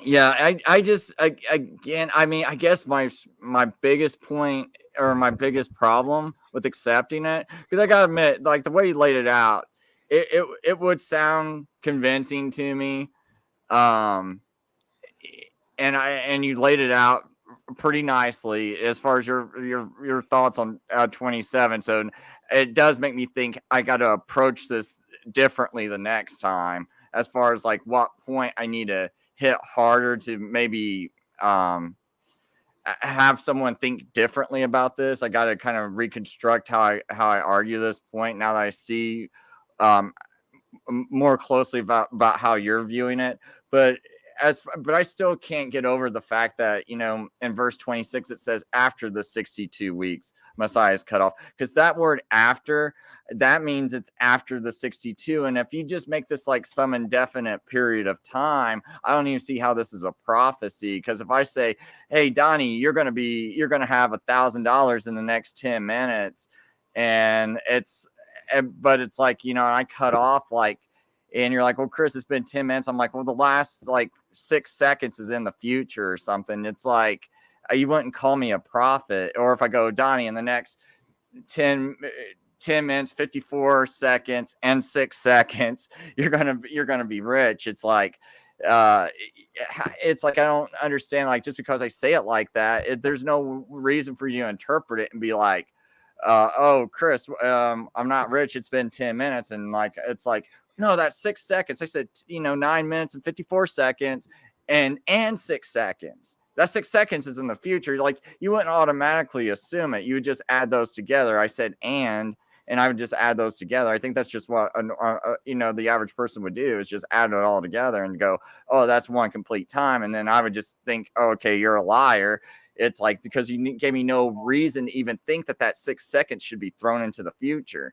yeah, I just again, I mean, I guess my biggest point or my biggest problem with accepting it, because I gotta admit, like the way you laid it out, it would sound convincing to me, and you laid it out pretty nicely as far as your thoughts on 27. So it does make me think I got to approach this differently the next time, as far as like what point I need to hit harder to maybe have someone think differently about this. I got to kind of reconstruct how I argue this point now that I see more closely about how you're viewing it. But I still can't get over the fact that, you know, in verse 26 it says after the 62 weeks Messiah is cut off, because that word after, that means it's after the 62. And if you just make this like some indefinite period of time, I don't even see how this is a prophecy. Because if I say, hey Donnie, you're gonna have $1,000 in the next 10 minutes, but it's like, you know, I cut off like, and you're like, well, Chris, it's been 10 minutes. I'm like, well, the last like 6 seconds is in the future or something. It's like, you wouldn't call me a prophet. Or if I go, Donnie, in the next 10 minutes, 54 seconds and 6 seconds, you're going to be rich. It's like, I don't understand. Like, just because I say it like that, there's no reason for you to interpret it and be like, oh, Chris, I'm not rich. It's been 10 minutes. And like, it's like, no, that's 6 seconds. I said, 9 minutes and 54 seconds and 6 seconds. That 6 seconds is in the future. Like, you wouldn't automatically assume it. You would just add those together. I said, and I would just add those together. I think that's just what, the average person would do, is just add it all together and go, oh, that's one complete time. And then I would just think, oh, okay, you're a liar. It's like, because you gave me no reason to even think that 6 seconds should be thrown into the future.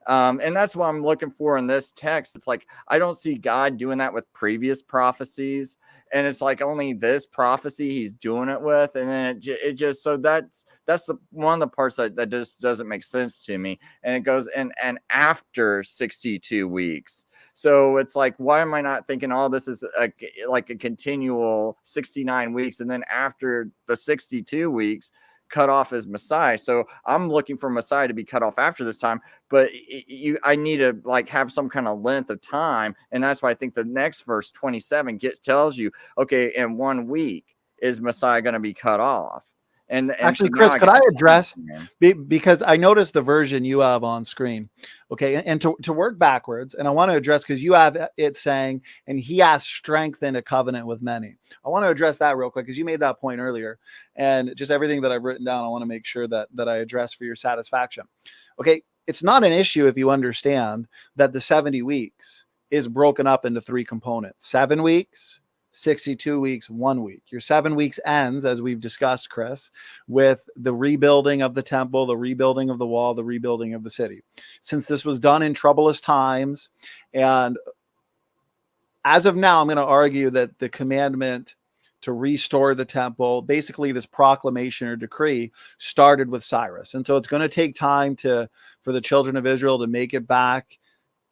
And that's what I'm looking for in this text. It's like, I don't see God doing that with previous prophecies. And it's like only this prophecy he's doing it with. And then it just, so that's one of the parts that just doesn't make sense to me. And it goes, and after 62 weeks. So it's like, why am I not thinking, oh, this is like a continual 69 weeks. And then after the 62 weeks, cut off as Messiah. So I'm looking for Messiah to be cut off after this time, but I need to like have some kind of length of time. And that's why I think the next verse 27 tells you, okay, in 1 week is Messiah going to be cut off. And Actually, so Chris, could I address, man. because I noticed the version you have on screen. Okay. And to work backwards, and I want to address, because you have it saying, and he has strengthened a covenant with many. I want to address that real quick, because you made that point earlier, and just everything that I've written down, I want to make sure that I address for your satisfaction. Okay. It's not an issue if you understand that the 70 weeks is broken up into 3 components: 7 weeks, 62 weeks, 1 week. Your 7 weeks ends, as we've discussed, Chris, with the rebuilding of the temple, the rebuilding of the wall, the rebuilding of the city. Since this was done in troublous times, and as of now, I'm going to argue that the commandment to restore the temple, basically this proclamation or decree, started with Cyrus. And so it's going to take time for the children of Israel to make it back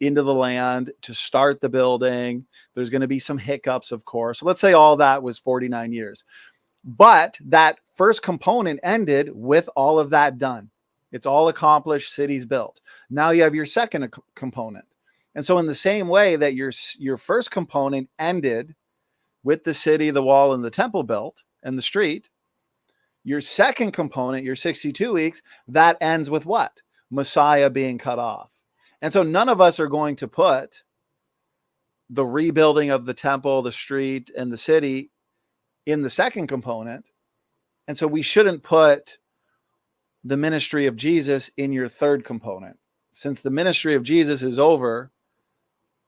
into the land, to start the building. There's going to be some hiccups, of course. So let's say all that was 49 years. But that first component ended with all of that done. It's all accomplished, cities built. Now you have your second component. And so in the same way that your first component ended with the city, the wall, and the temple built, and the street, your second component, your 62 weeks, that ends with what? Messiah being cut off. And so none of us are going to put the rebuilding of the temple, the street, and the city in the second component. And so we shouldn't put the ministry of Jesus in your third component, since the ministry of Jesus is over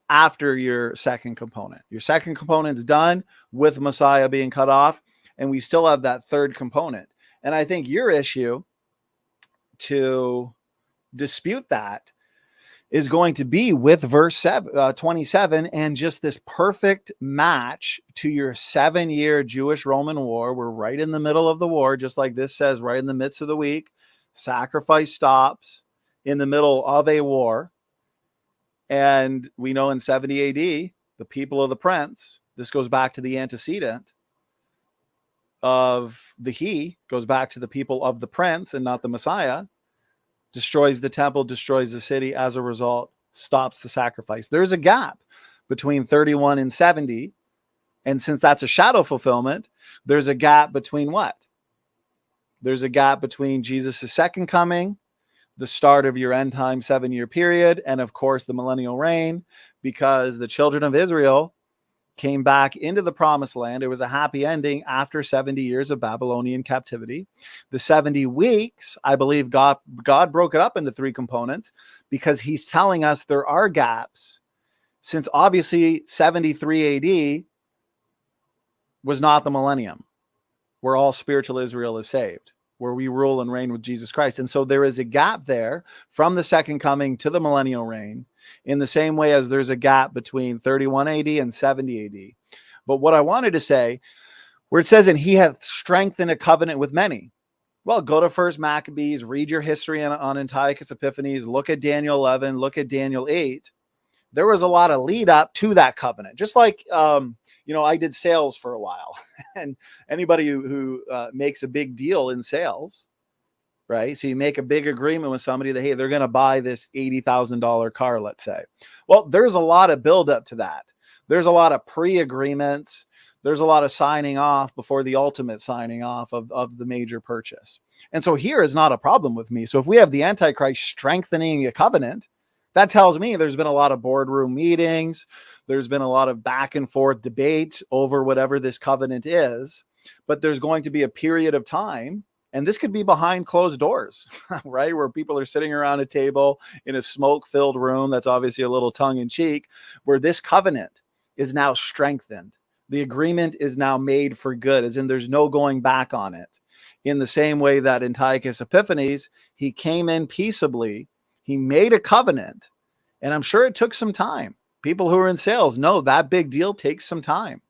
after your second component. Your second component is done with Messiah being cut off, and we still have that third component. And I think your issue to dispute that is going to be with verse 27, and just this perfect match to your 7-year Jewish-Roman war. We're right in the middle of the war, just like this says, right in the midst of the week. Sacrifice stops in the middle of a war. And we know in 70 AD, the people of the prince, this goes back to the antecedent of goes back to the people of the prince and not the Messiah, destroys the temple, destroys the city. As a result, stops the sacrifice. There's a gap between 31 and 70. And since that's a shadow fulfillment, there's a gap between what? There's a gap between Jesus' second coming, the start of your end time 7-year period, and of course the millennial reign, because the children of Israel came back into the promised land. It was a happy ending after 70 years of Babylonian captivity. The 70 weeks, I believe God broke it up into 3 components, because he's telling us there are gaps, since obviously 73 AD was not the millennium where all spiritual Israel is saved, where we rule and reign with Jesus Christ. And so there is a gap there from the second coming to the millennial reign, in the same way as there's a gap between 31 AD and 70 AD. But what I wanted to say, where it says, and he hath strengthened a covenant with many. Well, go to First Maccabees, read your history on Antiochus Epiphanes, look at Daniel 11, look at Daniel 8. There was a lot of lead up to that covenant. Just like, I did sales for a while, and anybody who makes a big deal in sales, right? So you make a big agreement with somebody that, hey, they're going to buy this $80,000 car, let's say. Well, there's a lot of buildup to that. There's a lot of pre-agreements. There's a lot of signing off before the ultimate signing off of the major purchase. And so here is not a problem with me. So if we have the Antichrist strengthening a covenant, that tells me there's been a lot of boardroom meetings. There's been a lot of back and forth debate over whatever this covenant is. But there's going to be a period of time, and this could be behind closed doors, right? Where people are sitting around a table in a smoke-filled room. That's obviously a little tongue-in-cheek, where this covenant is now strengthened. The agreement is now made for good, as in there's no going back on it. In the same way that Antiochus Epiphanes, he came in peaceably. He made a covenant, and I'm sure it took some time. People who are in sales know that big deal takes some time.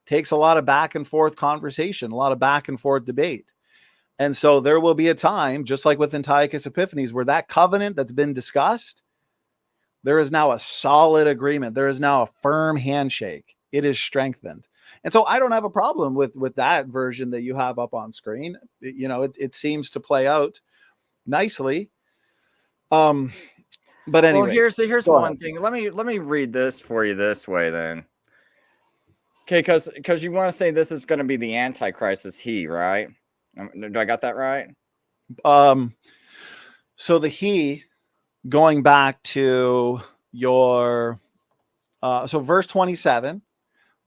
Takes a lot of back and forth conversation, a lot of back and forth debate. And so there will be a time, just like with Antiochus Epiphanes, where that covenant that's been discussed, there is now a solid agreement. There is now a firm handshake. It is strengthened. And so I don't have a problem with that version that you have up on screen. It seems to play out nicely. But anyway, well, here's one thing. Let me read this for you this way then. Okay, because you want to say this is going to be the Antichrist is he, right? Do I got that right? So the he, going back to your so verse 27,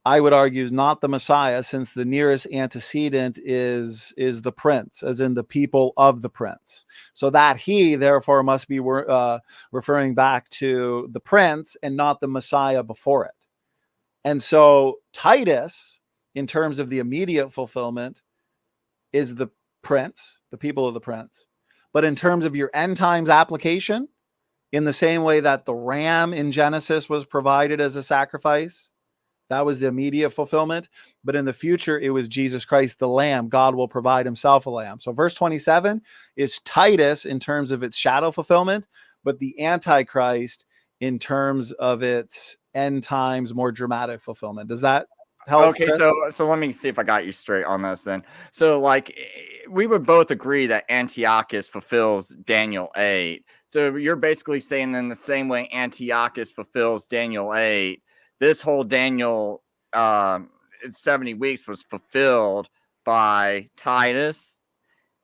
I would argue is not the Messiah, since the nearest antecedent is the prince, as in the people of the prince. So that he therefore must be referring back to the prince and not the Messiah before it. And so Titus, in terms of the immediate fulfillment, is the prince, the people of the prince. But in terms of your end times application, in the same way that the ram in Genesis was provided as a sacrifice, that was the immediate fulfillment. But in the future, it was Jesus Christ, the lamb. God will provide himself a lamb. So verse 27 is Titus in terms of its shadow fulfillment, but the Antichrist in terms of its end times, more dramatic fulfillment. Does that help? Okay, so let me see if I got you straight on this then. So like we would both agree that Antiochus fulfills Daniel 8. So you're basically saying in the same way Antiochus fulfills Daniel 8, this whole Daniel 70 weeks was fulfilled by Titus.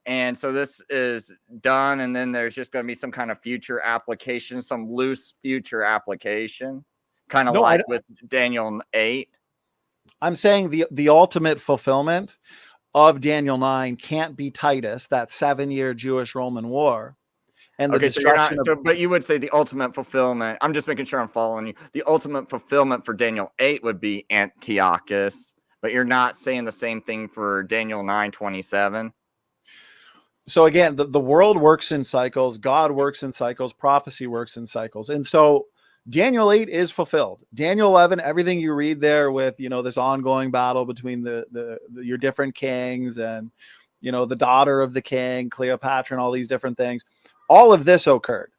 And so this is done, and then there's just going to be some kind of future application, some loose future application, kind of with Daniel 8. I'm saying the ultimate fulfillment of Daniel 9 can't be Titus, that 7-year Jewish-Roman war. And the destruction but you would say the ultimate fulfillment, I'm just making sure I'm following you. The ultimate fulfillment for Daniel 8 would be Antiochus, but you're not saying the same thing for Daniel 9:27. So again, the world works in cycles, God works in cycles, prophecy works in cycles. And so Daniel 8 is fulfilled. Daniel 11, everything you read there with, this ongoing battle between your different kings and, the daughter of the king, Cleopatra, and all these different things. All of this occurred.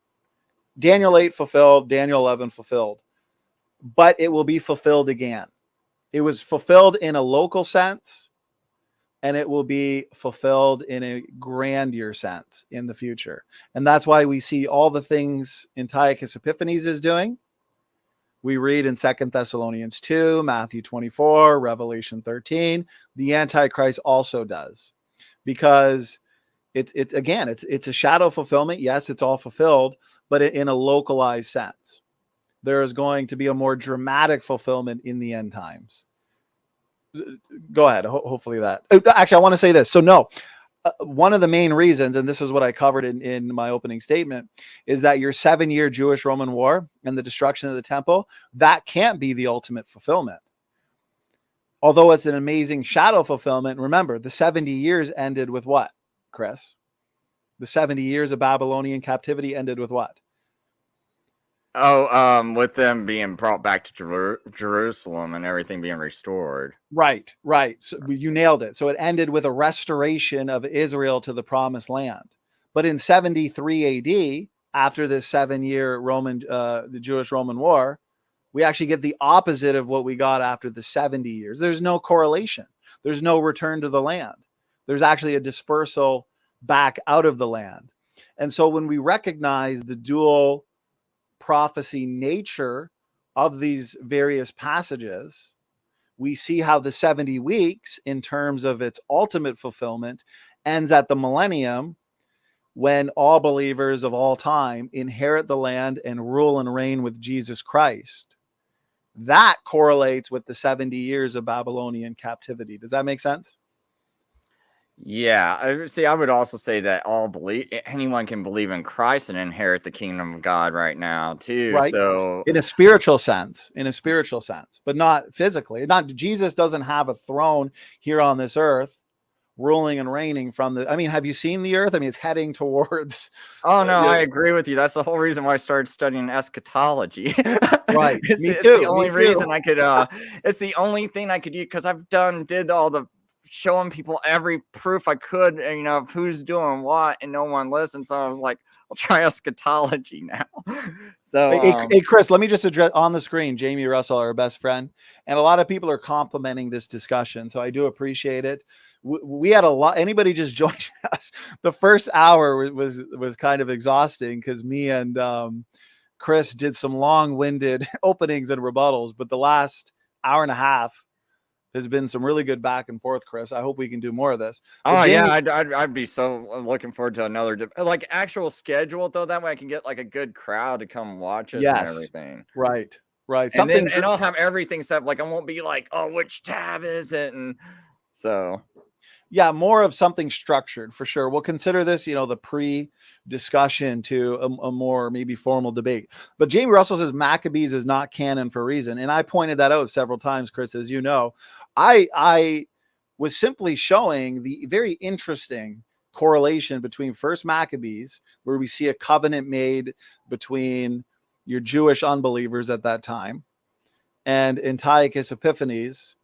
Daniel 8 fulfilled, Daniel 11 fulfilled, but it will be fulfilled again. It was fulfilled in a local sense, and it will be fulfilled in a grandeur sense in the future. And that's why we see all the things Antiochus Epiphanes is doing. We read in 2 Thessalonians 2, Matthew 24, Revelation 13. The Antichrist also does, because it's a shadow fulfillment. Yes, it's all fulfilled, but in a localized sense. There is going to be a more dramatic fulfillment in the end times. Go ahead. Hopefully that. Actually, I want to say this. So no, one of the main reasons, and this is what I covered in my opening statement, is that your 7-year Jewish-Roman war and the destruction of the temple, that can't be the ultimate fulfillment. Although it's an amazing shadow fulfillment. Remember, the 70 years ended with what, Chris? The 70 years of Babylonian captivity ended with what? Oh, with them being brought back to Jerusalem and everything being restored. Right. So you nailed it. So it ended with a restoration of Israel to the promised land. But in 73 AD, after this 7-year the Jewish-Roman war, we actually get the opposite of what we got after the 70 years. There's no correlation. There's no return to the land. There's actually a dispersal back out of the land. And so when we recognize the dual prophecy nature of these various passages, we see how the 70 weeks, in terms of its ultimate fulfillment, ends at the millennium, when all believers of all time inherit the land and rule and reign with Jesus Christ. That correlates with the 70 years of Babylonian captivity. Does that make sense? Yeah, I would also say that anyone can believe in Christ and inherit the kingdom of God right now too. Right. So in a spiritual sense, but not physically. Jesus doesn't have a throne here on this earth ruling and reigning from the, I mean, have you seen the earth? I mean, it's heading towards. Oh no, Yeah. I agree with you. That's the whole reason why I started studying eschatology. Right. It's, Me it's the too. Me only too. reason I could. It's the only thing I could use because I've did all the showing people every proof I could, you know, of who's doing what, and no one listened. So I was like, I'll try eschatology now. So Hey, Chris, let me just address on the screen, Jamie Russell, our best friend. And a lot of people are complimenting this discussion. So I do appreciate it. We had a lot, anybody just joined us. The first hour was kind of exhausting because me and Chris did some long-winded openings and rebuttals, but the last hour and a half has been some really good back and forth, Chris. I hope we can do more of this. But oh Jamie, yeah, I'd be so looking forward to another like actual schedule though. That way I can get like a good crowd to come watch us and yes, everything. right. And then I'll have everything set up. Like I won't be like, oh, which tab is it? And so yeah, more of something structured for sure. We'll consider this, you know, the pre-discussion to a more maybe formal debate. But Jamie Russell says Maccabees is not canon for a reason, and I pointed that out several times, Chris, as you know. I was simply showing the very interesting correlation between First Maccabees, where we see a covenant made between your Jewish unbelievers at that time, and Antiochus Epiphanes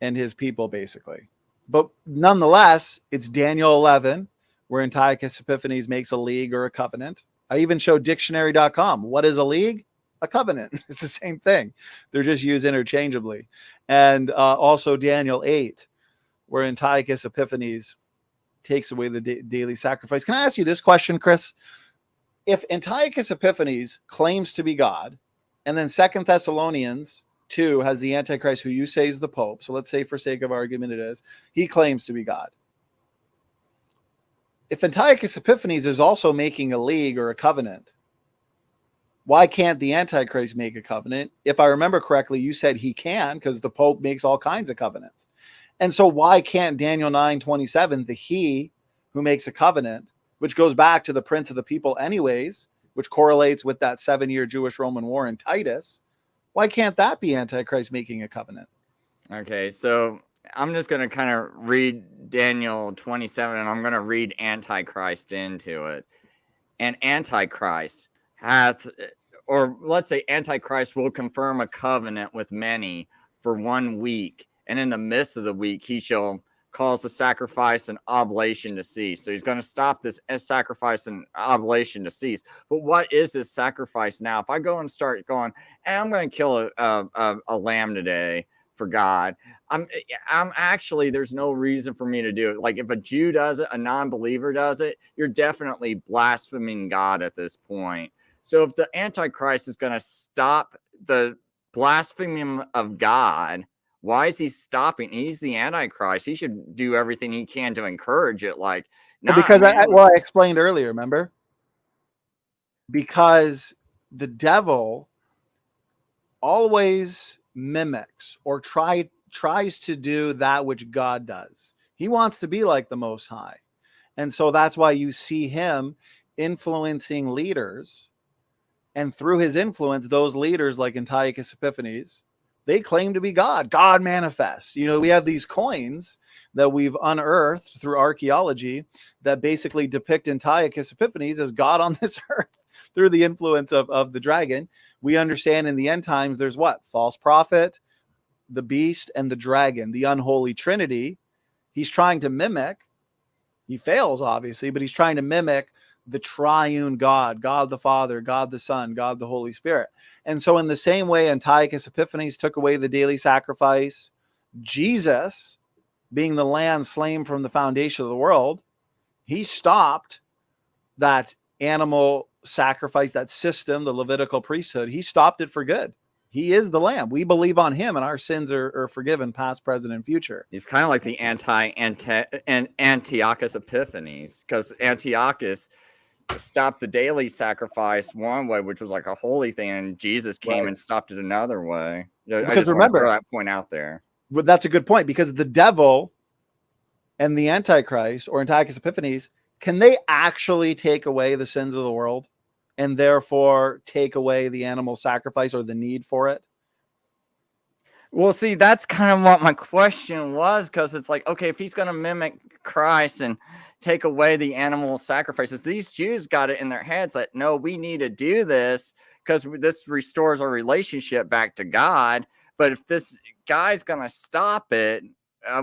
and his people, basically. But nonetheless, it's Daniel 11, where Antiochus Epiphanes makes a league or a covenant. I even showed dictionary.com. What is a league? A covenant. It's the same thing. They're just used interchangeably. And also Daniel 8, where Antiochus Epiphanes takes away the daily sacrifice. Can I ask you this question, Chris? If Antiochus Epiphanes claims to be God, and then 2 Thessalonians 2 has the Antichrist, who you say is the Pope. So let's say, for sake of argument, it is. He claims to be God. If Antiochus Epiphanes is also making a league or a covenant, why can't the Antichrist make a covenant? If I remember correctly, you said he can because the Pope makes all kinds of covenants. And so why can't Daniel 9:27, the he who makes a covenant, which goes back to the prince of the people anyways, which correlates with that 7-year Jewish-Roman war in Titus, why can't that be Antichrist making a covenant? okay, so I'm just going to kind of read Daniel 27 and I'm going to read Antichrist into it. And Antichrist hath, or let's say Antichrist will confirm a covenant with many for 1 week. And in the midst of the week, he shall cause the sacrifice and oblation to cease. So he's going to stop this sacrifice and oblation to cease. But what is this sacrifice now? If I go and start going, hey, I'm going to kill a lamb today for God, I'm actually, there's no reason for me to do it. Like if a Jew does it, a non-believer does it, you're definitely blaspheming God at this point. So if the Antichrist is going to stop the blasphemy of God, why is he stopping? He's the Antichrist. He should do everything he can to encourage it. Like, well, because I explained earlier, remember? Because the devil always mimics or tries to do that which God does. He wants to be like the Most High. And so that's why you see him influencing leaders. And through his influence, those leaders like Antiochus Epiphanes, they claim to be God. God manifests. You know, we have these coins that we've unearthed through archaeology that basically depict Antiochus Epiphanes as God on this earth through the influence of the dragon. We understand in the end times, there's what? False prophet, the beast, and the dragon, the unholy trinity. He's trying to mimic. He fails, obviously, but he's trying to mimic the triune God, God the Father, God the Son, God the Holy Spirit. And so in the same way, Antiochus Epiphanes took away the daily sacrifice, Jesus, being the lamb slain from the foundation of the world, he stopped that animal sacrifice, that system, the Levitical priesthood. He stopped it for good. He is the lamb. We believe on him and our sins are forgiven, past, present, and future. He's kind of like the Antiochus Epiphanes, because Antiochus stopped the daily sacrifice one way, which was like a holy thing, and Jesus came and stopped it another way. Because I just remember, want to throw that point out there. Well, that's a good point, because the devil and the Antichrist or Antiochus Epiphanes, can they actually take away the sins of the world and therefore take away the animal sacrifice or the need for it? Well, see, that's kind of what my question was, because it's like, okay, if he's going to mimic Christ and take away the animal sacrifices, these Jews got it in their heads that, no, we need to do this because this restores our relationship back to God. But if this guy's going to stop it,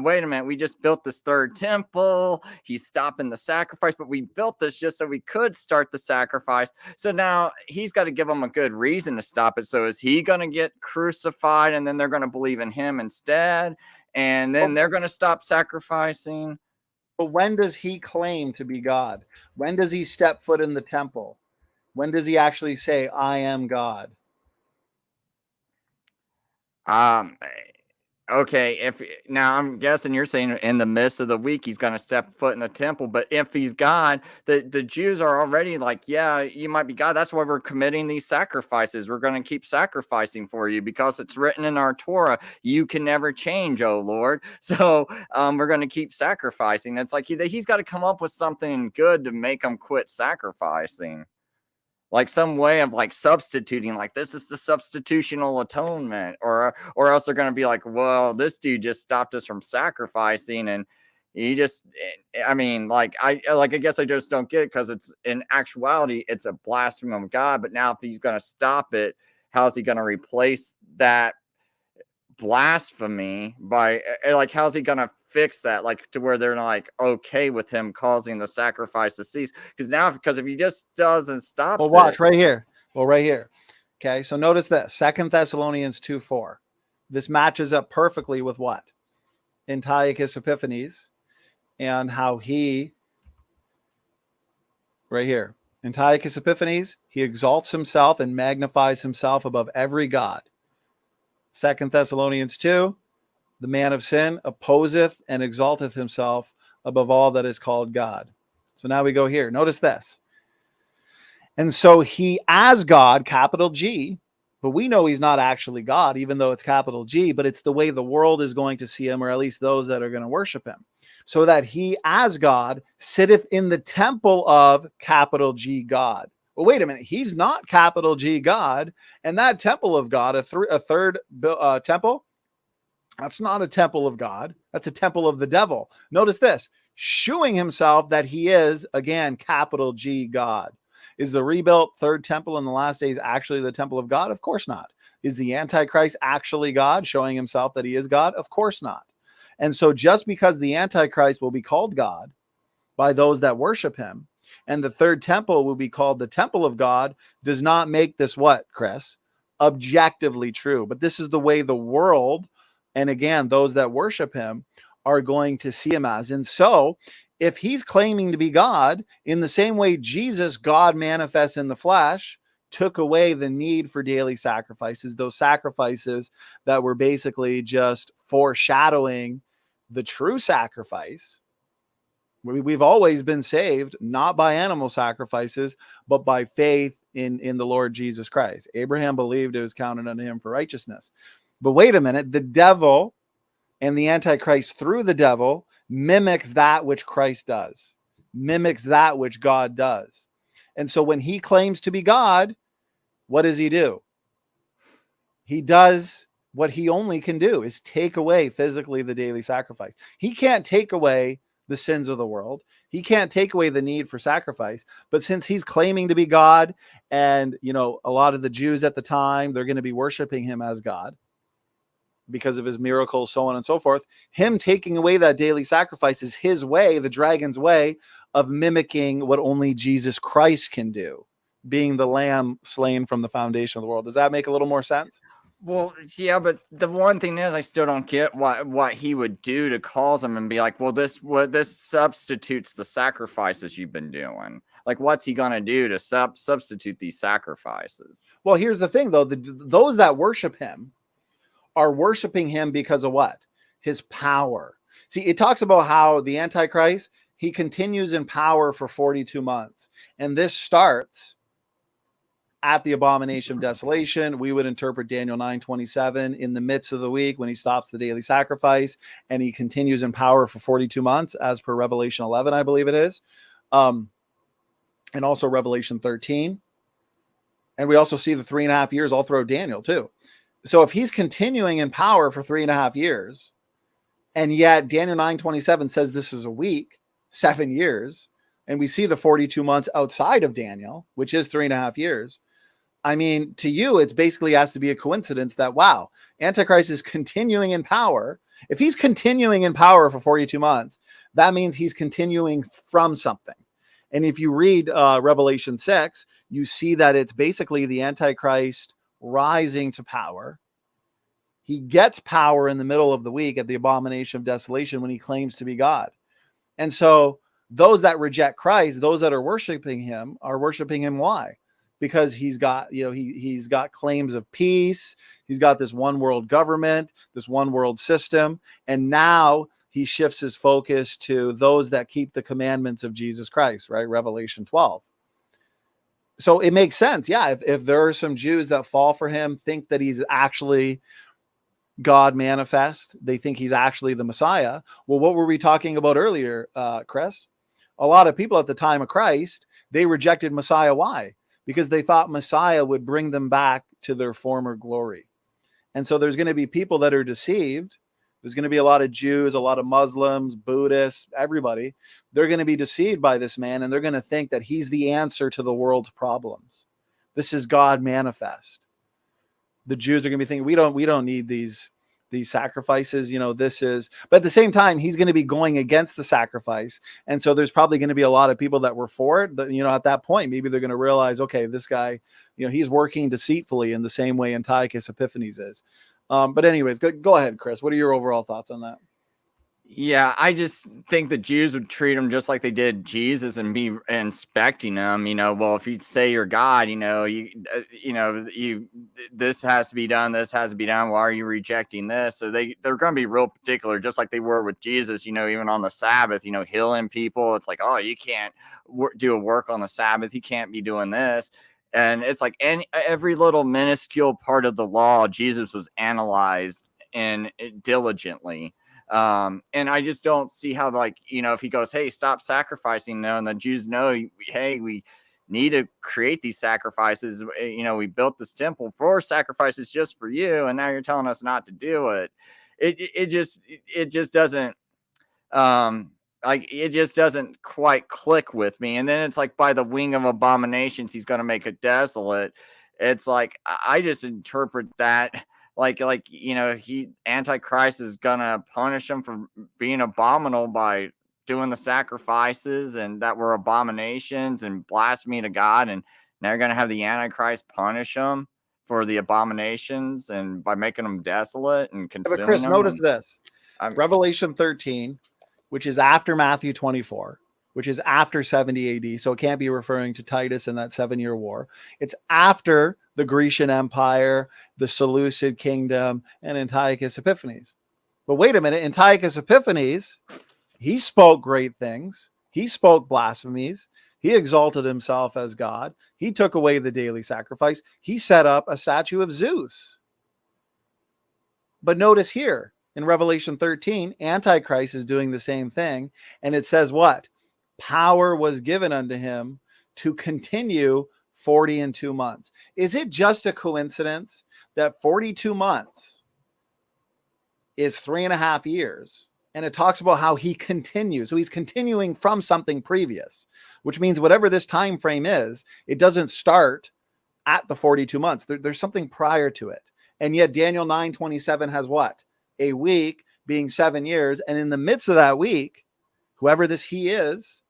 wait a minute, we just built this third temple. He's stopping the sacrifice, but we built this just so we could start the sacrifice. So now he's got to give them a good reason to stop it. So is he going to get crucified and then they're going to believe in him instead? And then they're going to stop sacrificing? But when does he claim to be God? When does he step foot in the temple? When does he actually say, I am God? Okay, if now I'm guessing you're saying in the midst of the week he's going to step foot in the temple, but if he's God, the Jews are already like, yeah, you might be God. That's why we're committing these sacrifices. We're going to keep sacrificing for you because it's written in our Torah, you can never change, oh Lord. So we're going to keep sacrificing. It's like he's got to come up with something good to make them quit sacrificing. Like some way of like substituting, like this is the substitutional atonement, or else they're going to be like, well, this dude just stopped us from sacrificing, and he just, I mean, I guess I just don't get it, because it's in actuality it's a blasphemy of God. But now if he's going to stop it, how's he going to replace that blasphemy by like, how's he gonna fix that, like to where they're not like okay with him causing the sacrifice to cease? Because if he just doesn't stop Well, watch right here. Okay, so notice this, 2 Thessalonians 2:4. This matches up perfectly with what? Antiochus Epiphanes, and how he, right here, Antiochus Epiphanes, he exalts himself and magnifies himself above every god. 2 Thessalonians 2, the man of sin opposeth and exalteth himself above all that is called God. So now we go here. Notice this. And so he, as God, capital G, but we know he's not actually God, even though it's capital G, but it's the way the world is going to see him, or at least those that are going to worship him. So that he, as God, sitteth in the temple of capital G God. Well, wait a minute. He's not capital G God. And that temple of God, a third temple, that's not a temple of God. That's a temple of the devil. Notice this, shewing himself that he is, again, capital G God. Is the rebuilt third temple in the last days actually the temple of God? Of course not. Is the Antichrist actually God, showing himself that he is God? Of course not. And so just because the Antichrist will be called God by those that worship him, and the third temple will be called the temple of God, does not make this what, Chris? Objectively true. But this is the way the world, and again, those that worship him, are going to see him as. And so if he's claiming to be God, in the same way Jesus, God manifests in the flesh, took away the need for daily sacrifices, those sacrifices that were basically just foreshadowing the true sacrifice. We've always been saved, not by animal sacrifices, but by faith in the Lord Jesus Christ. Abraham believed, it was counted unto him for righteousness. But wait a minute, the devil and the Antichrist through the devil mimics that which Christ does, mimics that which God does. And so when he claims to be God, what does he do? He does what he only can do, is take away physically the daily sacrifice. He can't take away the sins of the world. He can't take away the need for sacrifice. But since he's claiming to be God, and a lot of the Jews at the time, they're going to be worshiping him as God because of his miracles, so on and so forth. Him taking away that daily sacrifice is his way, the dragon's way, of mimicking what only Jesus Christ can do, being the lamb slain from the foundation of the world. Does that make a little more sense? Well, yeah, but the one thing is, I still don't get what he would do to cause them and be like, well, this substitutes the sacrifices you've been doing. Like, what's he gonna do to substitute these sacrifices? Well, here's the thing, though: those that worship him are worshiping him because of what? His power. See, it talks about how the Antichrist, he continues in power for 42 months, and this starts at the abomination of desolation. We would interpret Daniel 9:27 in the midst of the week, when he stops the daily sacrifice, and he continues in power for 42 months, as per Revelation 11, I believe it is, and also Revelation 13. And we also see the 3.5 years all through Daniel too. So if he's continuing in power for 3.5 years, and yet Daniel 9:27 says this is a week, 7 years, and we see the 42 months outside of Daniel, which is 3.5 years. I mean, to you, it's basically has to be a coincidence that, wow, Antichrist is continuing in power. If he's continuing in power for 42 months, that means he's continuing from something. And if you read Revelation 6, you see that it's basically the Antichrist rising to power. He gets power in the middle of the week at the abomination of desolation when he claims to be God. And so those that reject Christ, those that are worshiping him why? Because he's got, he's got claims of peace. He's got this one world government, this one world system. And now he shifts his focus to those that keep the commandments of Jesus Christ, right? Revelation 12. So it makes sense. Yeah. If there are some Jews that fall for him, think that he's actually God manifest, they think he's actually the Messiah. Well, what were we talking about earlier, Chris? A lot of people at the time of Christ, they rejected Messiah. Why? Because they thought Messiah would bring them back to their former glory. And so there's going to be people that are deceived. There's going to be a lot of Jews, a lot of Muslims, Buddhists, everybody. They're going to be deceived by this man, and they're going to think that he's the answer to the world's problems. This is God manifest. The Jews are going to be thinking, we don't need these sacrifices. This is, but at the same time, he's going to be going against the sacrifice. And so there's probably going to be a lot of people that were for it. But, at that point, maybe they're going to realize, okay, this guy, he's working deceitfully in the same way Antiochus Epiphanes is. But anyways, go ahead, Chris. What are your overall thoughts on that? Yeah, I just think the Jews would treat him just like they did Jesus and be inspecting him. Well, if you say you're God, this has to be done. This has to be done. Why are you rejecting this? So they're going to be real particular, just like they were with Jesus. Even on the Sabbath, healing people. It's like, oh, you can't do a work on the Sabbath. You can't be doing this. And it's like every little minuscule part of the law, Jesus was analyzed and diligently. And I just don't see how, if he goes, hey, stop sacrificing, and the Jews know, hey, we need to create these sacrifices. We built this temple for sacrifices just for you, and now you're telling us not to do it. It just doesn't it just doesn't quite click with me. And then it's like, by the wing of abominations, he's going to make it desolate. It's like, I just interpret that Antichrist is gonna punish them for being abominable by doing the sacrifices, and that were abominations and blasphemy to God, and now you're gonna have the Antichrist punish them for the abominations and by making them desolate and consuming But Chris, them. notice this. Revelation 13, which is after Matthew 24, which is after 70 AD. So it can't be referring to Titus and that 7-year war. It's after the Grecian Empire, the Seleucid kingdom, and Antiochus Epiphanes. But wait a minute, Antiochus Epiphanes, he spoke great things. He spoke blasphemies. He exalted himself as God. He took away the daily sacrifice. He set up a statue of Zeus. But notice here in Revelation 13, Antichrist is doing the same thing. And it says what? Power was given unto him to continue 42 months. Is it just a coincidence that 42 months is 3.5 years? And it talks about how he continues. So he's continuing from something previous, which means whatever this time frame is, it doesn't start at the 42 months. There's something prior to it. And yet Daniel 9:27 has what? A week being 7 years. And in the midst of that week, whoever this he is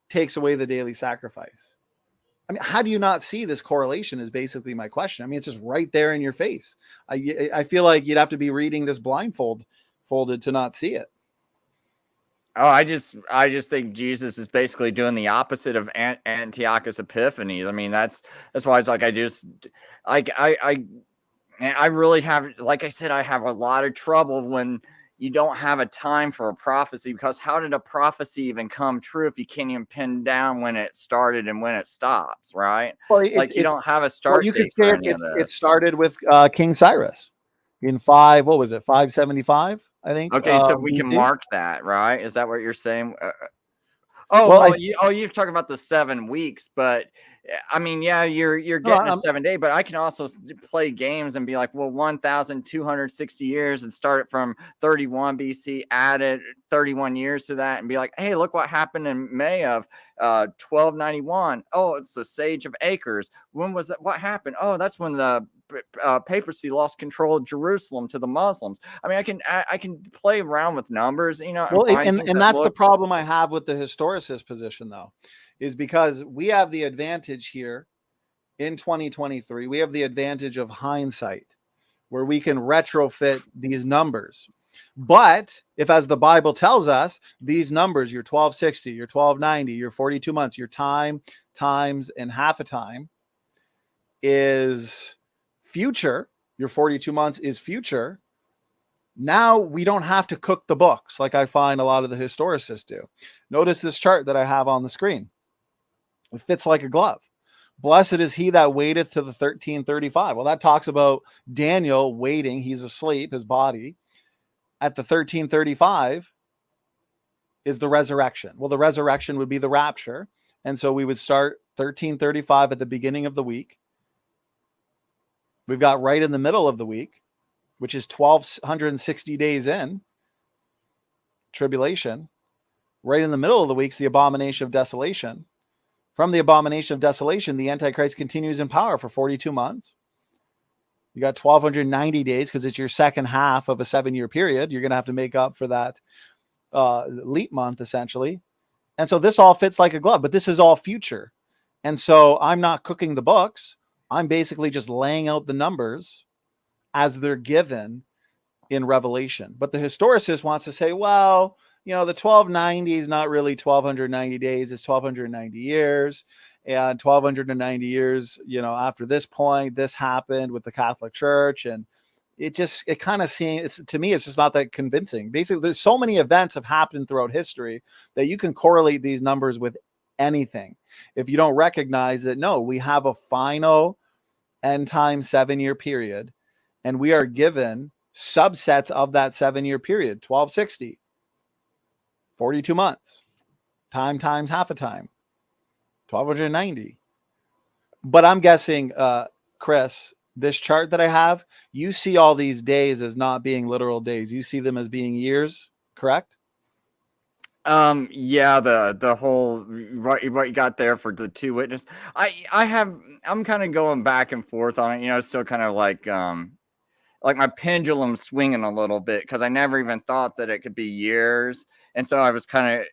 takes away the daily sacrifice. I mean, how do you not see this correlation is basically my question. I mean, it's just right there in your face. I feel like you'd have to be reading this blindfolded to not see it. Oh, I just think Jesus is basically doing the opposite of Antiochus Epiphanes. I mean, that's why it's like, I really have, like I said, I have a lot of trouble when you don't have a time for a prophecy, because how did a prophecy even come true if you can't even pin down when it started and when it stops, right? Well, you don't have a start date for any of this. It started with King Cyrus in 575, I think. Okay, so we can mark that, right? Is that what you're saying? You're talking about the 7 weeks, but I mean, yeah, you're No, getting a 7 day, but I can also play games and be like, well, 1,260 years, and start it from 31 BC, added 31 years to that, and be like, hey, look what happened in May of 1291. Oh, it's the Siege of Acres. When was that? What happened? Oh, that's when the papacy lost control of Jerusalem to the Muslims. I mean, I can play around with numbers, you know, and well, find things and that that's the look. problem I have with the historicist position, though, is because we have the advantage here in 2023. We have the advantage of hindsight, where we can retrofit these numbers. But if, as the Bible tells us, these numbers, your 1260, your 1290, your 42 months, your time, times, and half a time is future, your 42 months is future. Now we don't have to cook the books like I find a lot of the historicists do. Notice this chart that I have on the screen. It fits like a glove. Blessed is he that waiteth to the 1335. Well, that talks about Daniel waiting. He's asleep, his body. At the 1335 is the resurrection. Well, the resurrection would be the rapture. And so we would start 1335 at the beginning of the week. We've got right in the middle of the week, which is 1,260 days in, tribulation. Right in the middle of the week's the abomination of desolation. From the abomination of desolation, the Antichrist continues in power for 42 months. You got 1,290 days because it's your second half of a 7-year period. You're going to have to make up for that leap month, essentially. And so this all fits like a glove, but this is all future. And so I'm not cooking the books. I'm basically just laying out the numbers as they're given in Revelation. But the historicist wants to say, well, you know, the 1290 is not really 1,290 days. It's 1,290 years. And 1,290 years, you know, after this point, this happened with the Catholic Church. And it kind of seems, to me, it's just not that convincing. Basically, there's so many events have happened throughout history that you can correlate these numbers with anything. If you don't recognize that, no, we have a final end time 7-year period, and we are given subsets of that 7-year period, 1260, 42 months, time times half a time, 1,290. But I'm guessing, Chris, this chart that I have, you see all these days as not being literal days. You see them as being years, correct? Yeah, the whole what you got there for the two witness. I'm kind of going back and forth on it, you know, still kind of like my pendulum swinging a little bit, because I never even thought that it could be years. And so I was kind of,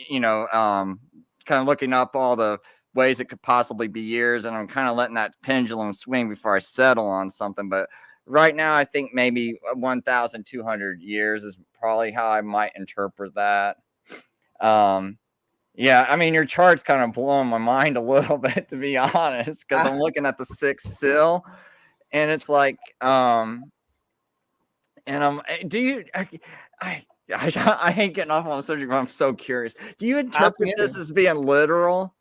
you know, kind of looking up all the ways it could possibly be years, and I'm kind of letting that pendulum swing before I settle on something. But right now, I think maybe 1,200 years is probably how I might interpret that. Yeah, I mean, your chart's kind of blowing my mind a little bit, to be honest, because I'm looking at the sixth seal, and it's like, and do you? I hate getting off on the subject, but I'm so curious. Do you interpret this as being literal?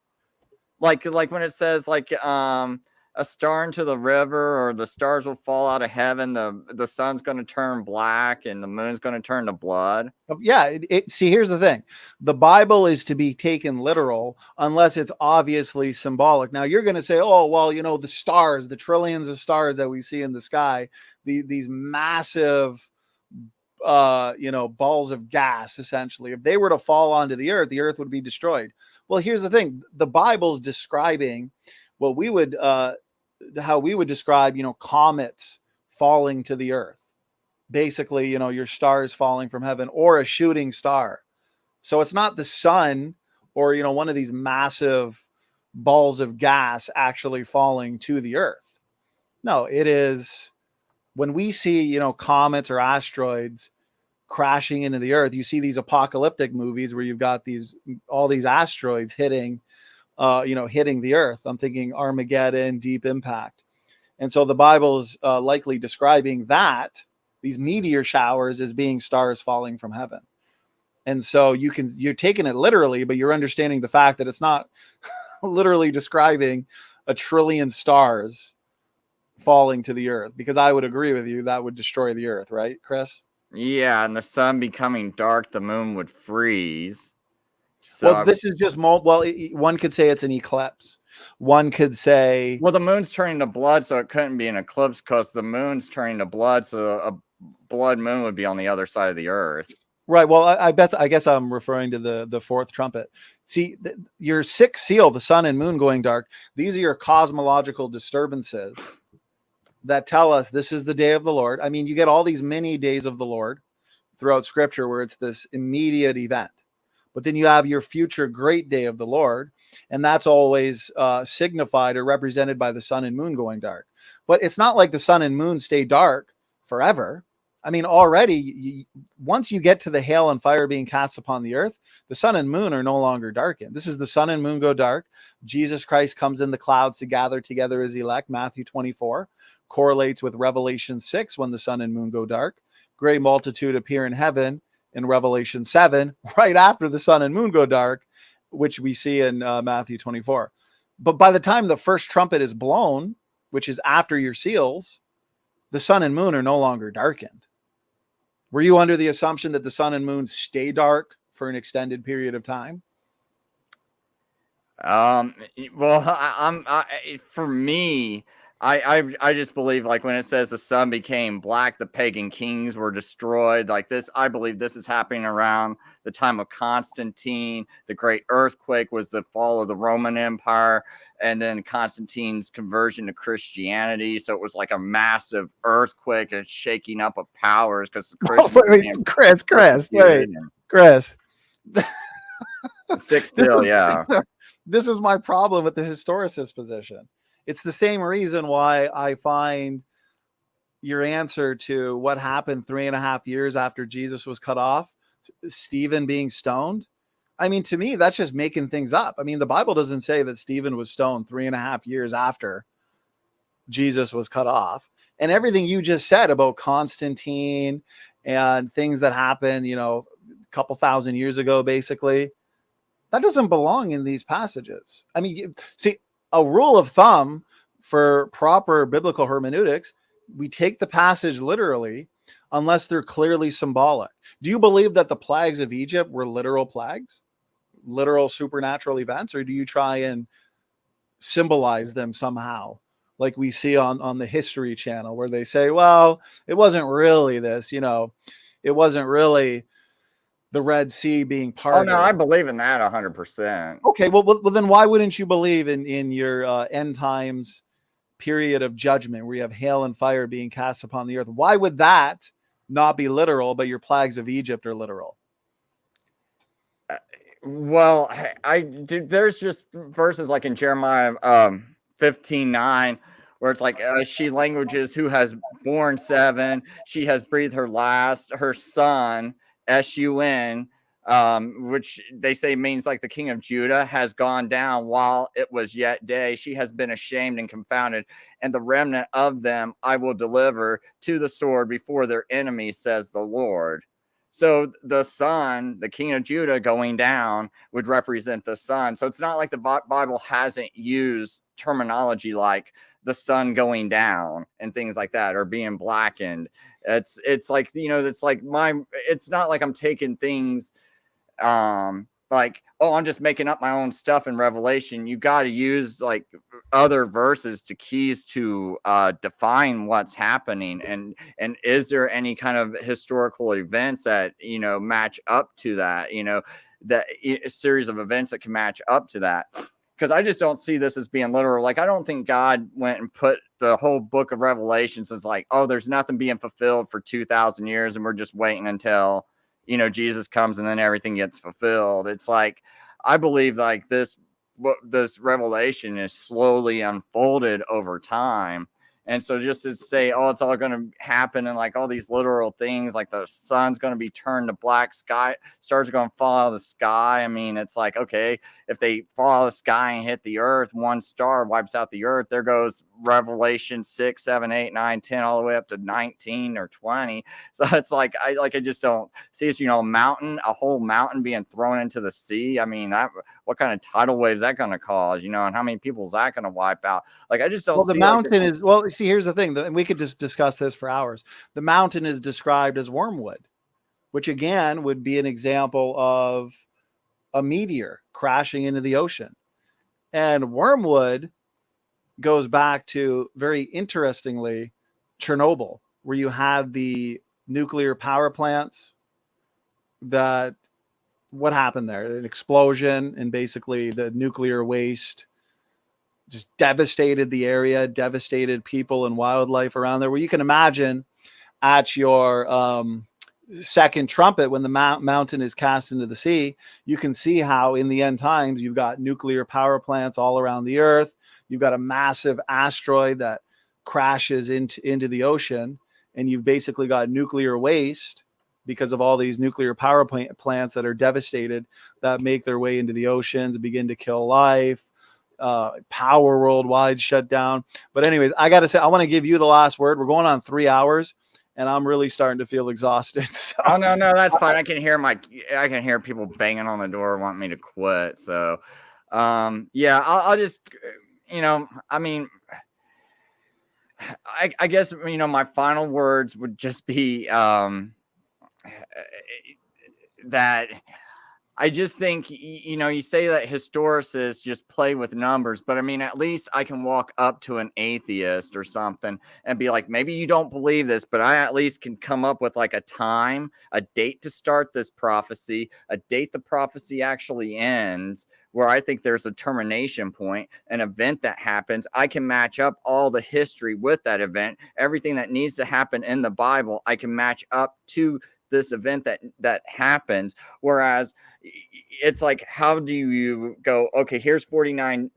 Like when it says like a star into the river, or the stars will fall out of heaven, the sun's going to turn black and the moon's going to turn to blood. Yeah, see, here's the thing. The Bible is to be taken literal unless it's obviously symbolic. Now you're going to say, oh, well, you know, the stars, the trillions of stars that we see in the sky, these massive you know, balls of gas, essentially, if they were to fall onto the earth would be destroyed. Well, here's the thing. The Bible's describing what we would how we would describe, you know, comets falling to the earth. Basically, you know, your stars falling from heaven, or a shooting star. So it's not the sun, or, you know, one of these massive balls of gas actually falling to the earth. No, it is when we see, you know, comets or asteroids crashing into the earth. You see these apocalyptic movies where you've got all these asteroids hitting hitting the earth. I'm thinking Armageddon, Deep Impact. And so the Bible's likely describing these meteor showers as being stars falling from heaven. And so you're taking it literally, but you're understanding the fact that it's not literally describing a trillion stars falling to the earth, because I would agree with you that would destroy the earth, right, Chris? Yeah, and the sun becoming dark, the moon would freeze. So Well, this is just one could say it's an eclipse. One could say, well, the moon's turning to blood, so it couldn't be an eclipse because the moon's turning to blood, so a blood moon would be on the other side of the earth. right. Well, I guess I'm referring to the fourth trumpet. See, your sixth seal, the sun and moon going dark. These are your cosmological disturbances that tell us this is the day of the Lord. I mean, you get all these many days of the Lord throughout Scripture where it's this immediate event, but then you have your future great day of the Lord, and that's always signified or represented by the sun and moon going dark. But it's not like the sun and moon stay dark forever. I mean, already, once you get to the hail and fire being cast upon the earth, the sun and moon are no longer darkened. This is the sun and moon go dark. Jesus Christ comes in the clouds to gather together his elect. Matthew 24 correlates with Revelation 6 when the sun and moon go dark. Great multitude appear in heaven in Revelation 7, right after the sun and moon go dark, which we see in Matthew 24. But by the time the first trumpet is blown, which is after your seals, the sun and moon are no longer darkened. Were you under the assumption that the sun and moon stay dark for an extended period of time? Well, for me, I just believe, like, when it says the sun became black, the pagan kings were destroyed. Like this, I believe this is happening around the time of Constantine. The great earthquake was the fall of the Roman Empire, and then Constantine's conversion to Christianity. So it was like a massive earthquake and shaking up of powers because the Christians. Chris. Sixth seal, yeah. This is my problem with the historicist position. It's the same reason why I find your answer to what happened 3.5 years after Jesus was cut off, Stephen being stoned. I mean, to me, that's just making things up. I mean, the Bible doesn't say that Stephen was stoned 3.5 years after Jesus was cut off. And everything you just said about Constantine and things that happened, a couple thousand years ago, basically, that doesn't belong in these passages. I mean, see, a rule of thumb for proper biblical hermeneutics, we take the passage literally unless they're clearly symbolic. Do you believe that the plagues of Egypt were literal plagues, literal supernatural events, or do you try and symbolize them somehow, like we see on the History Channel, where they say, well, it wasn't really this, it wasn't really the Red Sea being parted. Oh no, I believe in that 100%. Okay, well, then why wouldn't you believe in your end times period of judgment where you have hail and fire being cast upon the earth? Why would that not be literal, but your plagues of Egypt are literal? Well, there's just verses like in Jeremiah 15:9 where it's like, she languages who has born 7, she has breathed her last, her son, S-U-N, which they say means like the king of Judah has gone down while it was yet day. She has been ashamed and confounded, and the remnant of them I will deliver to the sword before their enemies, says the Lord. So the son, the king of Judah going down, would represent the son. So it's not like the Bible hasn't used terminology like the sun going down and things like that, or being blackened. It's like, it's not like I'm taking things like, oh, I'm just making up my own stuff in Revelation. You got to use like other verses to keys to define what's happening, and is there any kind of historical events that match up to that, that a series of events that can match up to that. Because I just don't see this as being literal. Like, I don't think God went and put the whole book of Revelations as like, oh, there's nothing being fulfilled for 2,000 years, and we're just waiting until, Jesus comes and then everything gets fulfilled. It's like, I believe like this revelation is slowly unfolded over time. And so just to say, oh, it's all going to happen, and like all these literal things, like the sun's going to be turned to black, stars are going to fall out of the sky. I mean, it's like, okay, if they fall out of the sky and hit the earth, one star wipes out the earth. There goes Revelation 6, 7, 8, 9, 10, all the way up to 19 or 20. So it's like, I just don't see it, a whole mountain being thrown into the sea. I mean, what kind of tidal wave is that going to cause, and how many people is that going to wipe out? Like, I just don't see. The mountain is, see, here's the thing, and we could just discuss this for hours. The mountain is described as wormwood, which again would be an example of a meteor crashing into the ocean. And wormwood goes back to, very interestingly, Chernobyl, where you had the nuclear power plants. That what happened there? An explosion, and basically the nuclear waste just devastated the area, devastated people and wildlife around there. Where you can imagine at your second trumpet, when the mountain is cast into the sea, you can see how in the end times you've got nuclear power plants all around the earth. You've got a massive asteroid that crashes into the ocean, and you've basically got nuclear waste because of all these nuclear power plants that are devastated, that make their way into the oceans and begin to kill life. Power worldwide shut down. But anyways, I got to say, I want to give you the last word. We're going on 3 hours, and I'm really starting to feel exhausted. So. Oh, no, that's fine. I can hear people banging on the door wanting me to quit. So, yeah, I'll just, I mean, I guess, my final words would just be that I just think, you say that historicists just play with numbers, but I mean, at least I can walk up to an atheist or something and be like, maybe you don't believe this, but I at least can come up with like a time, a date to start this prophecy, a date the prophecy actually ends, where I think there's a termination point, an event that happens. I can match up all the history with that event, everything that needs to happen in the Bible, I can match up to this event that happens. Whereas it's like, how do you go, okay, here's 49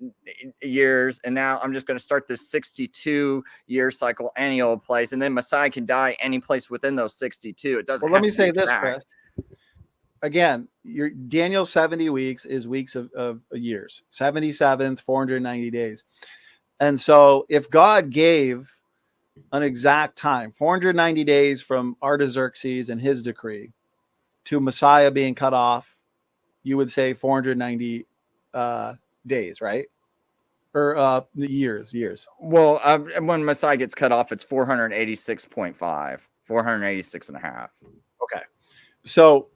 years, and now I'm just going to start this 62-year cycle any old place, and then Messiah can die any place within those 62. It doesn't. Well, let me say this, Chris. Again, your Daniel 70 weeks is weeks of years. 77 is 490 days. And so if God gave an exact time, 490 days from Artaxerxes and his decree to Messiah being cut off, you would say 490 days, right? Or years. Well, when Messiah gets cut off, it's 486.5, 486 and a half. Okay. So,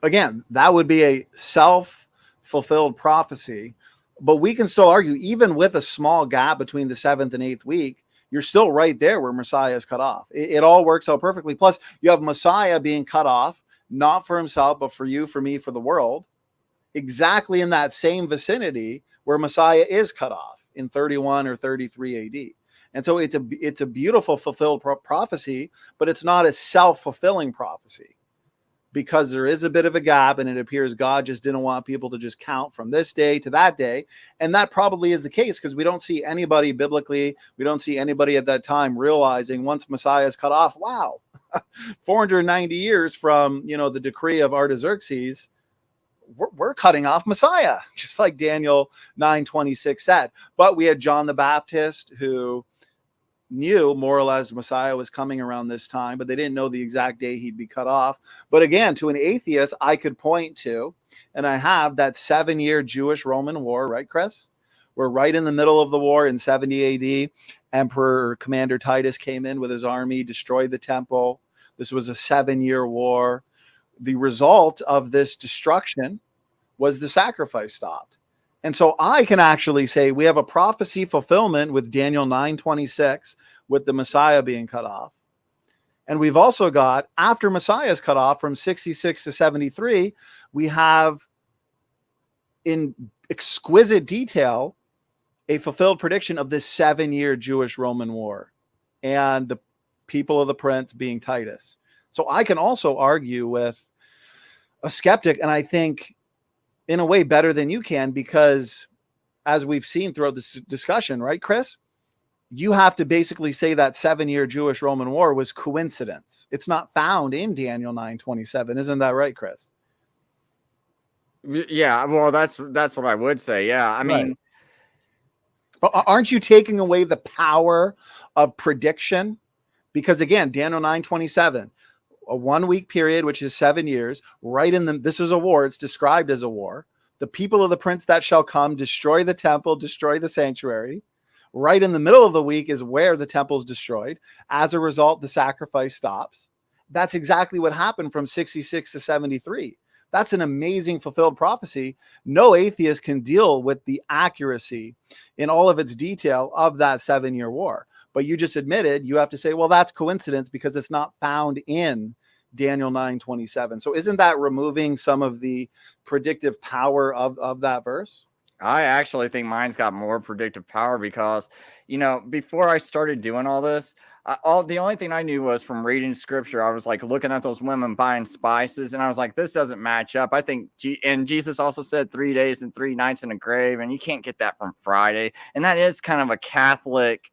again, that would be a self-fulfilled prophecy. But we can still argue, even with a small gap between the 7th and 8th week, you're still right there where Messiah is cut off. It all works out perfectly. Plus, you have Messiah being cut off, not for himself, but for you, for me, for the world, exactly in that same vicinity where Messiah is cut off in 31 or 33 AD. And so it's a beautiful fulfilled prophecy, but it's not a self-fulfilling prophecy, because there is a bit of a gap, and it appears God just didn't want people to just count from this day to that day. And that probably is the case, because we don't see anybody biblically, we don't see anybody at that time realizing once Messiah is cut off, wow, 490 years from, the decree of Artaxerxes, we're cutting off Messiah, just like Daniel 9:26 said. But we had John the Baptist, who knew more or less Messiah was coming around this time, but they didn't know the exact day he'd be cut off. But again, to an atheist, I could point to, and I have, that 7-year Jewish-Roman war, right, Chris? We're right in the middle of the war in 70 AD. Emperor Commander Titus came in with his army, destroyed the temple. This was a 7-year war. The result of this destruction was the sacrifice stopped. And so I can actually say we have a prophecy fulfillment with Daniel 9:26, with the Messiah being cut off. And we've also got, after Messiah is cut off from 66 to 73, we have in exquisite detail a fulfilled prediction of this 7-year Jewish-Roman war and the people of the prince being Titus. So I can also argue with a skeptic, and I think in a way better than you can, because as we've seen throughout this discussion, right, Chris, you have to basically say that 7-year Jewish-Roman war was coincidence. It's not found in Daniel 9:27. Isn't that right, Chris? Yeah, well, that's what I would say. Yeah, I mean, right. But aren't you taking away the power of prediction? Because again, Daniel 9:27, a 1-week period, which is 7 years, right in the, this is a war. It's described as a war. The people of the prince that shall come, destroy the temple, destroy the sanctuary. Right in the middle of the week is where the temple is destroyed. As a result, the sacrifice stops. That's exactly what happened from 66 to 73. That's an amazing fulfilled prophecy. No atheist can deal with the accuracy in all of its detail of that 7-year war. But you just admitted you have to say, well, that's coincidence because it's not found in Daniel 9:27. So isn't that removing some of the predictive power of that verse? I actually think mine's got more predictive power because, before I started doing all this, the only thing I knew was from reading scripture. I was like looking at those women buying spices, and I was like, this doesn't match up. I think, and Jesus also said 3 days and 3 nights in a grave, and you can't get that from Friday. And that is kind of a Catholic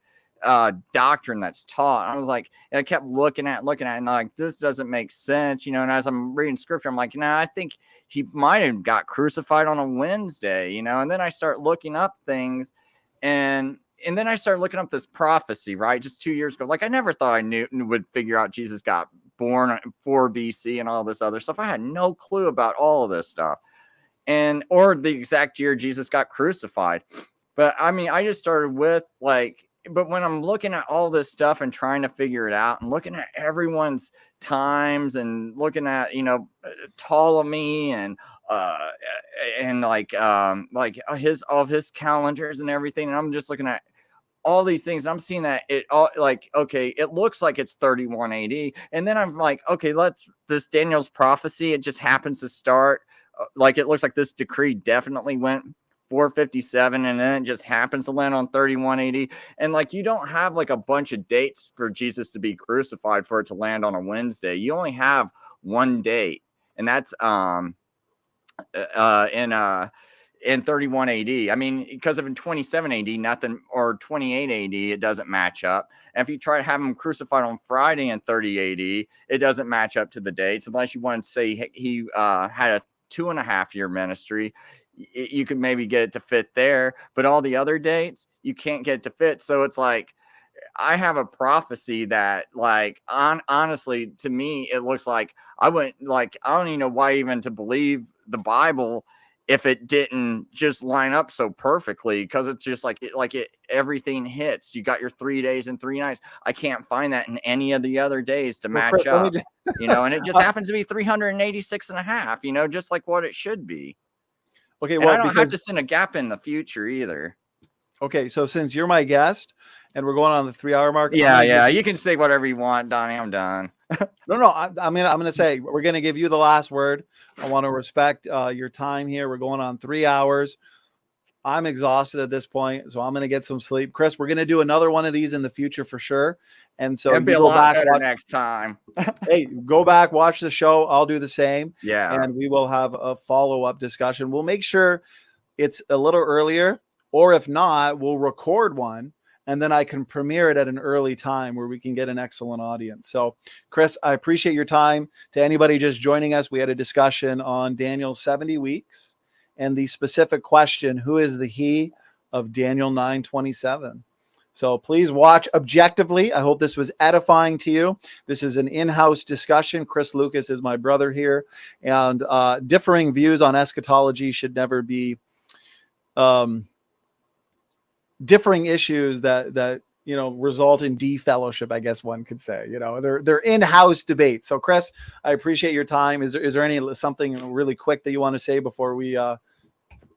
doctrine that's taught. I was like, and I kept looking at it, and like, this doesn't make sense, And as I'm reading scripture, I'm like, I think he might have got crucified on a Wednesday, And then I start looking up things, and then I started looking up this prophecy, right? Just 2 years ago. Like, I never thought I would figure out Jesus got born 4 BC and all this other stuff. I had no clue about all of this stuff, or the exact year Jesus got crucified. But I mean, I just started with but when I'm looking at all this stuff and trying to figure it out and looking at everyone's times and looking at, Ptolemy and all of his calendars and everything. And I'm just looking at all these things. I'm seeing that okay, it looks like it's 31 AD. And then I'm like, okay, this Daniel's prophecy, it just happens to start. It looks like this decree definitely went 457, and then it just happens to land on 31 AD. And you don't have a bunch of dates for Jesus to be crucified for it to land on a Wednesday. You only have one date, and that's in 31 AD. I mean, because in 27 AD, nothing, or 28 AD, it doesn't match up. And if you try to have him crucified on Friday in 30 AD, it doesn't match up to the dates, unless you want to say he had a 2.5-year ministry. You could maybe get it to fit there, but all the other dates, you can't get it to fit. So it's like, I have a prophecy that, honestly, to me, it looks like I don't even know why even to believe the Bible if it didn't just line up so perfectly, because it's just everything hits. You got your 3 days and 3 nights. I can't find that in any of the other days to match Chris, up, and it just happens to be 386 and a half, just like what it should be. Okay, well, I don't have to send a gap in the future either. Okay, so since you're my guest and we're going on the 3-hour mark, yeah, you can say whatever you want, Donnie. I'm done. No, I'm gonna say we're gonna give you the last word. I want to respect your time here. We're going on 3 hours. I'm exhausted at this point, so I'm gonna get some sleep. Chris, we're gonna do another one of these in the future for sure. And so it'll be a lot better next time. Hey, go back, watch the show. I'll do the same. Yeah. And we will have a follow-up discussion. We'll make sure it's a little earlier, or if not, we'll record one, and then I can premiere it at an early time where we can get an excellent audience. So, Chris, I appreciate your time. To anybody just joining us, we had a discussion on Daniel's 70 weeks and the specific question, who is the he of Daniel 9:27? So please watch objectively. I hope this was edifying to you. This is an in-house discussion. Chris Lucas is my brother here, and differing views on eschatology should never be differing issues that result in defellowship, I guess one could say. They're in-house debates. So Chris, I appreciate your time. Is there something really quick that you want to say before we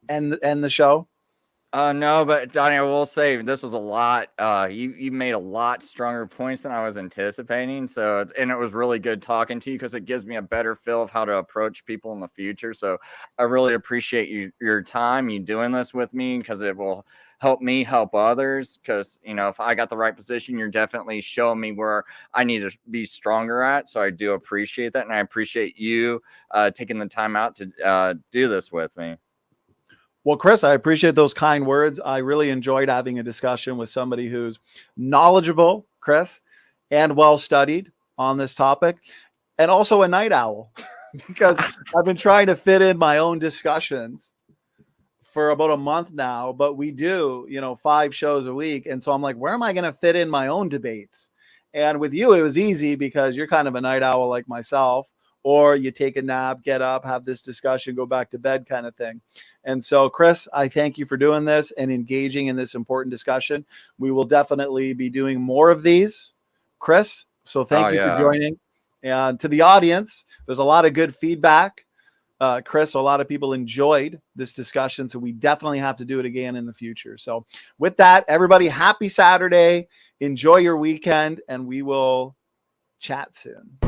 end the show? No, but Donnie, I will say this was a lot. You made a lot stronger points than I was anticipating. So, and it was really good talking to you, because it gives me a better feel of how to approach people in the future. So I really appreciate your time, you doing this with me, because it will help me help others. Because, if I got the right position, you're definitely showing me where I need to be stronger at. So I do appreciate that. And I appreciate you taking the time out to do this with me. Well, Chris, I appreciate those kind words. I really enjoyed having a discussion with somebody who's knowledgeable, Chris, and well-studied on this topic, and also a night owl, because I've been trying to fit in my own discussions for about a month now, but we do, 5 shows a week. And so I'm like, where am I going to fit in my own debates? And with you, it was easy because you're kind of a night owl like myself, or you take a nap, get up, have this discussion, go back to bed kind of thing. And so, Chris, I thank you for doing this and engaging in this important discussion. We will definitely be doing more of these, Chris. So thank you for joining. And to the audience, there's a lot of good feedback Chris, a lot of people enjoyed this discussion, so we definitely have to do it again in the future. So with that, everybody, happy Saturday. Enjoy your weekend, and we will chat soon.